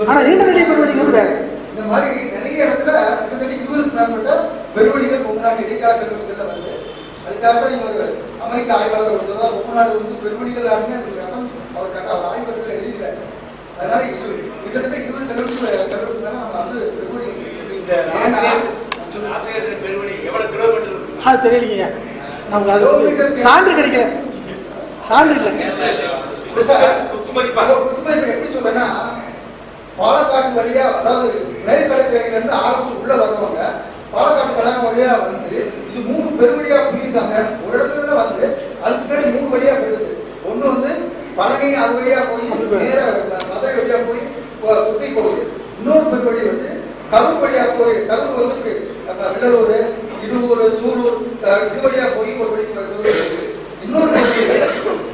ஆனால் நீண்ட நெடிய பெருவழிங்கிறது வேற. இந்த மாதிரி நிறைய இடத்துல கிட்டத்தட்ட 20க்கு மேற்பட்ட பெருவழிகள் தமிழ்நாட்டு இடைக்கால கல்வெட்டுகள்ல வருது. அதுக்காக தான் இவர் அமெரிக்க ஆய்வாளர் ஒருத்தர் தமிழ்நாடு வந்து பெருவழிகள் அப்படின்னு அவர் ஆய்வுகள் எழுதியிருக்காரு. அதனால கிட்டத்தட்ட 20 கல்வெட்டு மேல நம்ம வந்து அது தெரியலைங்க. நமக்கு அது சான்று கிடைக்கல. சான்று இல்லை. எப்படி சொல்றேன்னா பாலக்காட்டு வழியா, அதாவது மேற்கடற்கரையில இருந்து ஆரம்பிச்சு உள்ள வர்றவங்க பாலக்காட்டு கழகம் வழியா வந்து இது 3 பெருவழியா புரியுதாங்க. ஒரு இடத்துல தான் வந்து அதுக்கு பின்னாடி 3 வழியா போயிடுது. ஒண்ணு வந்து பழனி அது வழியா போய் நேர மதுரை வழியா போய் குட்டி போகுது. இன்னொரு பெருவழி வந்து கரூர் வழியா போய், கரூர் வந்து வெள்ளலூர், இருவூர், சூலூர் இது வழியா போய் ஒரு வழி போகுது. இன்னொரு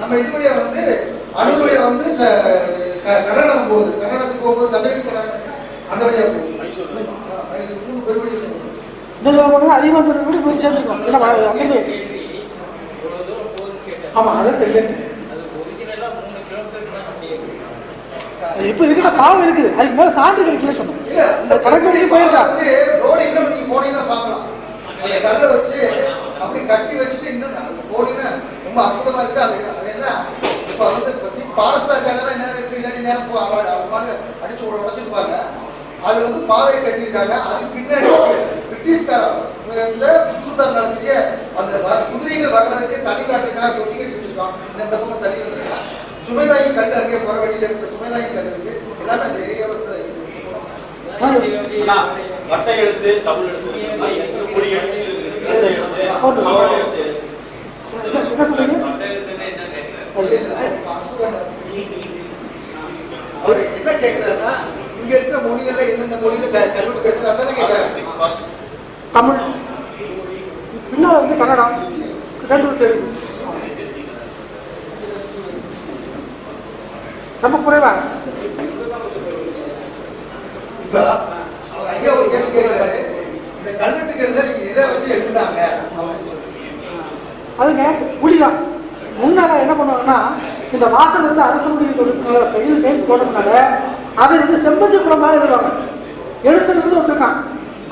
நம்ம இது வழியா வந்து அணு வழியா வந்து கர்நாடகம் போகுது. கர்நாடகத்துக்கு போகும்போது தமிழக அந்த வழியா போகுது. பெருவழி அதிகமாக பெருவழி போய் சேர்ந்துருக்கோம். இல்லை அங்கிருந்து ஆமா அதான் தெரியல. இப்ப இருக்கிற பாவம் இருக்குது. அதுக்கு மேல சான்று கிடைக்கல சொன்னோம். இந்த கடற்கரைக்கு போயிருந்தா ரோடு இன்னும் நீங்க போனீங்கன்னா பார்க்கலாம். அந்த கல்லை வச்சு அப்படி கட்டி வச்சுட்டு இன்னும் போனீங்கன்னா ரொம்ப அற்புதமா இருக்கு. அது என்ன இப்ப வந்து ஃபாரஸ்டா இருக்காங்க, நேரம் இருக்கு, இல்லாட்டி நேரம் அடிச்சு உடச்சிருப்பாங்க. அது வந்து பாதையை கட்டியிருக்காங்க. அதுக்கு பின்னாடி பிரிட்டிஷ்கார சுல்தான் காலத்திலேயே அந்த குதிரைகள் வர்றதுக்கு தனி காட்டுக்காக தொட்டி கட்டி வச்சிருக்கோம். இந்த பக்கம் தண்ணி வந்து சுமைதாயி கல் அங்கே போற வழியில இருக்கிற சுமைதாயி கல் இருக்கு. எல்லாமே அந்த ஏரியாவில் வட்ட எழுத்து, தமிழ் எழுத்து, மொழி எழுத்து, என்ன சொல்றீங்க? அவர் என்ன கேட்கிறாருன்னா இங்க இருக்கிற மொழிகள்ல எந்தெந்த மொழியில கல்வெட்டு கிடைச்சதான்னு கேட்கிறாரு. தமிழ் பின்னால் வந்து கன்னடா ரெண்டு தெரியும். ரொம்ப குறைவா இப்ப அவர் ஐயா ஒரு கேள்வி கேட்கிறாரு, இந்த கல்வெட்டுகள்ல நீங்க எதை வச்சு எழுதுனாங்க அப்படின்னு சொல்லி. அதுங்க புலிதான். முன்னால என்ன பண்ணுவாங்கன்னா இந்த வாசல் வந்து அரசனுடைய கையில் போடுறதுனால அதை வந்து செம்பஞ்சு குளமாக எழுதுவாங்க. எழுதுறது ஒருத்தருக்கான்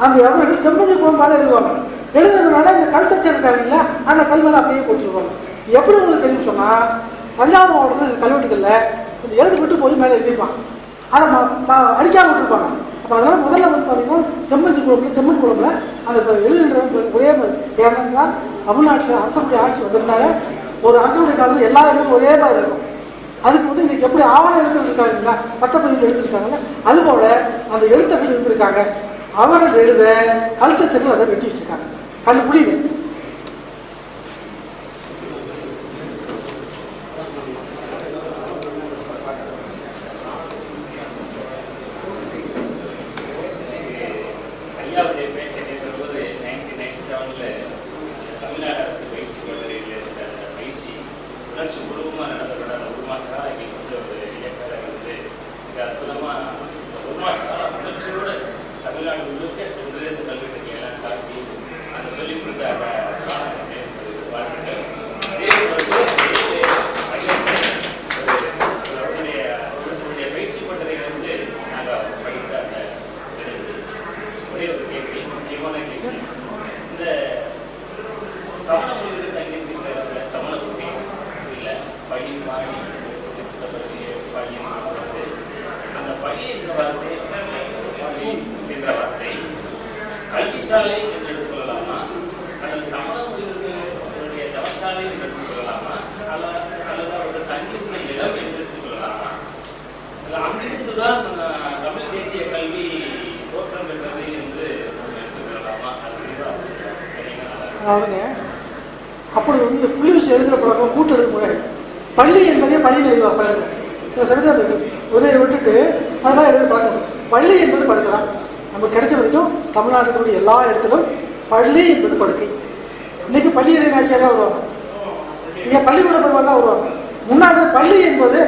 அந்த எவர்கள் செம்பஞ்சு குளமாக எழுதுவாங்க. எழுதுறதுனால இந்த கல்தச்சர் இருக்காங்க அந்த கல்வெல்லாம் அப்படியே போட்டுருவாங்க. எப்படி உங்களுக்கு தெரியும் சொன்னா தஞ்சாவூர் மாவட்டத்தில் கல்வெட்டுகள்ல இந்த எழுதி விட்டு போய் மேலே எழுதிருப்பான். அதை அடிக்காம விட்டுருப்பாங்க. அப்போ அதனால முதல்ல வந்து பார்த்தீங்கன்னா செம்மஞ்சு குளம்ல செம்மண் குளம்ல அந்த எழுதுன்ற ஒரே மாதிரி. ஏன்னா தமிழ்நாட்டில் அரசனுடைய ஆட்சி வந்ததுனால ஒரு அரசனுடைய காலத்தில் எல்லா இடத்துக்கும் ஒரே மாதிரி இருக்கும். அதுக்கு வந்து இன்னைக்கு எப்படி ஆவணம் எழுத்து இருக்காங்களா, பட்டப்பதிவில் எழுதிருக்காங்கல்ல, அதுபோல அந்த எழுத்தர்கள் இருந்திருக்காங்க. அவர்கள் எழுத கல்தச்சர்கள் அதை வெட்டி வச்சிருக்காங்க. கல் புரியுது. சமண மொழிகளுக்கு அங்கே சமண சிறைச்சாலை என்று எடுத்துக்கொள்ளலாமா அல்லது சமண மொழிகளுடைய தவச்சாலை என்று எடுத்துக்கொள்ளலாமா அல்லது அவர்கள் தங்கியிருந்த இடம் என்று எடுத்துக்கொள்ளலாமா? அங்கிருந்துதான் தமிழ் தேசிய கல்வி தோற்றம் பெற்றது என்று எடுத்துக்கொள்ளலாமா? அதாவதுங்க அப்படி வந்து புள்ளி விஷயம் எழுதுகிற பழக்கம் கூட்டு எழுத முன்னாடி பள்ளி என்பதே பள்ளியில் எழுதுவாங்க. சில சமயத்தில் அந்த ஒரே விட்டுட்டு அதெல்லாம் எழுத பழக்கம். பள்ளி என்பது படுக்கை தான். நமக்கு கிடைச்ச வரைக்கும் தமிழ்நாட்டினுடைய எல்லா இடத்திலும் பள்ளி என்பது படுக்கை. இன்னைக்கு பள்ளி இறைநாச்சியாக வருவாங்க, இங்கே பள்ளிக்கூட பருவெல்லாம் வருவாங்க. முன்னாடி பள்ளி என்பது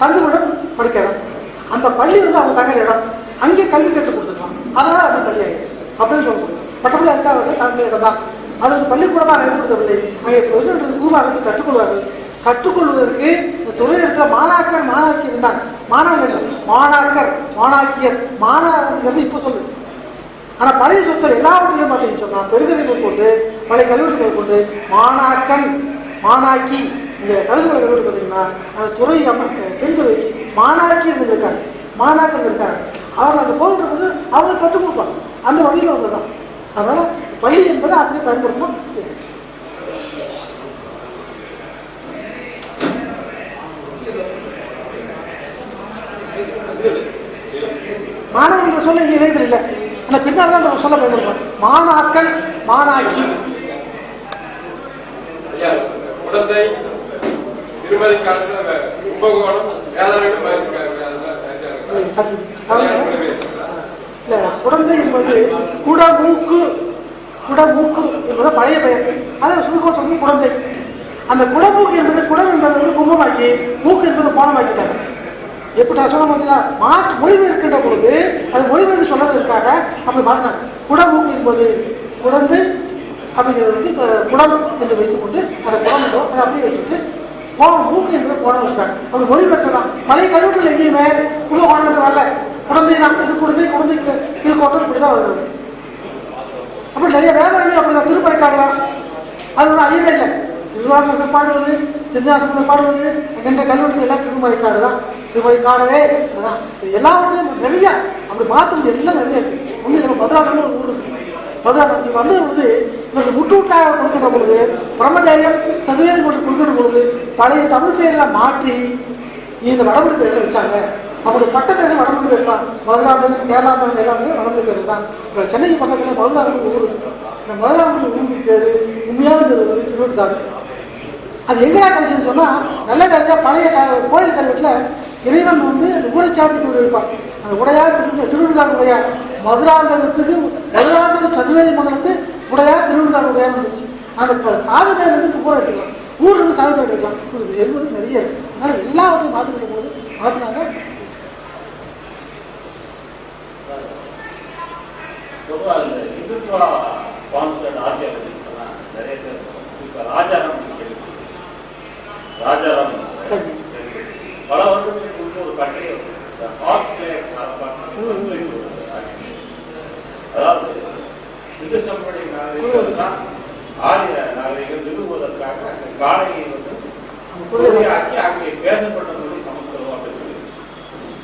தங்குமிடம் படுக்கை தான். அந்த பள்ளி வந்து அவங்க தங்குற இடம், அங்கே கல்வி கற்றுக் கொடுத்துருக்காங்க, அதனால அது பள்ளி ஆகிடுச்சு அப்படின்னு சொல்ல முடியும். மற்றபடி அதுக்காக வந்து தங்குற இடம் தான். அது வந்து பள்ளிக்கூடமாக ஏற்படுத்தவில்லை. அங்கே குருவார்கள் கற்றுக்கொள்வார்கள். கற்றுக்கொள்வதற்கு தொழில் இருக்கிற மாணாக்கர் மாணாக்கி இருந்தாங்க. மாணவர்கள் மாணாக்கர் மாணாக்கியர் மாணவர்கள் இப்போ சொல்லுது. ஆனால் பழைய சொற்கள் எல்லாவற்றிலையும் பார்த்தீங்கன்னு சொன்னால் பெருகதை போட்டு பழைய கல்லூரிகள் கொண்டு மாணாக்கன் மாணாக்கி இந்த கல்விகளை கல்லூரி பார்த்தீங்கன்னா அந்த துறை பெண் துறைக்கு மாணாக்கி இருந்திருக்காங்க, மாணாக்கர் இருக்காங்க. அவங்க அந்த போகின்ற போது அவங்க கற்றுக் கொடுப்பாங்க. அந்த வழியில் வந்து தான். அதனால பள்ளி என்பதை அப்படியே பயன்படுத்தணும். மாணவன் சொல்ல இங்கே எழுதுறது இல்லை, ஆனால் பின்னால் தான் நம்ம சொல்ல பயன்படுத்தணும். மாணாக்கன் மாணாக்கி. குழந்தை திருமதிக்கான கும்பகோணம் இல்லை, குழந்தை என்பது குடமூக்கு. குடமூக்கு என்பது பழைய பெயர், அதை சுருக்கமாக சொல்லி குழந்தை. அந்த குடமூக்கு என்பது குடம் என்பது வந்து கும்பமாக்கி, மூக்கு என்பது கோணமாக்கிட்டாங்க. எப்படி நான் சொல்ல பார்த்தீங்கன்னா மொழிபெயர்க்கின்ற பொழுது அது மொழிபெயர்த்து சொல்வதற்காக அப்படி மாற்றினாங்க. குடமூக்கு என்பது குழந்தை அப்படிங்கிறது வந்து இப்போ குடம் என்று வைத்துக்கொண்டு அந்த குடம் அதை அப்படியே வச்சுட்டு மூக்கு என்பது கோணம் வச்சுட்டாங்க. அப்படி மொழிபெயர்க்கலாம். பழைய கல்லூரிகள் எங்கேயுமே உள்ள கோணம் வரல, குழந்தை தான் திருக்குழந்தை குழந்தைக்கு இது கோட்டம் இப்படி தான் வருது. அப்படி நிறைய வேதனையும் அப்படிதான். திருப்பதிக்காடு தான், அது ஒன்றும் ஐயமே இல்லை. திருவாரூர் பாடுவது, சின்னாசனத்தில் பாடுவது, என்ற கல்லூரிகள் எல்லாம் திருமதிக்காடு தான். திருமதிக்காடவே அதுதான். எல்லாவற்றையும் நிறைய அப்படி மாற்றுறது எல்லாம் நிறைய இருக்குது. ஒன்று நம்ம மதுராடம்னு ஒரு ஊர் இருக்குது. மதுராடம் வந்து வந்து இவர்கள் முட்டுவிட்டாக கொடுக்கின்ற பொழுது பிரம்மதேயம் சதுவேதி போட்டு கொடுக்கின்ற பொழுது பழைய தமிழ் பெயரெல்லாம் மாற்றி இந்த வடமொழி பேரில் வச்சாங்க. அப்படி பட்ட பேரில் வடமொழி பேர் தான். மதுராந்தகன் கேரளாந்தகன் எல்லாமே வடமொழி பேர் தான். இப்போ சென்னைக்கு பக்கத்தில் மதுராந்தகன் ஊர் இருக்குது. இந்த மதுராந்தகன் ஊருக்கு பேர் உண்மையான பேர் வந்து திருவட்டாறு. அது எங்கடா கிடைச்சதுன்னு சொன்னால் நல்ல கிடைச்சா பழைய கோயில் கல்வெட்டில் இறைவன் வந்து ஊரை சார்ந்து வைப்பார். அந்த உடையார் திருவிழாடு உடையார் மதுராந்தகத்துக்கு மதுராந்தக சதுர்வேதி மண்டலத்து உடையார் திருவிழாடு உடையார் வந்துச்சு. அந்த சாமி பேர் வந்து பூரா எடுத்துக்கலாம், ஊர் வந்து சாமி பேர் எடுக்கலாம் என்பது நிறைய இருக்கு. அதனால எல்லாவற்றையும் மாற்றிக்கிட்ட போது மாற்றினாங்க. பொதுவாக இந்த இந்துத்வா ஸ்பான்சர்ட் ஆர்கியாலஜிஸ்ட் எல்லாம் நிறைய பேர். இப்போ ராஜாராம் பல வருடத்துக்கு ஒரு கட்டுரையை அதாவது சிந்து சம்பளி நாகரிகம் தான் ஆரிய நாகரிகம் நிறுவுவதற்காக அந்த காளையை வந்து ஆக்கி அங்கே பேசப்பட்ட மொழி சமஸ்கிருதம் அப்படின்னு சொல்லி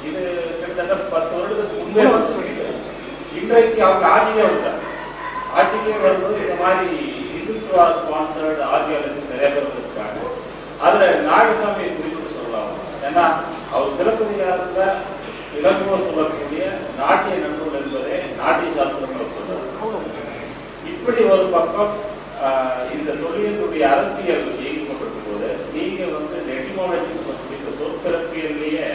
இது கிட்டத்தட்ட 10 வருடத்துக்கு முன்பே வந்து சொல்லி இன்றைக்கு அவங்க ஆட்சிக்கே வந்துட்டாங்க. ஆட்சிக்கே வரும்போது இந்த மாதிரி இந்துத்வா ஸ்பான்சர்டு ஆர்கியாலஜிஸ்ட் நிறைய பேர் இருக்காங்க. அதுல நாகசாமியை குறிப்பிட்டு சொல்லலாம். ஏன்னா அவர் சிறப்பதிகாரத்துல இலங்குவோர் சொல்லக்கூடிய நாட்டிய நன்னூல் என்பதே நாட்டிய சாஸ்திரம் சொல்றாரு. இப்படி ஒரு பக்கம் இந்த தொழிலுடைய அரசியல் இயங்கி கொண்டிருக்கும் போது நீங்க வந்து எட்டிமாலஜிஸ் பற்றி சொற்பிறப்பியல்லையே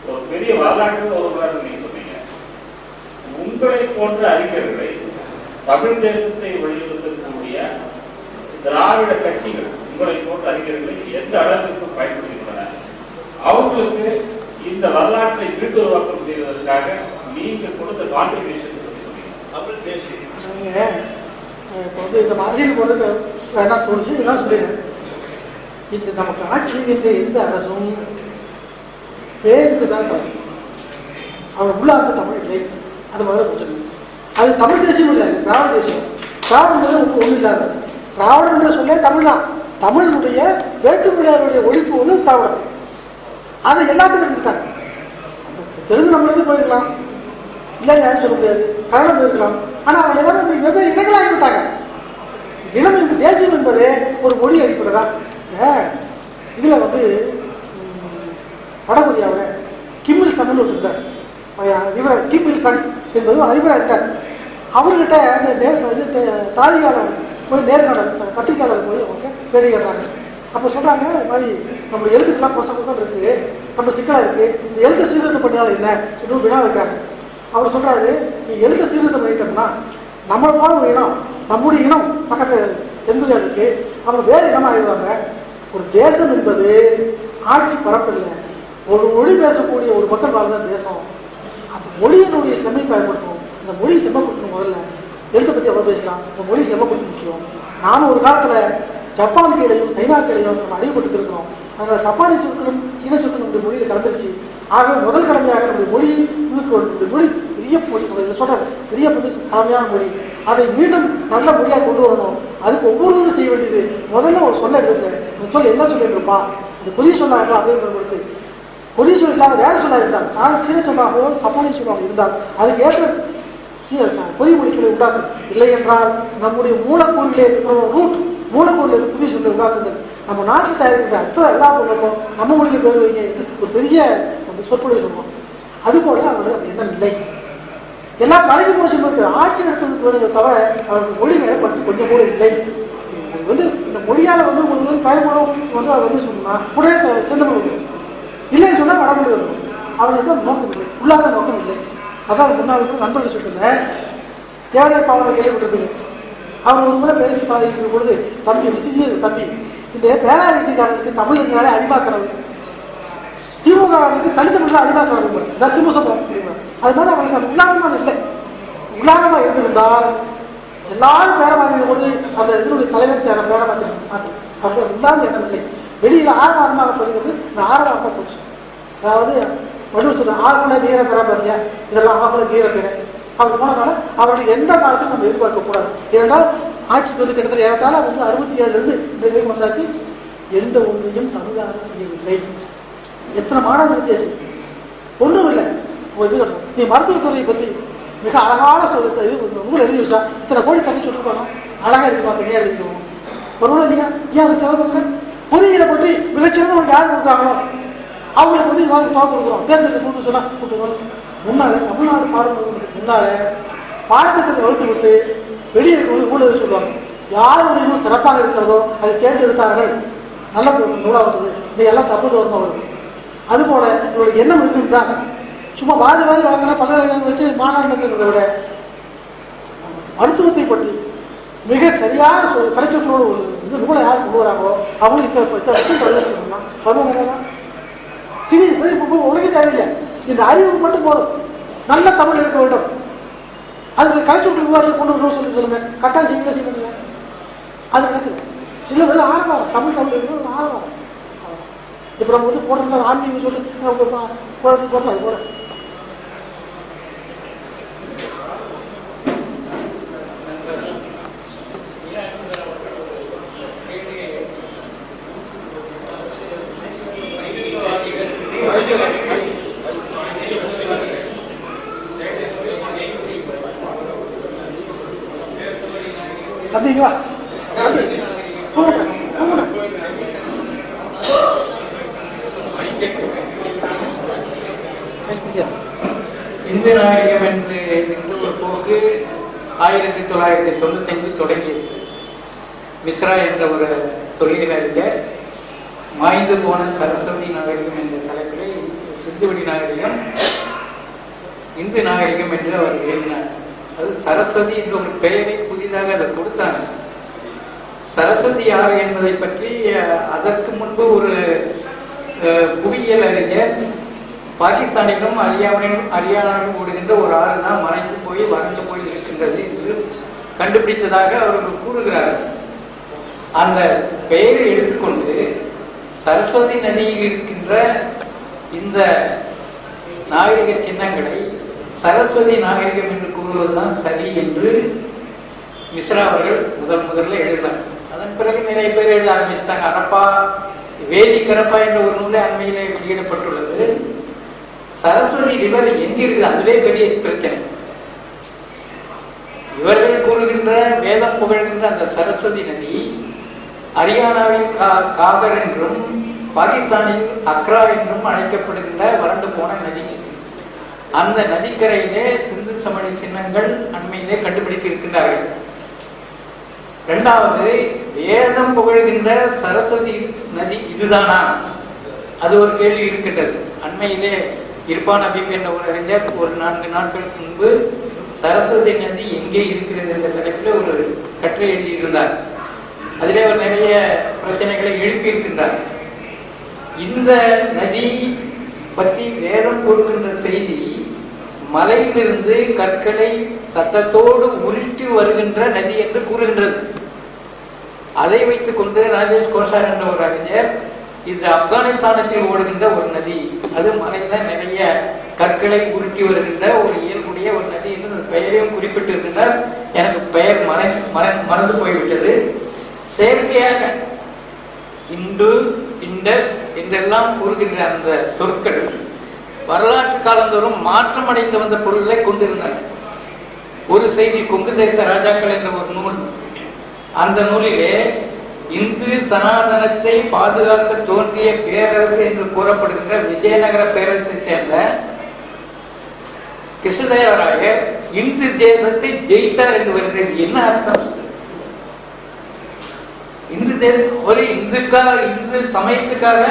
ஒரு பெரிய வரலாற்று ஒரு நீங்க சொன்னீங்க. உங்களை போன்ற அறிஞர்களை தமிழ் தேசத்தை வலியுறுத்தக்கூடிய திராவிட கட்சிகள் உங்களை போன்ற அறிஞர்களை எந்த அளவிற்கு பயன்படுகின்றன, அவங்களுக்கு இந்த வரலாற்றை மீட்டுருவாக்கம் செய்வதற்காக நீங்க கொடுத்த கான்ட்ரிபியூஷன் சொன்னீங்க. தமிழ் தேசியம் இப்போ வந்து இந்த அரசியல் போகிறது வேணாம் தோணுச்சு. இதெல்லாம் சொல்லிடுறேன். இந்த நமக்கு ஆட்சி செய்கின்ற எந்த அரசும் பேருக்கு தான் தமிழ், அவர் உள்ளார்ந்த தமிழ் இல்லை. அது முதல்ல புரிஞ்சுக்கணும். அது தமிழ் தேசியம் இல்லை, திராவிட தேசியம். திராவிடம் ஒன்றும் இல்லாத திராவிடம் என்ற சொல்லே தமிழ் தான். தமிழுடைய வேற்றுமொழியாளருடைய ஒழிப்பு வந்து திராவிடம். அதை எல்லாத்துக்கும் இருக்காங்க. தெலுங்கு நம்மளுக்கு போயிருக்கலாம், இல்லைன்னு யாரும் சொல்ல முடியாது. கன்னடம் போயிருக்கலாம். ஆனால் அவங்க எல்லாமே வெவ்வேறு இனங்களாக ஆகிவிட்டாங்க. இனம் என்பது தேசியம் என்பது ஒரு மொழி அடிப்படை தான். இதில் வந்து வடகொரியாவில் கிம் இல் சங்னு ஒரு இருந்தார். இவர் கிம் இல் சங் என்பது அதிபராக இருந்தார். அவர்கிட்ட இந்த தாலிகாளர் போய் நேர்காணல் பத்திரிகையாளர் போய் அவங்க பேட்டி கேட்டாங்க. அப்போ சொல்கிறாங்க, மாதிரி நம்ம எழுத்துக்கெல்லாம் கொசம் இருக்குது, நம்ம சிக்கலாக இருக்குது, இந்த எழுத்து சீர்திருத்தம் பண்ணியாலும் என்ன இன்னும் வினா வைக்கிறாங்க. அவர் சொல்கிறாரு, நீ எழுத்து சீர்திருத்தம் பண்ணிட்டோம்னா நம்மளை போல ஒரு இனம், நம்முடைய இனம் பக்கத்து எந்திரியா இருக்கு, அவங்க வேறு இனமாக ஆகிடுவாங்க. ஒரு தேசம் என்பது ஆட்சி பரப்பில்லை, ஒரு மொழி பேசக்கூடிய ஒரு மக்கள் வாழ்ந்த தேசம். அந்த மொழியினுடைய செம்மை பயன்படுத்தணும். இந்த மொழியை செம்மப்படுத்தணும். முதல்ல எழுத்தை பற்றி எவ்வளோ பேசலாம், இந்த மொழியை செம்மப்படுத்த முக்கியம். நாம் ஒரு காலத்தில் ஜப்பானுக்கு இடையும் சைனாக்கு இடையும் நம்ம அடிபட்டு இருக்கிறோம். அதனால் ஜப்பானிய சொற்களும் சீன சொற்களும் நம்முடைய மொழியில் கலந்துருச்சு. ஆகவே முதல் கடமையாக நம்முடைய மொழி இதுக்கு நம்முடைய மொழி பெரிய மொழி சொல்கிறார், பெரிய பழமையான மொழி, அதை மீண்டும் நல்ல மொழியாக கொண்டு வரணும். அதுக்கு ஒவ்வொருவரும் செய்ய வேண்டியது, முதல்ல ஒரு சொல்ல எடுத்துங்க, இந்த சொல் என்ன சொல்லிட்டு இருப்பா, இது கொரிய சொல்லாங்க அப்படின்னு பொறுத்து, கொரிய சொல் இல்லாத வேற சொல்லாக இருந்தால் சீன சொல்லாகவோ சப்பானிய சொல்லாக இருந்தால் அதுக்கு ஏற்ற கொரிய மொழி சொல்லி உண்டாக்கும். இல்லை என்றால் நம்முடைய மூலக்கூறிலே இருக்கிற ரூட் மூலக்கூறில் இருந்து புதிய சொல்லை உண்டாக்குங்கள். நம்ம நாட்டில் தயாரிக்கின்ற அத்தனை எல்லா பொருளும் நம்ம மொழியில் பேர் வைங்க என்று ஒரு பெரிய சொற்பொழிவு சொல்லுவோம். அதுபோல அவர்கள் அந்த எண்ணம் இல்லை. எல்லாம் பழகி போச்சு என்பதற்கு ஆட்சி நடத்துவதற்கு வேணுங்க தவிர அவர்கள் மொழி மேலே பற்றி கொஞ்சம் கூட இல்லை. வந்து இந்த மொழியால் வந்து உங்களுக்கு பயன்படும் வந்து அவர் வந்து சொன்னா உடனே சேர்ந்த மொழி இல்லைன்னு சொன்னால் வடமொழி வரும். அவர்களுக்கு அந்த நோக்கம் இல்லை, உள்ளாத நோக்கம் இல்லை. அதான் முன்னாள் நண்பர்கள் சொல்லியிருந்தேன், தேவையான பாவனை கேள்விப்பட்டிருப்பீங்க. அவர் ஒரு முறை பேசி பாதிக்கிற பொழுது, தம்பி விசிஜி தம்பி, இந்த பேராவிசிக்காரர்களுக்கு தமிழ் இருந்தாலே அதிகமாக்கிறது, திமுகவுக்கு தனித்தமிழில் அதிகமாக்கிறது, இதான் சிமுசம் அப்படின்னா அது மாதிரி அவங்களுக்கு அது உள்ளாதமாக இல்லை. உள்ளாதமாக இருந்திருந்தால் எல்லாரும் பேரை மாற்றிக்கிற பொழுது அந்த இதனுடைய தலைவர் பேரை மாற்றி அப்படி உள்ளாத எண்ணம் இல்லை. வெளியில் ஆரவாரமாக போகிறது இந்த ஆரவாரமாக போச்சு. அதாவது வள்ளுவர் சொல்ற ஆறுக்குள்ள வீர பெற பார்த்தியா, இதெல்லாம் அவங்கள வீர பெற அவங்க போனதுனால அவர்களுக்கு எந்த காலத்தையும் நம்ம எதிர்பார்க்கக்கூடாது. ஏனென்றால் ஆட்சிக்கு வந்து கிட்டத்தட்ட ஏறத்தாழ வந்து 67 இன்றைக்கு வந்தாச்சு, எந்த ஒன்றையும் தமிழாக செய்யவில்லை. எத்தனை மாணவர்கள் வித்தியாசம் ஒன்றும் இல்லை. நீ மருத்துவத்துறையை பற்றி மிக அழகான சொல்ல ஊர் எழுதி வச்சா இத்தனை கோடி தண்ணி சொல்லிருப்பாங்க, அழகாக இருக்குமா, தனியாக எழுதிக்கணும் ஒரு இல்லையா, ஏன் அது செலவு இல்லை. பொறியியலை பற்றி மிகச்சிறந்தவங்களுக்கு யார் கொடுக்குறாங்களோ அவங்களுக்கு வந்து இது தொகை கொடுக்குறோம், தேர்தலுக்கு கூட்டு சொன்னா கூட்டுவோம். முன்னால தமிழ்நாடு பாடத்திட்டத்துக்கு முன்னால பாடத்திட்டத்தை வகுத்து கொடுத்து வெளியே இருக்கிறவங்க ஊழல் சொல்லுவாங்க. யாருடைய சிறப்பாக இருக்கிறதோ அதை தேர்ந்தெடுத்தார்கள், நல்ல நூலாக வந்தது, இது எல்லாம் தப்பு தோறமாக வரும். அதுபோல இவங்களுக்கு எண்ணம் இருக்குதுதான். சும்மா வாரி வழங்கினா பல்கலைக்கழகம் வச்சு மாநாடு இருக்கிறத விட மருத்துவத்தை பற்றி மிக சரியான கலைச்சொற்றோடு இந்த நூலை யார் கொண்டு வராங்களோ அவங்களும் இத்தனை பருவம் சிறி உலக தேவையில்லை. இந்த அறிவு மட்டும் போதும். நல்ல தமிழ் இருக்க வேண்டும். அதுக்கு கலைச்சொற்று விவாதங்கள் கொண்டு வரணும் சொல்லி சொல்லுங்க, கட்டாயம் செய்யல செய்யணும். அது நடக்குது. இல்லை வந்து ஆரம்பம் தமிழ் இருக்கிறது ஆரம்பம். இப்போ நம்ம வந்து போடுற ஆன்மீகம் சொல்லி போடலாம், அது போட அப்படிங்களா? இந்து நாகரிகம் என்று ஒரு போக்கு 1995 தொடங்கியது. மிஸ்ரா என்ற ஒரு தொழிலறிஞர் மாய்ந்து போன சரஸ்வதி நாகரிகம் என்ற தலைப்பில் சிந்துவெளி நாகரிகம் இந்து நாகரிகம் என்று அவர் எழுதினார். அது சரஸ்வதி என்ற ஒரு பெயரை புதிதாக அதை கொடுத்தாங்க. சரஸ்வதி யார் என்பதை பற்றி அதற்கு முன்பு ஒரு புவியியல் அறிஞர் பாகிஸ்தானிலும் அறியாமலும் ஓடுகின்ற ஒரு ஆறு தான் மறைந்து போய் வறண்டு போய் இருக்கின்றது என்று கண்டுபிடித்ததாக அவர்கள் கூறுகிறார்கள். அந்த பெயரை எடுத்துக்கொண்டு சரஸ்வதி நதியில் இருக்கின்ற இந்த நாகரிக சின்னங்களை சரஸ்வதி நாகரிகம் என்று கூறுவதுதான் சரி என்று மிஸ்ரா அவர்கள் முதல்ல எழுதினார். அதன் பிறகு நிறைய பேர் எழுத ஆரம்பிச்சிட்டாங்க. அரப்பா வேதி கரப்பா என்ற ஒரு நூலை அண்மையிலே வெளியிடப்பட்டுள்ளது. சரஸ்வதி ரிவர் எங்க இருக்குது? அதுவே பெரிய பிரச்சனை. இவர்கள் கூறுகின்ற வேதம் புகழ்கின்ற அந்த சரஸ்வதி நதி ஹரியானாவில் காகர் என்றும் பாகிஸ்தானில் அக்ரா என்றும் அழைக்கப்படுகின்ற வறண்டு போன நதி. அந்த நதிக்கரையிலே சிந்து சமணி சின்னங்கள் அண்மையிலே கண்டுபிடித்து இருக்கின்றார்கள். இரண்டாவது, வேதம் புகழ்கின்ற சரஸ்வதி நதி இதுதானா? அது ஒரு கேள்வி இருக்கின்றது. அண்மையிலே இர்பான் அபீப் என்ற ஒரு அறிஞர் ஒரு 4 நாட்களுக்கு முன்பு சரஸ்வதி நதி எங்கே இருக்கிறது என்ற தலைப்பில் ஒரு கட்டுரை எழுதியிருந்தார். அதிலே அவர் நிறைய பிரச்சனைகளை எழுப்பியிருக்கின்றார். இந்த நதி பற்றி வேதம் கொடுக்கின்ற செய்தி மலையிலிருந்து கற்களை சத்தத்தோடு உருட்டி வருகின்ற நதி என்று கூறுகின்றது. அதை வைத்துக் கொண்டு ராஜேஷ் கோஷார் என்ற ஒரு அறிஞர் இது ஆப்கானிஸ்தானத்தில் ஓடுகின்ற ஒரு நதி, அது மலையில நிறைய கற்களை உருட்டி வருகின்ற ஒரு இயல்புடைய ஒரு நதி என்று பெயரையும் குறிப்பிட்டிருக்கின்றார். எனக்கு பெயர் மறந்து போய்விட்டது. செயற்கையாக இந்து இண்டஸ் என்றெல்லாம் கூறுகின்ற அந்த சொற்கள் வரலாற்று காலந்தோறும் மாற்றமடைந்து வந்த பொருள்களை கொண்டிருந்தன. ஒரு செய்தி, கொங்கு தேச ராஜாக்கள் என்ற ஒரு நூல், அந்த நூலிலே இந்து சனாதனத்தை பாதுகாக்க தோன்றிய பேரரசு என்று கூறப்படுகின்ற விஜயநகர பேரரசை சேர்ந்த கிருஷ்ணதேவராயர் இந்து தேசத்தை ஜெயித்தார் என்று வருகிறது. என்ன அர்த்தம்? இந்து தேசம் ஒரு இந்து சமயத்துக்காக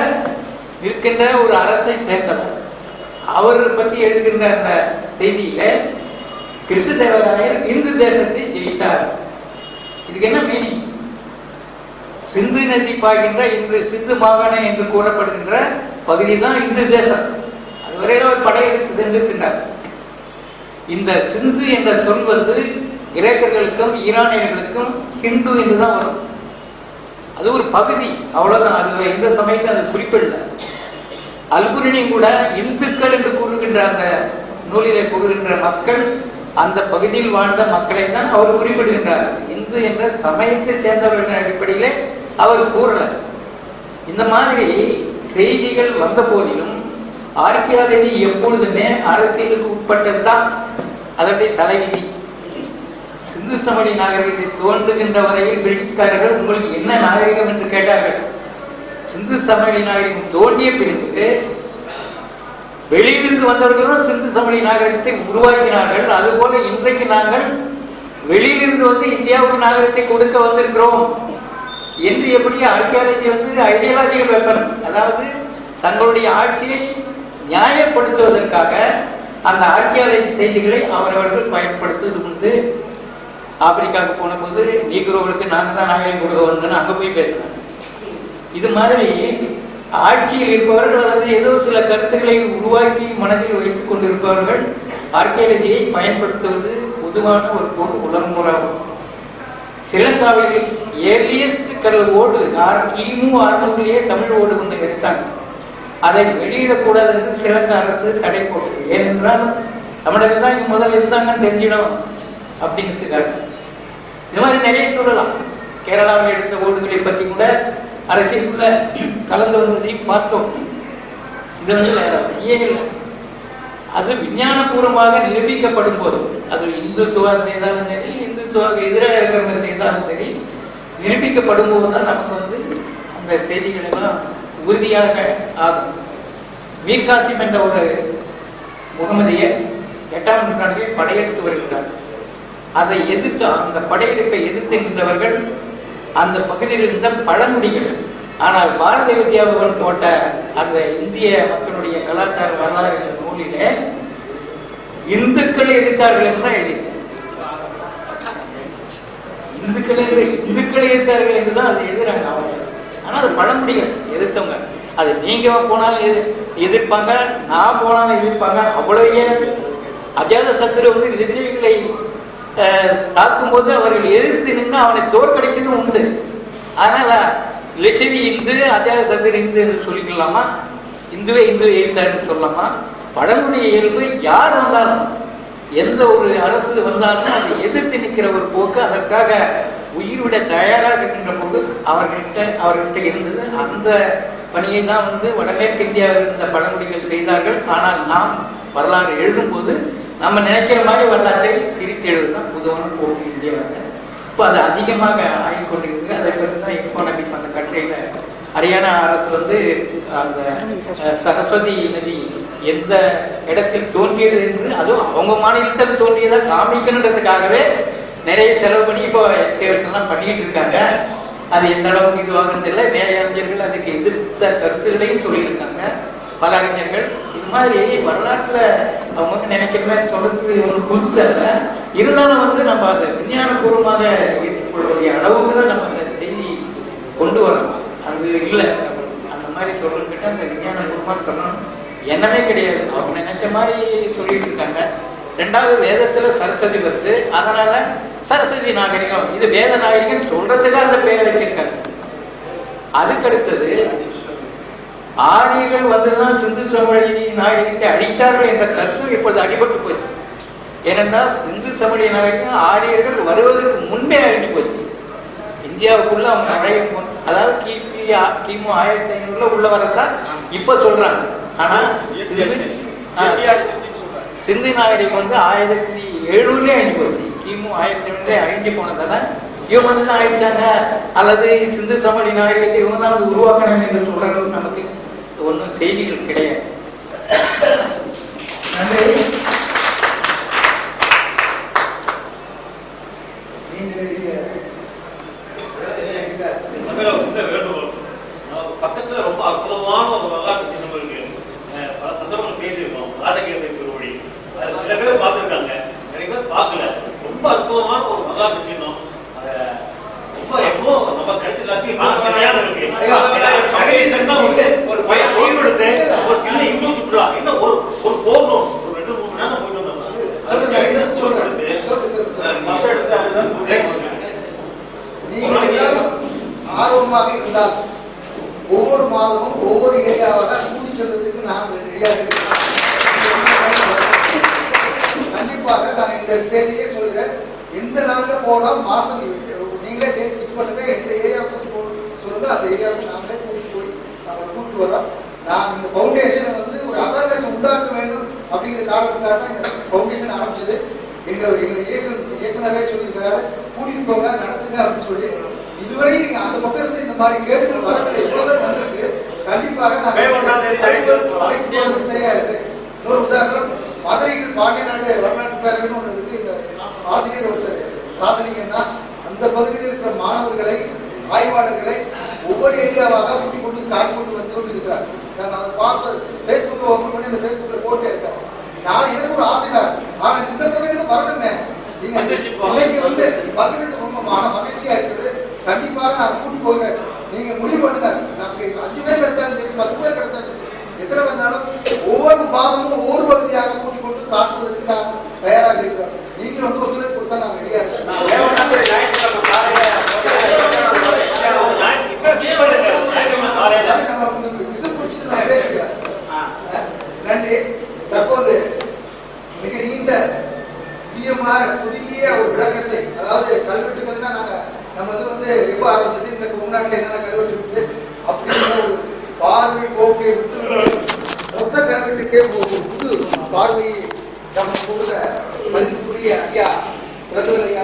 இருக்கின்ற ஒரு அரசை சேர்ந்தவர். அவர் பற்றி எழுதுகின்ற அந்த செய்தியில கிருஷ்ணதேவராயர் இந்து தேசத்தை ஜெயித்தார். இதுக்கு என்ன மீனிங்? சிந்து நதி பாய்கின்ற இன்று சிந்து மாகாணம் என்று கூறப்படுகின்ற பகுதி தான் இந்து தேசம். அதுவரையில ஒரு படையெடுத்து சென்றிருக்கின்றார். இந்த சிந்து என்ற சொல் வந்து கிரேக்கர்களுக்கும் ஈரானியர்களுக்கும் ஹிந்து என்றுதான் வரும். அது ஒரு பகுதி, அவ்வளவுதான். அது எந்த சமயத்தை அது குறிப்பிடல. அல்புரினி கூட இந்துக்கள் என்று கூறுகின்ற அந்த நூலிலே கூறுகின்ற மக்கள் அந்த பகுதியில் வாழ்ந்த மக்களை தான் அவர் குறிப்பிடுகின்றார். இந்து என்ற சமயத்தை சேர்ந்தவர்களின் அடிப்படையிலே அவர் கூறல. இந்த மாதிரி செய்திகள் வந்த போதிலும் ஆர்கியாலஜி எப்பொழுதுமே அரசியலுக்கு உட்பட்டது தான் அதனுடைய தலைவிதி. சிந்து சமணி நாகரிகத்தை தோன்றுகின்ற வரையில் பிரிட்டிஷ்காரர்கள் உங்களுக்கு என்ன நாகரிகம் என்று கேட்டார்கள். சிந்து சமணி நாகரிகம் தோன்றிய பிறகு வெளியிலிருந்து வந்தவர்கள் தான் சிந்து சமணி நாகரிகத்தை உருவாக்கினார்கள். அதுபோல இன்றைக்கு நாங்கள் வெளியிலிருந்து வந்து இந்தியாவுக்கு நாகரிகத்தை கொடுக்க வந்திருக்கிறோம் என்று எப்படி ஆர்கியாலஜி வந்து ஐடியாலஜிக்கல் வெப்பன், அதாவது தங்களுடைய ஆட்சியை நியாயப்படுத்துவதற்காக அந்த ஆர்கியாலஜி செய்திகளை அவர்கள் பயன்படுத்துவது உண்டு. ஆப்பிரிக்காவுக்கு போன போது நீக்ரோவுக்கு நாங்கள் தான் நாகரிகம் கொடுக்க வந்தோம்னு அங்கே போய் பேசுகிறோம். இது மாதிரி ஆட்சியில் இருப்பவர்கள் அல்லது ஏதோ சில கருத்துக்களை உருவாக்கி மனதில் வைத்துக் கொண்டிருப்பவர்கள் ஆர்கியாலஜியை பயன்படுத்துவது பொதுவான ஒரு போக்கு உலகமுறாகும். ஸ்ரீலங்காவில் ஏர்லியஸ்ட் கடல் ஓடு கிமு 600 தமிழ் ஓடு ஒன்று எடுத்தாங்க. அதை வெளியிடக்கூடாது என்று ஸ்ரீலங்கா அரசு தடை போட்டது. ஏனென்றால் தமிழர்கள் தான் இங்கே முதல்ல இருந்தாங்கன்னு தெரிஞ்சிடும் அப்படிங்கிறதுக்காக. இந்த மாதிரி நிறைய சொல்லலாம். கேரளாவில் எடுத்த ஓடுகளை பற்றி கூட அரசியலுக்குள்ள கலந்து வந்ததையும் பார்த்தோம். இது வந்து ஏன் இல்லை, அது விஞ்ஞானபூர்வமாக நிரூபிக்கப்படும் போது, அது இந்துத்துவா செய்தாலும் சரி இந்துத்துவாக்கு எதிராக இருக்கிறவங்க செய்தாலும் சரி, நிரூபிக்கப்படும் போது தான் நமக்கு வந்து அந்த செய்திகள் எல்லாம் உறுதியாக ஆகும். மீர் காசிம் என்ற ஒரு முகமதியர் 8ஆம் நூற்றாண்டிலே படையெடுத்து வருகிறார். அதை எதிர்த்து, அந்த படையெடுப்பை எதிர்த்து நின்றவர்கள் அந்த பகுதியில் இருந்த பழங்குடிகள். ஆனால் பாரதிய வித்யாபவன் போட்ட அந்த இந்திய மக்களுடைய கலாச்சார வரலாறு என்ற நூலிலே இந்துக்களை எதிர்த்தார்கள் என்று தான் எழுதிட்டார். இந்துக்களை எதிர்த்தார்கள் என்றுதான் அதை எழுதுறாங்க அவங்க. ஆனால் அது பழங்குடிகள் எதிர்த்தவங்க. அது நீங்க போனாலும் எதிர்ப்பாங்க, நான் போனாலும் எதிர்ப்பாங்க. அவ்வளவே அஜாத சத்துரு வந்து லிச்சவிகளை தாக்கும் போது அவர்கள் எதிர்த்து நின்று அவனை தோற்கடிக்கிறது உண்டு. அதனால லிச்சவி இந்து, அஜாத சத்துரு இந்து என்று சொல்லிக்கலாமா? இந்துவை இந்து எதிர்த்தாருன்னு சொல்லலாமா? பழங்குடிய இயல்பு யார் வந்தாலும், எந்த ஒரு அரசு வந்தாலும் அதை எதிர்த்து நிற்கிற ஒரு போக்கு, அதற்காக உயிர்விட தயாராக இருக்கின்ற போது அவர்கிட்ட இருந்தது. அந்த பணியை தான் வடமேற்கு இந்தியாவில் இருந்த பழங்குடிகள் செய்தார்கள். ஆனால் நாம் வரலாறு எழுதும்போது நம்ம நினைக்கிற மாதிரி வரலாற்றை திரித்து எழுதுதான் பொதுவான போக்கு இந்தியாவில். இப்போ அது அதிகமாக ஆகிக்கொண்டிருக்கு. அதை பற்றி தான் எக்கனாமிக் அந்த கட்டுரையில் ஹரியானா அரசு அந்த சரஸ்வதி நதி எந்த இடத்தில் தோன்றியது என்று, அதுவும் அவங்க மாநிலத்தில் தோன்றியதை காமிக்கணுன்றதுக்காகவே நிறைய செலவு பண்ணி இப்போ எக்ஸ்கவேஷன் எல்லாம் பண்ணிட்டு இருக்காங்க. அது எந்த அளவுக்கு இதுவாகும் தெரியல. நிறைய அறிஞர்கள் அதுக்கு எதிர்த்த கருத்துக்களையும் சொல்லியிருக்காங்க பல அறிஞர்கள். இது மாதிரி வரலாற்றுல அவங்க நினைக்கிற மாதிரி சொல்றது ஒரு புதுசு அல்ல. இருந்தாலும் நம்ம அதை விஞ்ஞானபூர்வமாக ஏற்றுக்கொள்ளக்கூடிய அளவுக்கு தான் நம்ம அந்த செய்தி கொண்டு வரணும். அது இல்லை, அந்த மாதிரி சொல்றதுக்கிட்ட அந்த விஞ்ஞானபூர்வமாக சொல்லணும் எண்ணமே கிடையாது. அவங்க நினைச்ச மாதிரி சொல்லிட்டு இருக்காங்க. ரெண்டாவது, வேதத்துல சரஸ்வதி வருது, அதனால சரஸ்வதி நாகரிகம், இது வேத நாகரிகம் சொல்றதுக்கு அந்த பேரை வச்சிருக்காங்க. அதுக்கடுத்தது ஆரியர்கள் வந்துதான் சிந்து சமவெளி நாகரிகத்தை அழித்தார்கள் என்ற கருத்து இப்போது அடிபட்டு போச்சு. ஏனென்றால் சிந்து சமவெளி நாகரிகம் ஆரியர்கள் வருவதற்கு முன்பே அழிஞ்சு போச்சு. இந்தியாவுக்குள்ள அவங்க நிறைய, அதாவது கிமு 1500 உள்ள வரத்தான் இப்ப சொல்றாங்க. ஆனா சிந்து நாகரிகம் 1700 அழிஞ்சு போச்சு. கிமு 1500 அழிஞ்சு போனதால இவங்க தான் அழிச்சாங்க, அல்லது சிந்து சமவெளி நாகரிகத்தை இவங்க தான் உருவாக்கணும் என்று சொல்றது நமக்கு ஒன்றும் செய்திகள் கிடையாது. பக்கத்துல ரொம்ப அற்புதமான ஒரு வரலாற்று சின்னம் இருக்கு. பல சந்தர்ப்பங்கள் பேசியிருக்கோம். ராஜகீயத்தை பெருவழி சில பேர் பார்த்துருக்காங்க, நிறைய பேர் பார்க்கல. ரொம்ப அற்புதமான ஒரு வரலாற்று சின்னம். ரொம்ப எப்போ நம்ம கிடைச்சிருக்கு ஒரு பையன் ஓய்வெடுத்து ஒரு சின்ன இந்து சுற்றுலா இன்னும் ஒரு போகணும், ஒரு 2-3 மணி நேரம் போயிட்டு வந்தோம். ஆர்வமாக இருந்தால் ஒவ்வொரு மாதமும் ஒவ்வொரு ஏரியாவாக கூட்டி செல்வதற்கு நான் ரெடியாக இருக்கிறேன். கண்டிப்பாக நான் இந்த தேதியே சொல்கிறேன். எந்த நாளில் போனால் மாசம் நீங்களே டேட் ஃபிக்ஸ் பண்ணுங்க. எந்த ஏரியா கூட்டி போகணும்னு சொல்லுங்க, அந்த ஏரியாவுக்கு நாங்களே கூட்டிட்டு போய் நாங்கள் கூப்பிட்டு வரோம். நான் இந்த ஃபவுண்டேஷனை ஒரு அவேர்னஸ் உண்டாக்க வேண்டும் அப்படிங்கிற காரணத்துக்காக தான் இந்த ஃபவுண்டேஷன் ஆரம்பிச்சது. எங்க இயக்குனரே சொல்லியிருக்கிறாரு, கூட்டிட்டு போங்க நடத்துங்க அப்படின்னு சொல்லி. இதுவரை நீங்க அந்த பக்கம் இருந்து இந்த மாதிரி கேட்டு வரவில்லை, இப்போதான் வந்திருக்கு. கண்டிப்பாக சரியா இருக்கு. இன்னொரு உதாரணம், மதுரையில் பாண்டியநாடு வரலாற்று பேரவைன்னு ஒன்று இருக்கு. இந்த ஆசிரியர் ஒருத்தர் சாதனைங்கன்னா அந்த பகுதியில் இருக்கிற மாணவர்களை, ஆய்வாளர்களை ஒவ்வொரு ஏரியாவாக கூட்டி கொண்டு காட்டி கொண்டு வந்து கொண்டு இருக்கிறார். நான் அதை பார்த்து ஃபேஸ்புக்கில் ஓப்பன் பண்ணி அந்த ஃபேஸ்புக்கில் போட்டு இருக்கேன். நான் எனக்கு ஒரு ஆசை தான், ஆனால் இந்த பகுதியில் வரணுமே. நீங்க இன்னைக்கு பகுதிக்கு ரொம்ப மகிழ்ச்சியா இருக்குது. கண்டிப்பாக நான் கூட்டி போகிறேன். நீங்க முடிவு பண்ணுங்க. நமக்கு 5 பேர் கிடைச்சாலும் சரி, 10 பேர் கிடைச்சாலும் சரி, எத்தனை வந்தாலும் ஒவ்வொரு மாதமும் ஒவ்வொரு பகுதியாக கூட்டி கொண்டு காட்டுவதற்கு நான் தயாராக இருக்கிறேன். நீங்க ஒத்துழைப்பு கொடுத்தா நான் ரெடியா இருக்கேன். இது பிடிச்சிட்டு நான் பேசுகிறேன். நன்றி. தற்போது மிக நீண்ட புதிய ஒரு விளக்கத்தை, அதாவது கல்வெட்டுகள்னா நம்ம எப்ப ஆரம்பிச்சது, இந்த முன்னாடி என்னென்ன கல்வெட்டு இருந்துச்சு அப்படிங்கிற ஒரு பார்வை போக்கை விட்டு மொத்த கல்வெட்டுக்கே புது பார்வையை நம்ம கொடுத்த மதிப்புக்குரிய ஐயா பிரதமர்